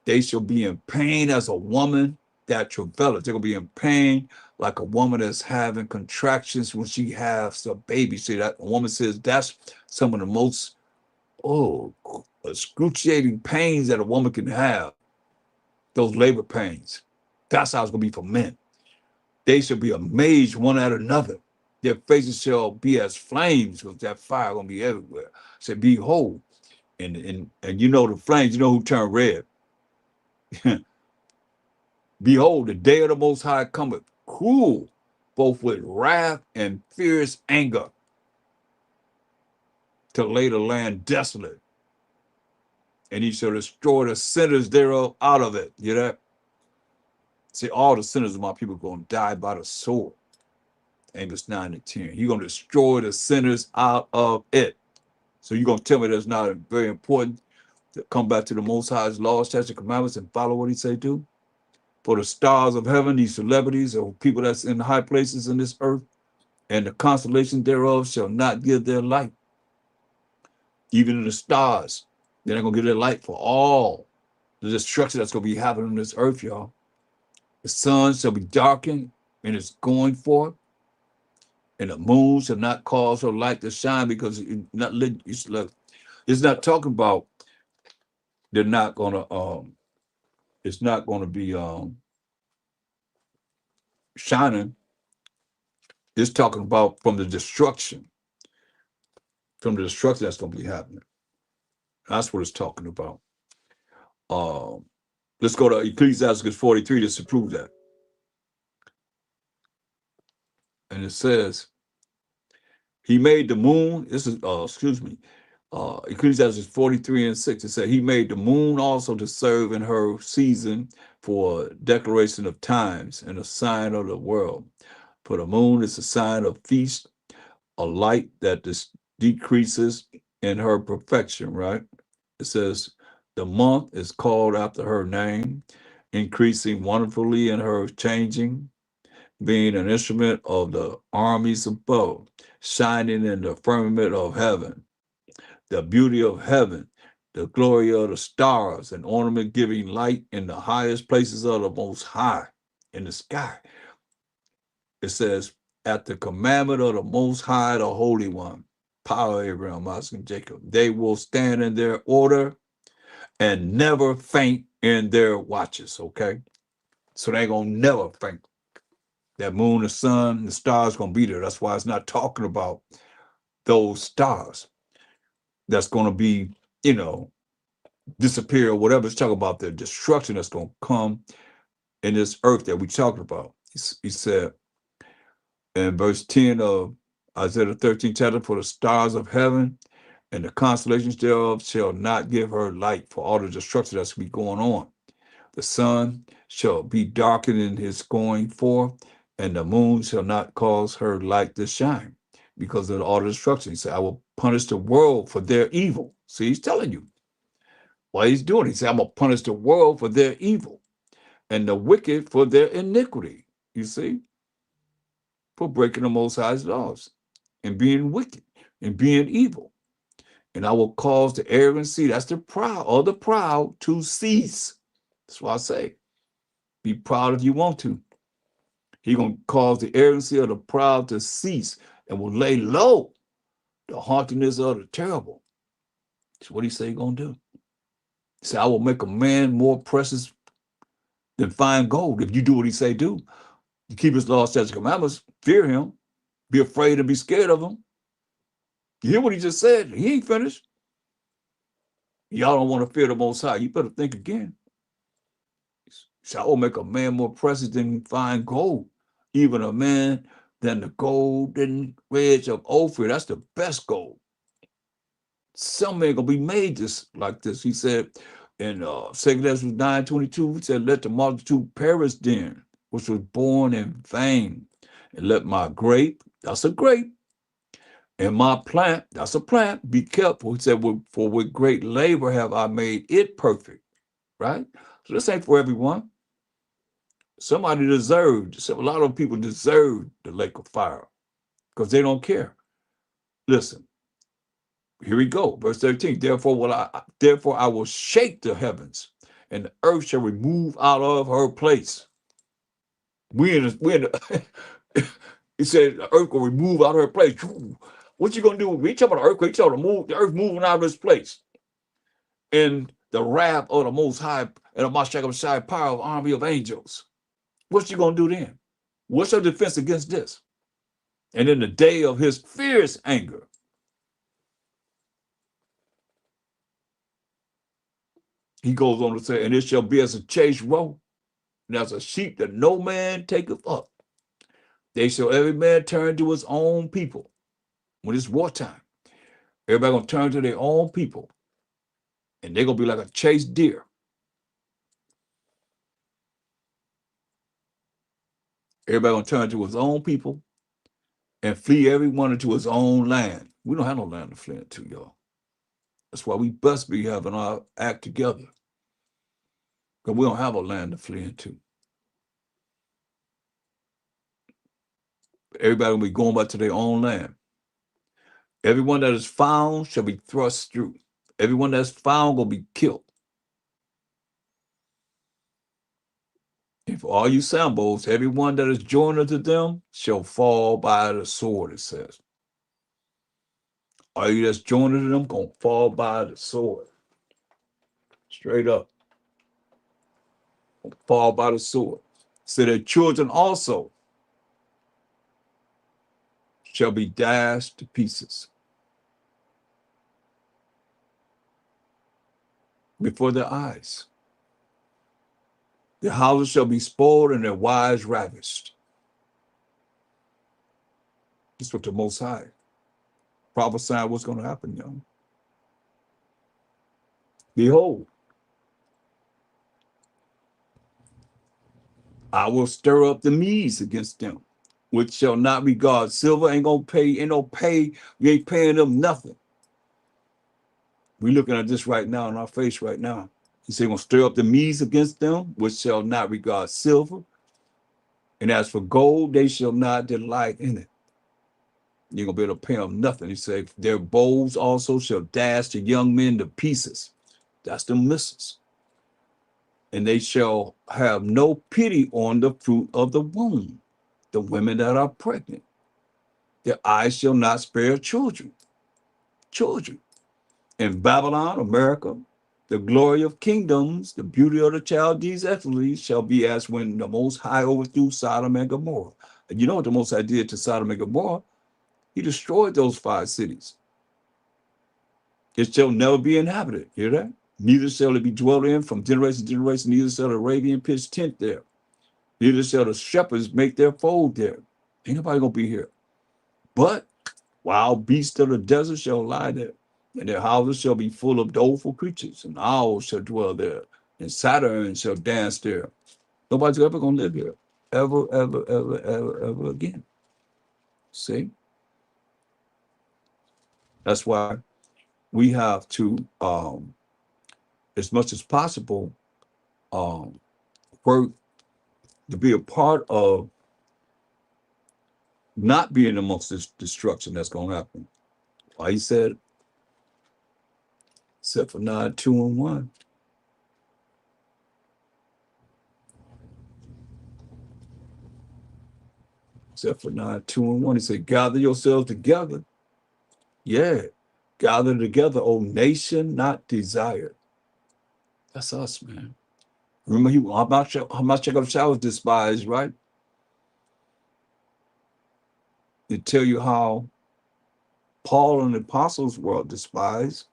They shall be in pain as a woman that travaileth. They're going to be in pain like a woman that's having contractions when she has a baby. See, that woman says that's some of the most, excruciating pains that a woman can have, those labor pains. That's how it's going to be for men. They shall be amazed one at another. Their faces shall be as flames, because that fire going to be everywhere. Say, behold, and you know the flames, you know who turned red. Behold, the day of the Most High cometh, cruel, both with wrath and fierce anger, to lay the land desolate. And he shall destroy the sinners thereof out of it. You know that? See, all the sinners of my people are going to die by the sword. Amos 9 and 10. He's going to destroy the sinners out of it. So you're going to tell me that's not very important to come back to the Most High's laws, statutes, and commandments and follow what he say do? For the stars of heaven, these celebrities or people that's in the high places in this earth, and the constellations thereof shall not give their light. Even the stars, they're not going to give their light for all the destruction that's going to be happening on this earth, y'all. The sun shall be darkened in its going forth, and the moon shall not cause her light to shine, because it's not talking about they're not going to, it's not going to be shining. It's talking about from the destruction that's going to be happening. That's what it's talking about. Let's go to Ecclesiastes 43 just to prove that. And it says, he made the moon. This is, Ecclesiastes 43 and 6. It said, he made the moon also to serve in her season for declaration of times and a sign of the world. For the moon is a sign of feast, a light that decreases in her perfection, right? It says, the month is called after her name, increasing wonderfully in her changing, being an instrument of the armies above, shining in the firmament of heaven, the beauty of heaven, the glory of the stars, an ornament giving light in the highest places of the Most High in the sky. It says, at the commandment of the Most High, the Holy One, power of Abraham, Isaac, and Jacob, they will stand in their order and never faint in their watches, okay? So they ain't gonna never faint. That moon, the sun, the stars gonna be there. That's why it's not talking about those stars that's gonna be, disappear or whatever. It's talking about the destruction that's gonna come in this earth that we talking about. He said in verse 10 of Isaiah 13 chapter, for the stars of heaven and the constellations thereof shall not give her light, for all the destruction that's be going on. The sun shall be darkened in his going forth, and the moon shall not cause her light to shine, because of all the destruction. He said, I will punish the world for their evil. See, he's telling you what he's doing. He said, I'm going to punish the world for their evil, and the wicked for their iniquity. You see, for breaking the Most High's laws and being wicked and being evil. And I will cause the arrogancy, that's the proud, to cease. That's why I say, be proud if you want to. He's going to cause the arrogancy of the proud to cease, and will lay low the haughtiness of the terrible. That's what he say he's going to do. He said, I will make a man more precious than fine gold. If you do what he say do, you keep his laws, statutes, and commandments, fear him, be afraid and be scared of him. You hear what he just said? He ain't finished. Y'all don't want to fear the Most High. You better think again. So I will make a man more precious than fine gold, even a man than the golden wedge of Ophir. That's the best gold. Some men gonna be made like this. He said, in 2 Ezra 9:22, it said, let the multitude perish then, which was born in vain. And let my grape, that's a grape, and my plant, that's a plant, be careful. He said, for with great labor have I made it perfect. Right? So this ain't for everyone. Somebody deserved, a lot of people deserve the lake of fire because they don't care. Listen, here we go, verse 13. Therefore I will shake the heavens, and the earth shall remove out of her place. He said the earth will remove out of her place. What you gonna do? We talk about the earthquake, you talk about the earth moving out of its place. And the wrath of the Most High and the Mashayach Yahawashi power of army of angels. What you gonna do then? What's your defense against this? And in the day of his fierce anger, he goes on to say, and it shall be as a chased roe, and as a sheep that no man taketh up. They shall every man turn to his own people. When it's wartime, everybody gonna turn to their own people, and they're gonna be like a chased deer. Everybody gonna turn to his own people and flee everyone into his own land. We don't have no land to flee into, y'all. That's why we best be having our act together, because we don't have a land to flee into. Everybody will be going back to their own land. Everyone that is found shall be thrust through. Everyone that's found will be killed. And for all you sambos, everyone that is joined unto them shall fall by the sword, it says. All you that's joined unto them gonna fall by the sword. Straight up. Fall by the sword. So their children also shall be dashed to pieces before their eyes. Their houses shall be spoiled and their wives ravished. This is what the Most High prophesied what's going to happen, young. Behold, I will stir up the Medes against them, which shall not regard silver. Ain't no pay. We ain't paying them nothing. We looking at this right now in our face right now. He said, gonna stir up the Medes against them, which shall not regard silver. And as for gold, they shall not delight in it. You're gonna be able to pay them nothing. He said, their bows also shall dash the young men to pieces. That's the missiles. And they shall have no pity on the fruit of the womb, the women that are pregnant. Their eyes shall not spare children. Children. In Babylon, America, the glory of kingdoms, the beauty of the Chaldees' excellency shall be as when the Most High overthrew Sodom and Gomorrah. And you know what the Most High did to Sodom and Gomorrah? He destroyed those 5 cities. It shall never be inhabited. Hear that? Neither shall it be dwelt in from generation to generation, neither shall the Arabian pitch tent there. Neither shall the shepherds make their fold there. Ain't nobody gonna be here. But wild beasts of the desert shall lie there, and their houses shall be full of doleful creatures, and owls shall dwell there, and Saturn shall dance there. Nobody's ever gonna live here. Ever, ever, ever, ever, ever again. See? That's why we have to, as much as possible, work to be a part of not being amongst this destruction that's going to happen. Why he said, except for 9, 2, and 1. Except for 9, 2, and 1. He said, gather yourselves together. Yeah. Gather together, O nation not desired. That's us, man. Remember, how much Yahawashi was despised, right? They tell you how Paul and the apostles were despised.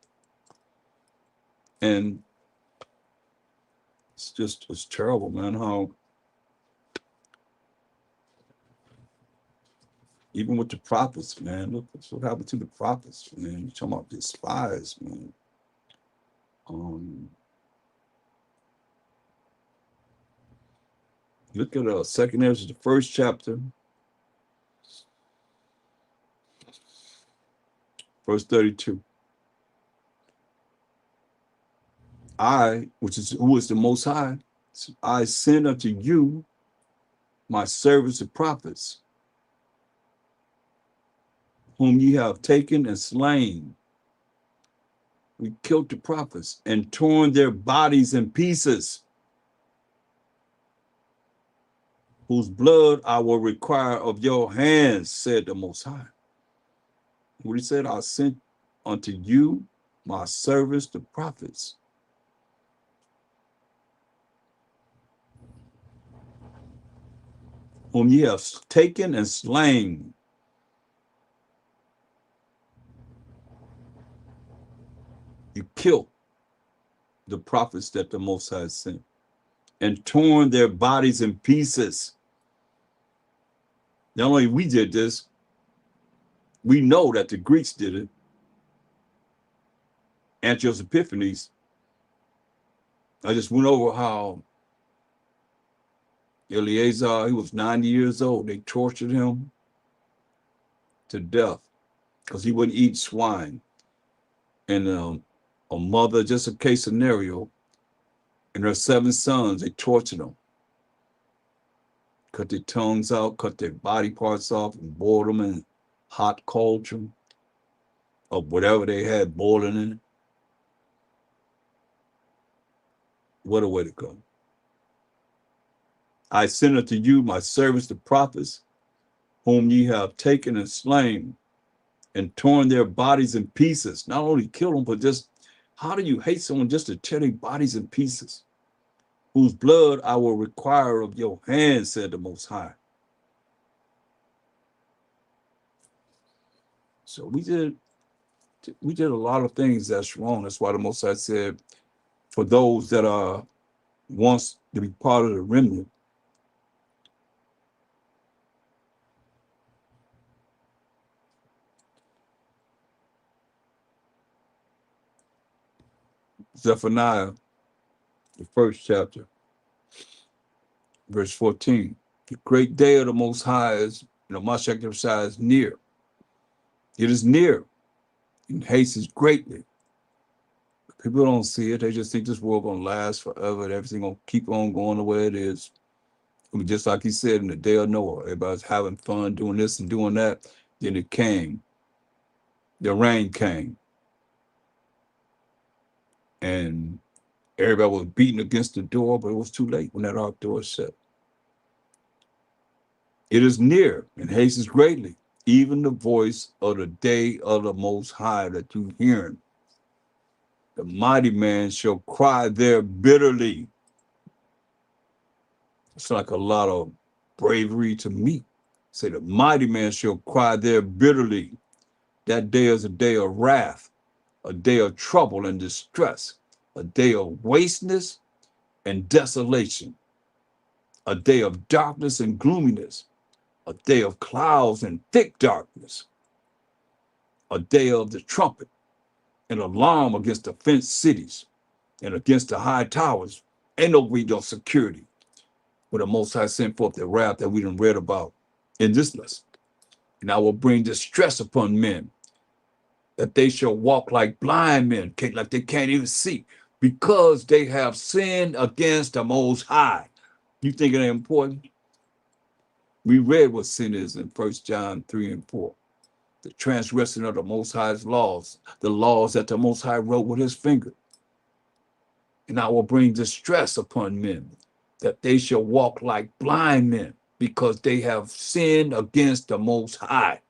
And it's terrible, man, how even with the prophets, man, look what happened to the prophets, man. You're talking about despised, man. Look at second Ezra, the first chapter, verse 32. I, who is the Most High, I send unto you my servants the prophets, whom ye have taken and slain. We killed the prophets and torn their bodies in pieces, whose blood I will require of your hands, said the Most High. What he said, I sent unto you my servants the prophets, whom ye have taken and slain. You killed the prophets that the Most High sent and torn their bodies in pieces. Not only we did this, we know that the Greeks did it. Antiochus Epiphanes, I just went over how Eleazar, he was 90 years old. They tortured him to death because he wouldn't eat swine. And a mother, just a case scenario, and her 7 sons, they tortured them. Cut their tongues out, cut their body parts off, and boiled them in hot cauldron of whatever they had boiling in it. What a way to go. I send unto you my servants, the prophets, whom ye have taken and slain, and torn their bodies in pieces. Not only kill them, but just, how do you hate someone just to tear their bodies in pieces? Whose blood I will require of your hands, said the Most High. So we did a lot of things that's wrong. That's why the Most High said, for those that are wants to be part of the remnant, Zephaniah, the first chapter, verse 14. The great day of the Most High is, Mashayach Yahawashi is near. It is near, and hastens greatly. People don't see it. They just think this world gonna last forever, and everything gonna keep on going the way it is. I mean, just like he said in the day of Noah, everybody's having fun doing this and doing that. Then it came. The rain came. And everybody was beating against the door, but it was too late when that ark door shut. It is near and hastens greatly, even the voice of the day of the Most High that you hearing. The mighty man shall cry there bitterly. It's like a lot of bravery to me. Say the mighty man shall cry there bitterly. That day is a day of wrath, a day of trouble and distress, a day of wasteness and desolation, a day of darkness and gloominess, a day of clouds and thick darkness, a day of the trumpet, an alarm against the fenced cities and against the high towers. Ain't no real security. When the Most High sent forth the wrath that we done read about in this lesson. And I will bring distress upon men, that they shall walk like blind men, like they can't even see, because they have sinned against the Most High. You think it ain't important? We read what sin is in 1 John 3 and 4. The transgression of the Most High's laws, the laws that the Most High wrote with his finger. And I will bring distress upon men, that they shall walk like blind men, because they have sinned against the Most High.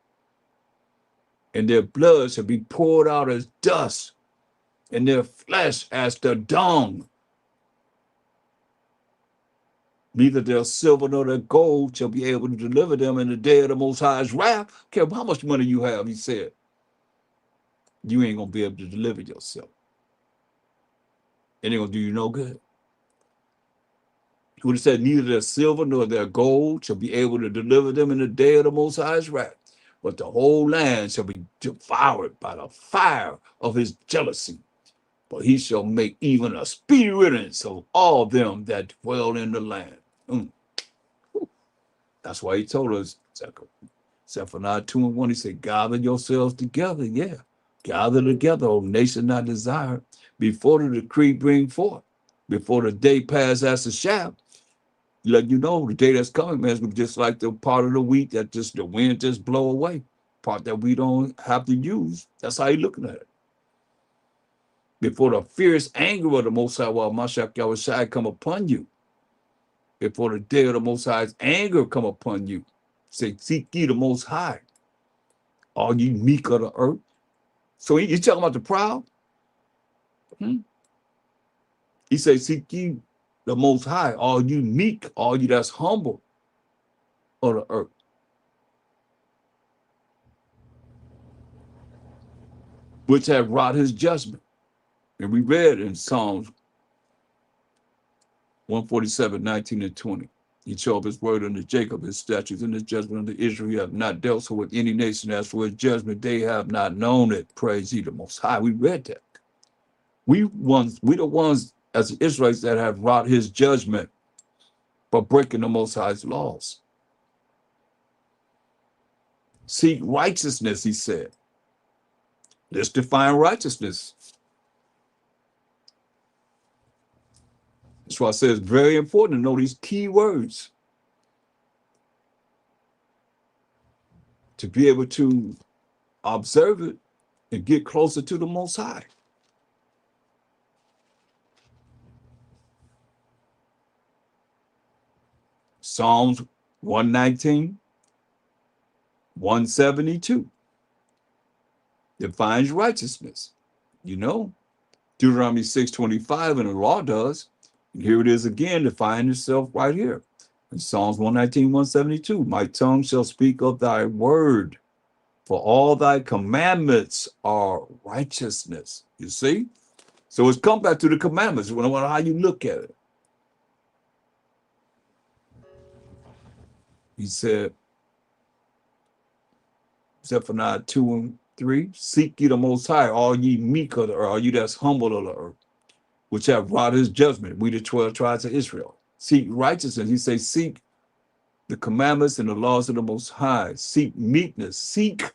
And their blood shall be poured out as dust, and their flesh as the dung. Neither their silver nor their gold shall be able to deliver them in the day of the Most High's wrath. Care how much money you have, he said. You ain't going to be able to deliver yourself. It ain't going to do you no good. When it said, neither their silver nor their gold shall be able to deliver them in the day of the Most High's wrath, but the whole land shall be devoured by the fire of his jealousy. But he shall make even a speedy riddance of all them that dwell in the land. That's why he told us, Zephaniah 2:1, he said, gather yourselves together. Yeah. Gather together, O nation not desired, before the decree bring forth, before the day pass as a shaft. Let you know the day that's coming, man, is just like the part of the wheat that just the wind just blow away. Part that we don't have to use. That's how you looking at it. Before the fierce anger of the Most High, while Mashayach Yahawashi come upon you, before the day of the Most High's anger come upon you, say, seek ye the Most High, all ye meek of the earth. So you talking about the proud? He says, seek ye the Most High, all you meek, all you that's humble of the earth. Which have wrought his judgment. And we read in Psalms 147, 19 and 20. He showed his word unto Jacob, his statutes and his judgment unto Israel. He have not dealt so with any nation. As for his judgment, they have not known it. Praise ye the Most High. We read that. We the ones as the Israelites that have wrought his judgment for breaking the Most High's laws. Seek righteousness, he said. Let's define righteousness. That's why I say it's very important to know these key words to be able to observe it and get closer to the Most High. Psalms 119, 172 defines righteousness. You know, Deuteronomy 6:25 and the law does. And here it is again, defining itself right here. In Psalms 119, 172, my tongue shall speak of thy word, for all thy commandments are righteousness. You see? So it's come back to the commandments, no matter how you look at it. He said, Zephaniah 2 and 3, seek ye the Most High, all ye meek of the earth, all you that's humble of the earth, which have wrought his judgment, we the 12 tribes of Israel. Seek righteousness. He says, seek the commandments and the laws of the Most High. Seek meekness. Seek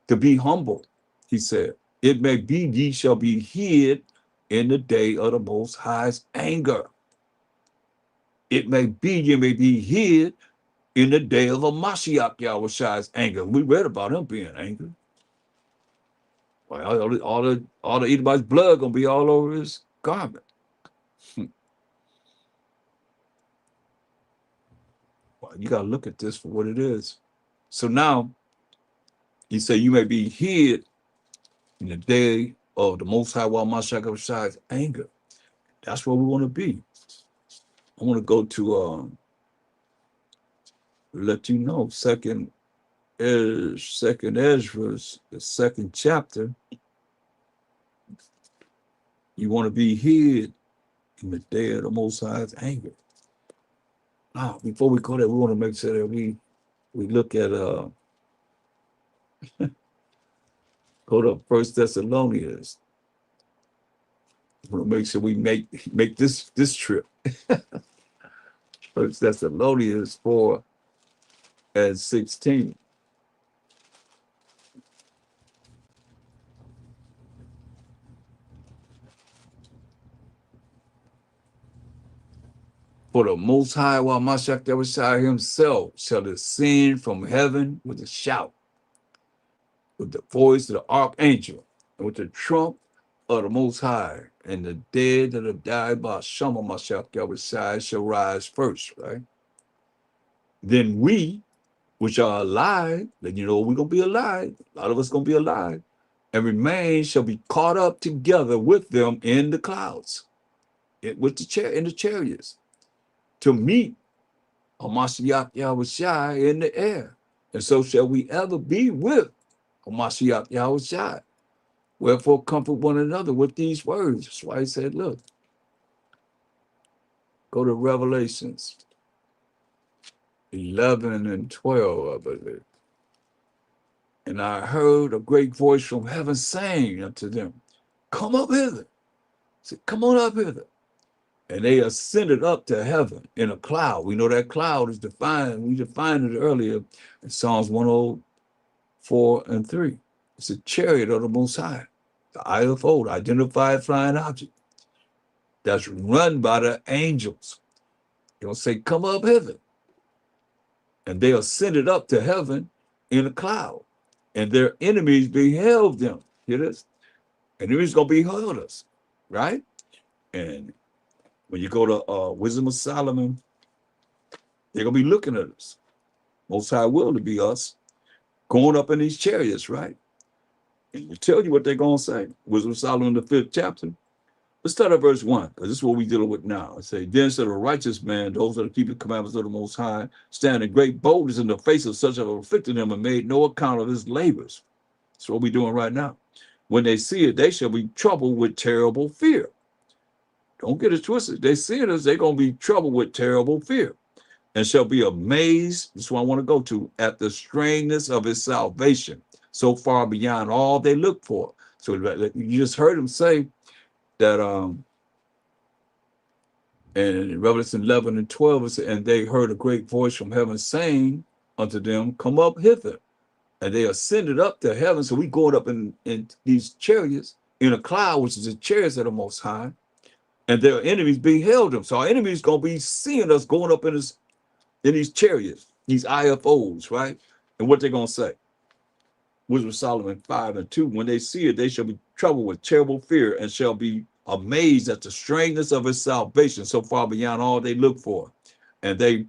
to be humble. He said, it may be ye shall be hid in the day of the Most High's anger. It may be you may be hid in the day of a Mashayach Yahawashi's anger. We read about him being angry. Well, all the Edomite's blood gonna be all over his garment. Well, you gotta look at this for what it is. So now he said you may be hid in the day of the Most High while Mashayach Yahawashi's anger. That's where we want to be. I want to go to let you know, second Ezra's, the second chapter. You want to be hid in the day of the Most High's anger. Now, before we go there, we want to make sure that we look at go to First Thessalonians. We want to make sure we make this trip. First Thessalonians 4 and 16. For the Most High, while Mashayach Yahawashi himself shall descend from heaven with a shout, with the voice of the archangel, and with the trump of the Most High, and the dead that have died by Shema Mashayach Yahawashi shall rise first, right? Then we, which are alive, then you know we're going to be alive, a lot of us going to be alive, and remain shall be caught up together with them in the clouds, with in the chariots, to meet Mashayach Yahawashi in the air. And so shall we ever be with Mashayach Yahawashi. Wherefore comfort one another with these words. That's why he said, look, go to Revelations 11 and 12, I believe. And I heard a great voice from heaven saying unto them, come up hither. I said, come on up hither. And they ascended up to heaven in a cloud. We know that cloud is defined. We defined it earlier in Psalms 104 and 3. It's a chariot of the Most High, the eye of old, identified flying object that's run by the angels. They'll say, come up hither. And they ascended up to heaven in a cloud. And their enemies beheld them. Hear this? Enemies gonna behold us, right? And when you go to Wisdom of Solomon, they're gonna be looking at us. Most High will to be us going up in these chariots, right? And you tell you what they're gonna say. Wisdom of Solomon, the 5th chapter. Let's start at verse 1, because this is what we're dealing with now. It say, then said a righteous man, those that keep the commandments of the Most High, stand in great boldness in the face of such as have afflicted him and made no account of his labors. That's what we're doing right now. When they see it, they shall be troubled with terrible fear. Don't get it twisted. They see it as they're going to be troubled with terrible fear and shall be amazed. This is what I want to go to, at the strangeness of his salvation, so far beyond all they look for. So you just heard him say that in Revelation 11 and 12, it said, and they heard a great voice from heaven saying unto them, come up hither. And they ascended up to heaven. So we going up in these chariots in a cloud, which is the chariots of the Most High, and their enemies beheld them. So our enemies going to be seeing us going up in these chariots, these IFOs, right? And what they're going to say? Wisdom of Solomon 5 and 2, when they see it, they shall be troubled with terrible fear and shall be amazed at the strangeness of his salvation, so far beyond all they look for. And they,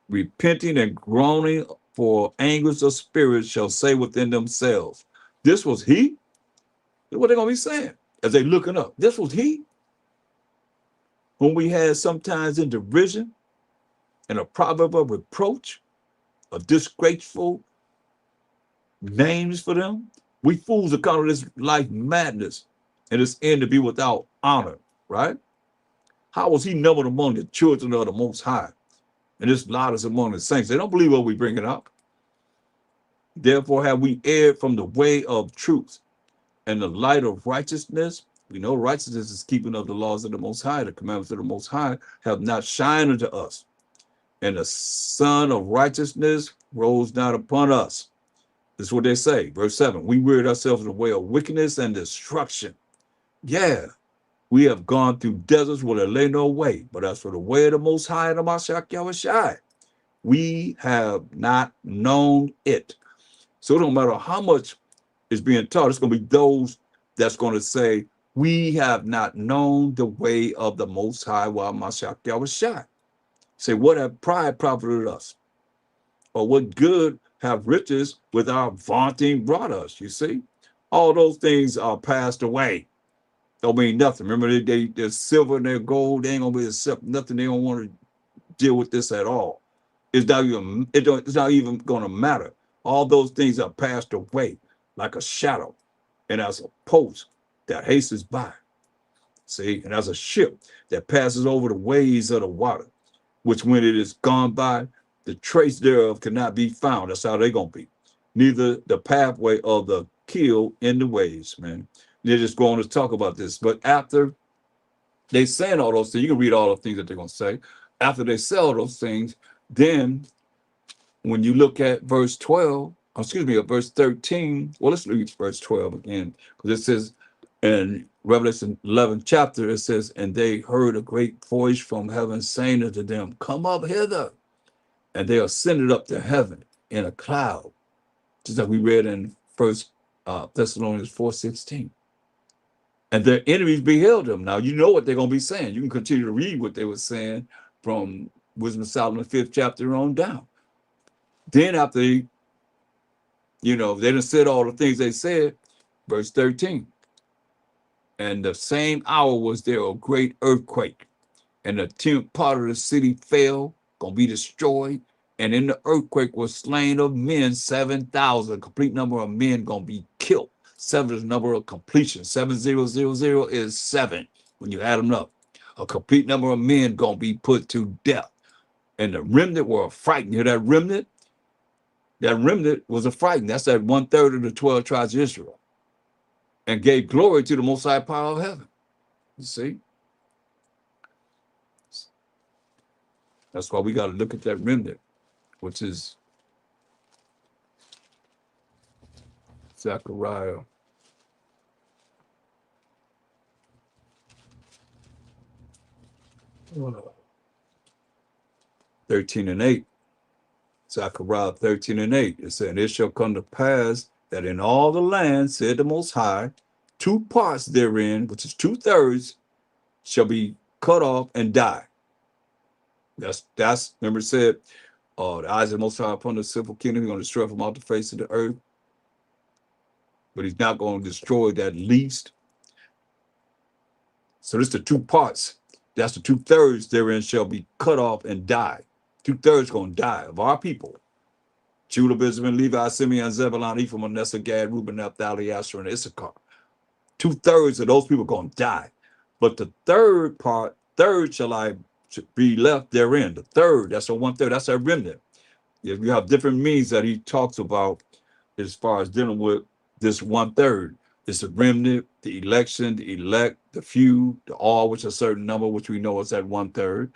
repenting and groaning for anguish of spirit, shall say within themselves, this was he? What they're going to be saying as they looking up. This was he whom we had sometimes in derision and a proverb of reproach, a disgraceful names for them. We fools account of this life madness and its end to be without honor, right? How was he numbered among the children of the Most High? And this loudest among the saints. They don't believe what we bring it up. Therefore have we erred from the way of truth and the light of righteousness. We know righteousness is keeping of the laws of the Most High. The commandments of the Most High have not shined unto us. And the sun of righteousness rose not upon us. This is what they say. Verse 7, we wearied ourselves in the way of wickedness and destruction. Yeah, we have gone through deserts where there lay no way. But as for the way of the Most High and the Mashayach Yahawashi, we have not known it. So it don't matter how much is being taught, it's going to be those that's going to say, we have not known the way of the Most High while Mashayach Yahawashi. Say, what have pride profited us? Or what good have riches with our vaunting brought us? You see, all those things are passed away. Don't mean nothing. Remember, their silver and their gold, they ain't gonna be accept nothing. They don't want to deal with this at all. It's not even gonna matter. All those things are passed away like a shadow, and as a post that hastens by. See, and as a ship that passes over the waves of the water, which when it is gone by, the trace thereof cannot be found. That's how they're going to be. Neither the pathway of the keel in the waves, man. They're just going to talk about this. But after they saying all those things, you can read all the things that they're going to say. After they say all those things, then when you look at verse 12, verse 13, well, let's read verse 12 again, because it says in Revelation 11 chapter, it says, and they heard a great voice from heaven saying unto them, come up hither. And they ascended up to heaven in a cloud, just like we read in First Thessalonians 4:16. And their enemies beheld them. Now, you know what they're going to be saying. You can continue to read what they were saying from Wisdom of Solomon 5th chapter on down. Then after they done said all the things they said, verse 13. And the same hour was there a great earthquake, and the 10th part of the city fell, gonna be destroyed. And in the earthquake was slain of men 7,000. Complete number of men gonna be killed. 7 is the number of completion. 7000 is 7 when you add them up. A complete number of men gonna be put to death. And the remnant were frightened. You hear that remnant? That remnant was a frightened. That's that 1/3 of the 12 tribes of Israel. And gave glory to the Most High power of heaven. You see? That's why we got to look at that remnant, which is Zechariah 13:8. Zechariah 13:8. It said, "It shall come to pass that in all the land, said the Most High, two parts therein, which is 2/3, shall be cut off and die." That's remember it said, the eyes of the Most High upon the civil kingdom, he's going to destroy from off the face of the earth, but he's not going to destroy that least. So this the two parts. That's the 2/3 therein shall be cut off and die. 2/3 going to die of our people. Judah, Benjamin, Levi, Simeon, Zebulun, Ephraim, Manasseh, Gad, Reuben, Naphtali, Asher, and Issachar. 2/3 of those people going to die. But the third shall I be left therein. The third, that's a 1/3, that's a remnant. If you have different means that he talks about as far as dealing with this 1/3. It's the remnant, the election, the elect, the few, the all, which is a certain number, which we know is that 1/3.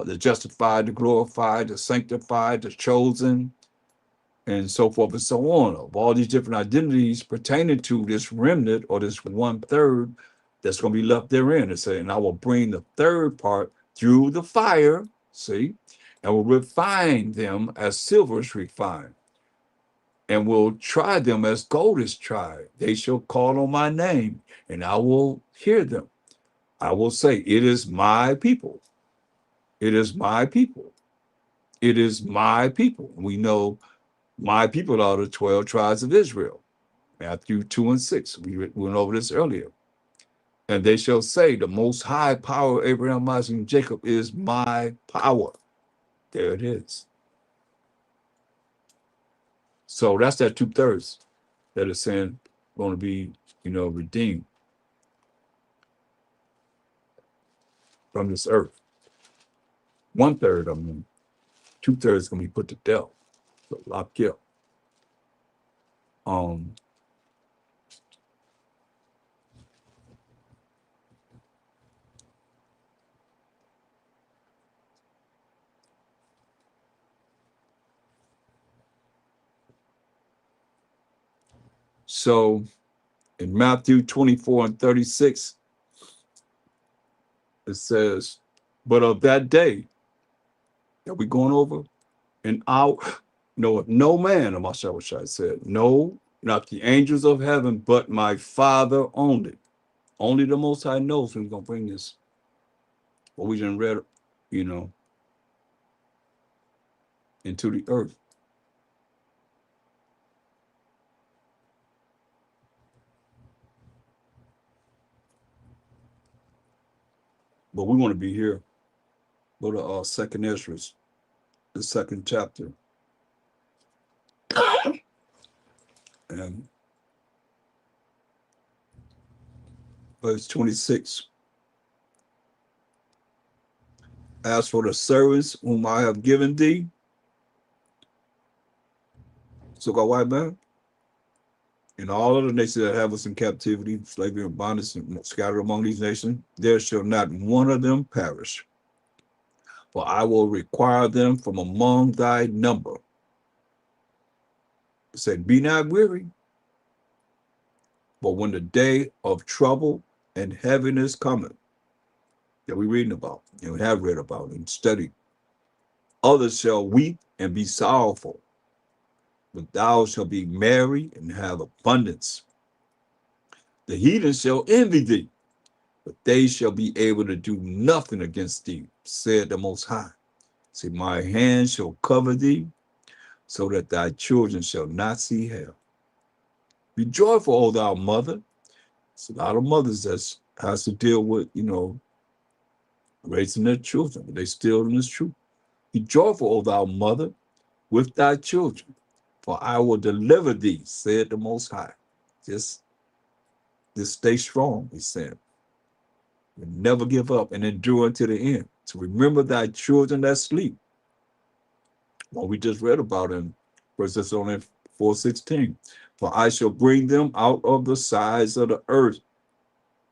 The justified, the glorified, the sanctified, the chosen, and so forth and so on, of all these different identities pertaining to this remnant or this 1/3 that's going to be left therein. It said, "And I will bring the third part through the fire," see, "and will refine them as silver is refined, and will try them as gold is tried. They shall call on my name, and I will hear them. I will say, it is my people. It is my people. It is my people." We know my people are the 12 tribes of Israel. Matthew 2:6. We went over this earlier. "And they shall say, the most high power of Abraham, Isaac, and Jacob is my power." There it is. So that's that 2/3 that is saying going to be, redeemed from this earth. 1/3 of them, 2/3 going to be put to death, so locked up. So in Matthew 24:36, it says, "But of that day that we're going over, and out, knoweth no man," Mashayach Yahawashi said, "no, not the angels of heaven, but my Father only." Only the Most High knows who's going to bring this. What we done read, into the earth. But we want to be here. Go to Second Ezra, the second chapter, and verse 26. "As for the servants whom I have given thee," so-called white man, "and all other nations that have us in captivity, slavery, and bondage, and scattered among these nations, there shall not one of them perish. For I will require them from among thy number." It said, "Be not weary, but when the day of trouble and heaviness cometh," that we're reading about, and have read about and studied, "others shall weep and be sorrowful, but thou shalt be merry and have abundance. The heathen shall envy thee, but they shall be able to do nothing against thee, said the Most High. See, my hand shall cover thee, so that thy children shall not see hell. Be joyful, O thou mother." It's a lot of mothers that has to deal with, raising their children, but they still in this truth. "Be joyful, O thou mother, with thy children, for I will deliver thee, said the Most High." Just stay strong, he said. And never give up and endure until the end. To remember thy children that sleep. What we just read about in 1 Thessalonians 4:16. "For I shall bring them out of the sides of the earth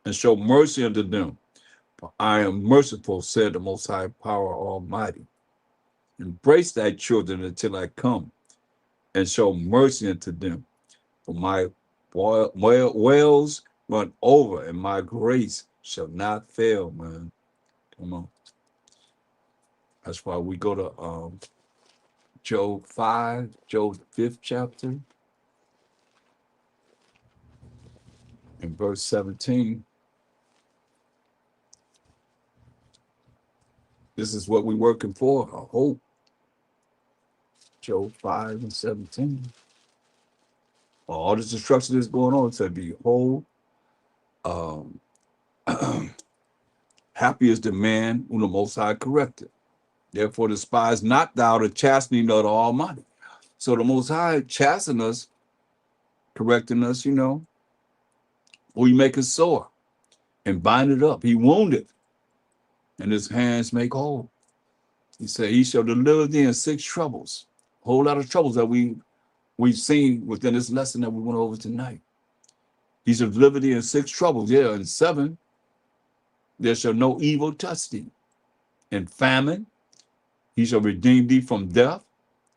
and show mercy unto them. For I am merciful, said the Most High Power Almighty." Embrace thy children until I come, and show mercy unto them. For my wells run over, and my grace shall not fail, man. Come on. That's why we go to Job 5, Job 5th chapter, in verse 17. This is what we're working for, a hope. Job 5 and 17. All this destruction that's going on, it said, behold, um, happy is the man whom the Most High corrected. Therefore despise not thou the chastening of the Almighty. So the Most High chastening us, correcting us, we make it sore and bind it up. He wounded, and his hands make whole. He said, he shall deliver thee in 6 troubles. A whole lot of troubles that we've seen within this lesson that we went over tonight. He shall deliver thee in 6 troubles. Yeah, and 7, there shall no evil touch thee. In famine, he shall redeem thee from death,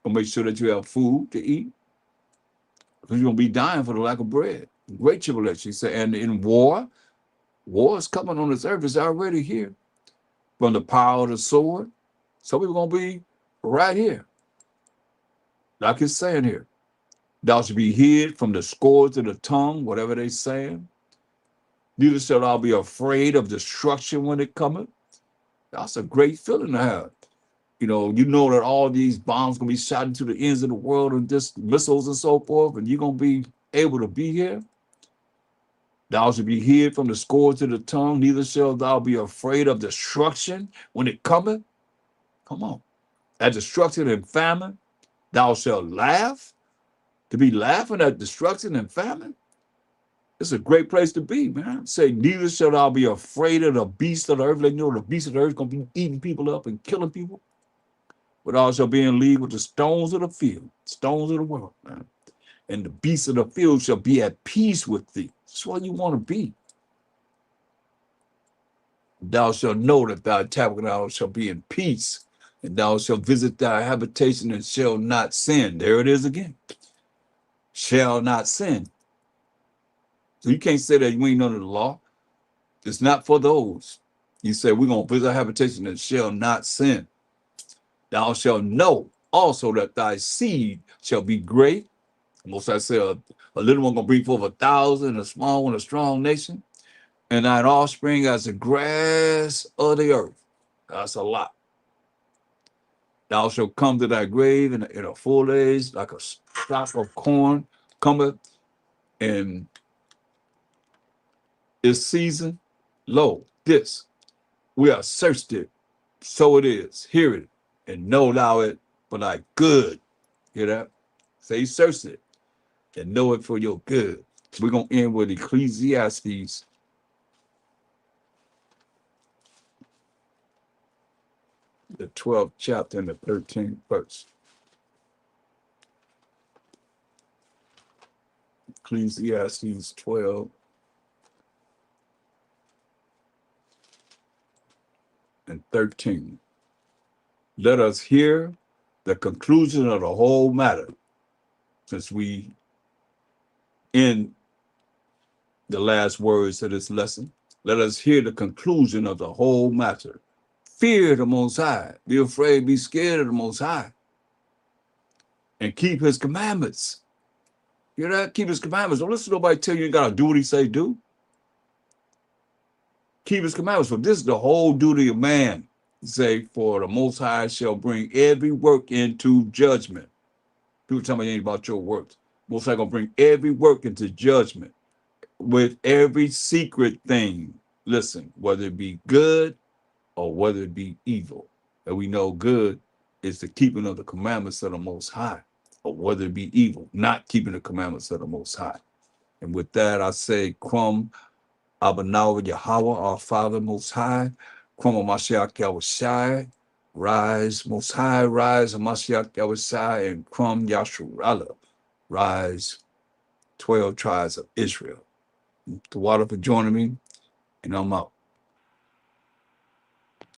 and make sure that you have food to eat. Because you're going to be dying for the lack of bread. Great tribulation. He said, and in war is coming on this earth. It's already here. From the power of the sword, some people going to be right here. Like it's saying here, thou shalt be hid from the scourge of the tongue, whatever they saying. Neither shalt thou be afraid of destruction when it cometh. That's a great feeling to have. You know that all these bombs going to be shot into the ends of the world and just missiles and so forth, and you're going to be able to be here. Thou shalt be hid from the scourge of the tongue. Neither shalt thou be afraid of destruction when it cometh. Come on. At destruction and famine, thou shalt laugh. To be laughing at destruction and famine, it's a great place to be, man. Say, neither shall thou be afraid of the beast of the earth. Let you know the beast of the earth is going to be eating people up and killing people. But thou shalt be in league with the stones of the field, stones of the world, man. And the beasts of the field shall be at peace with thee. That's what you want to be. Thou shalt know that thy tabernacle shall be in peace, and thou shalt visit thy habitation and shall not sin. There it is again. Shall not sin. So you can't say that you ain't under the law. It's not for those. You say, we're going to visit our habitation and shall not sin. Thou shalt know also that thy seed shall be great. Most I say, a little one going to bring forth 1,000, a small one, a strong nation. And thine offspring as the grass of the earth. That's a lot. Thou shalt come to thy grave in a full age, like a stalk of corn cometh in its season. Lo, this, we are searched it, so it is. Hear it, and know thou it for thy good. Hear that? Say, search it, and know it for your good. We're going to end with Ecclesiastes, the 12th chapter and the 13th verse. Ecclesiastes 12 and 13. Let us hear the conclusion of the whole matter, since we end the last words of this lesson. Let us hear the conclusion of the whole matter. Fear the Most High. Be afraid, be scared of the Most High. And keep his commandments. Hear that? Keep his commandments. Don't listen to nobody tell you got to do what he say do. Keep his commandments. For this is the whole duty of man. Say, for the Most High shall bring every work into judgment. People tell me ain't about your works. Most High gonna bring every work into judgment with every secret thing. Listen, whether it be good or whether it be evil. And we know good is the keeping of the commandments of the Most High, or whether it be evil, not keeping the commandments of the Most High. And with that, I say, Krum Abanawa Yahweh, our Father Most High, Krum Mashayach Yahawashi, rise, Most High, rise, Mashayach Yahawashi, and Krum Yasharallah, rise, 12 tribes of Israel. The water for joining me, and I'm out.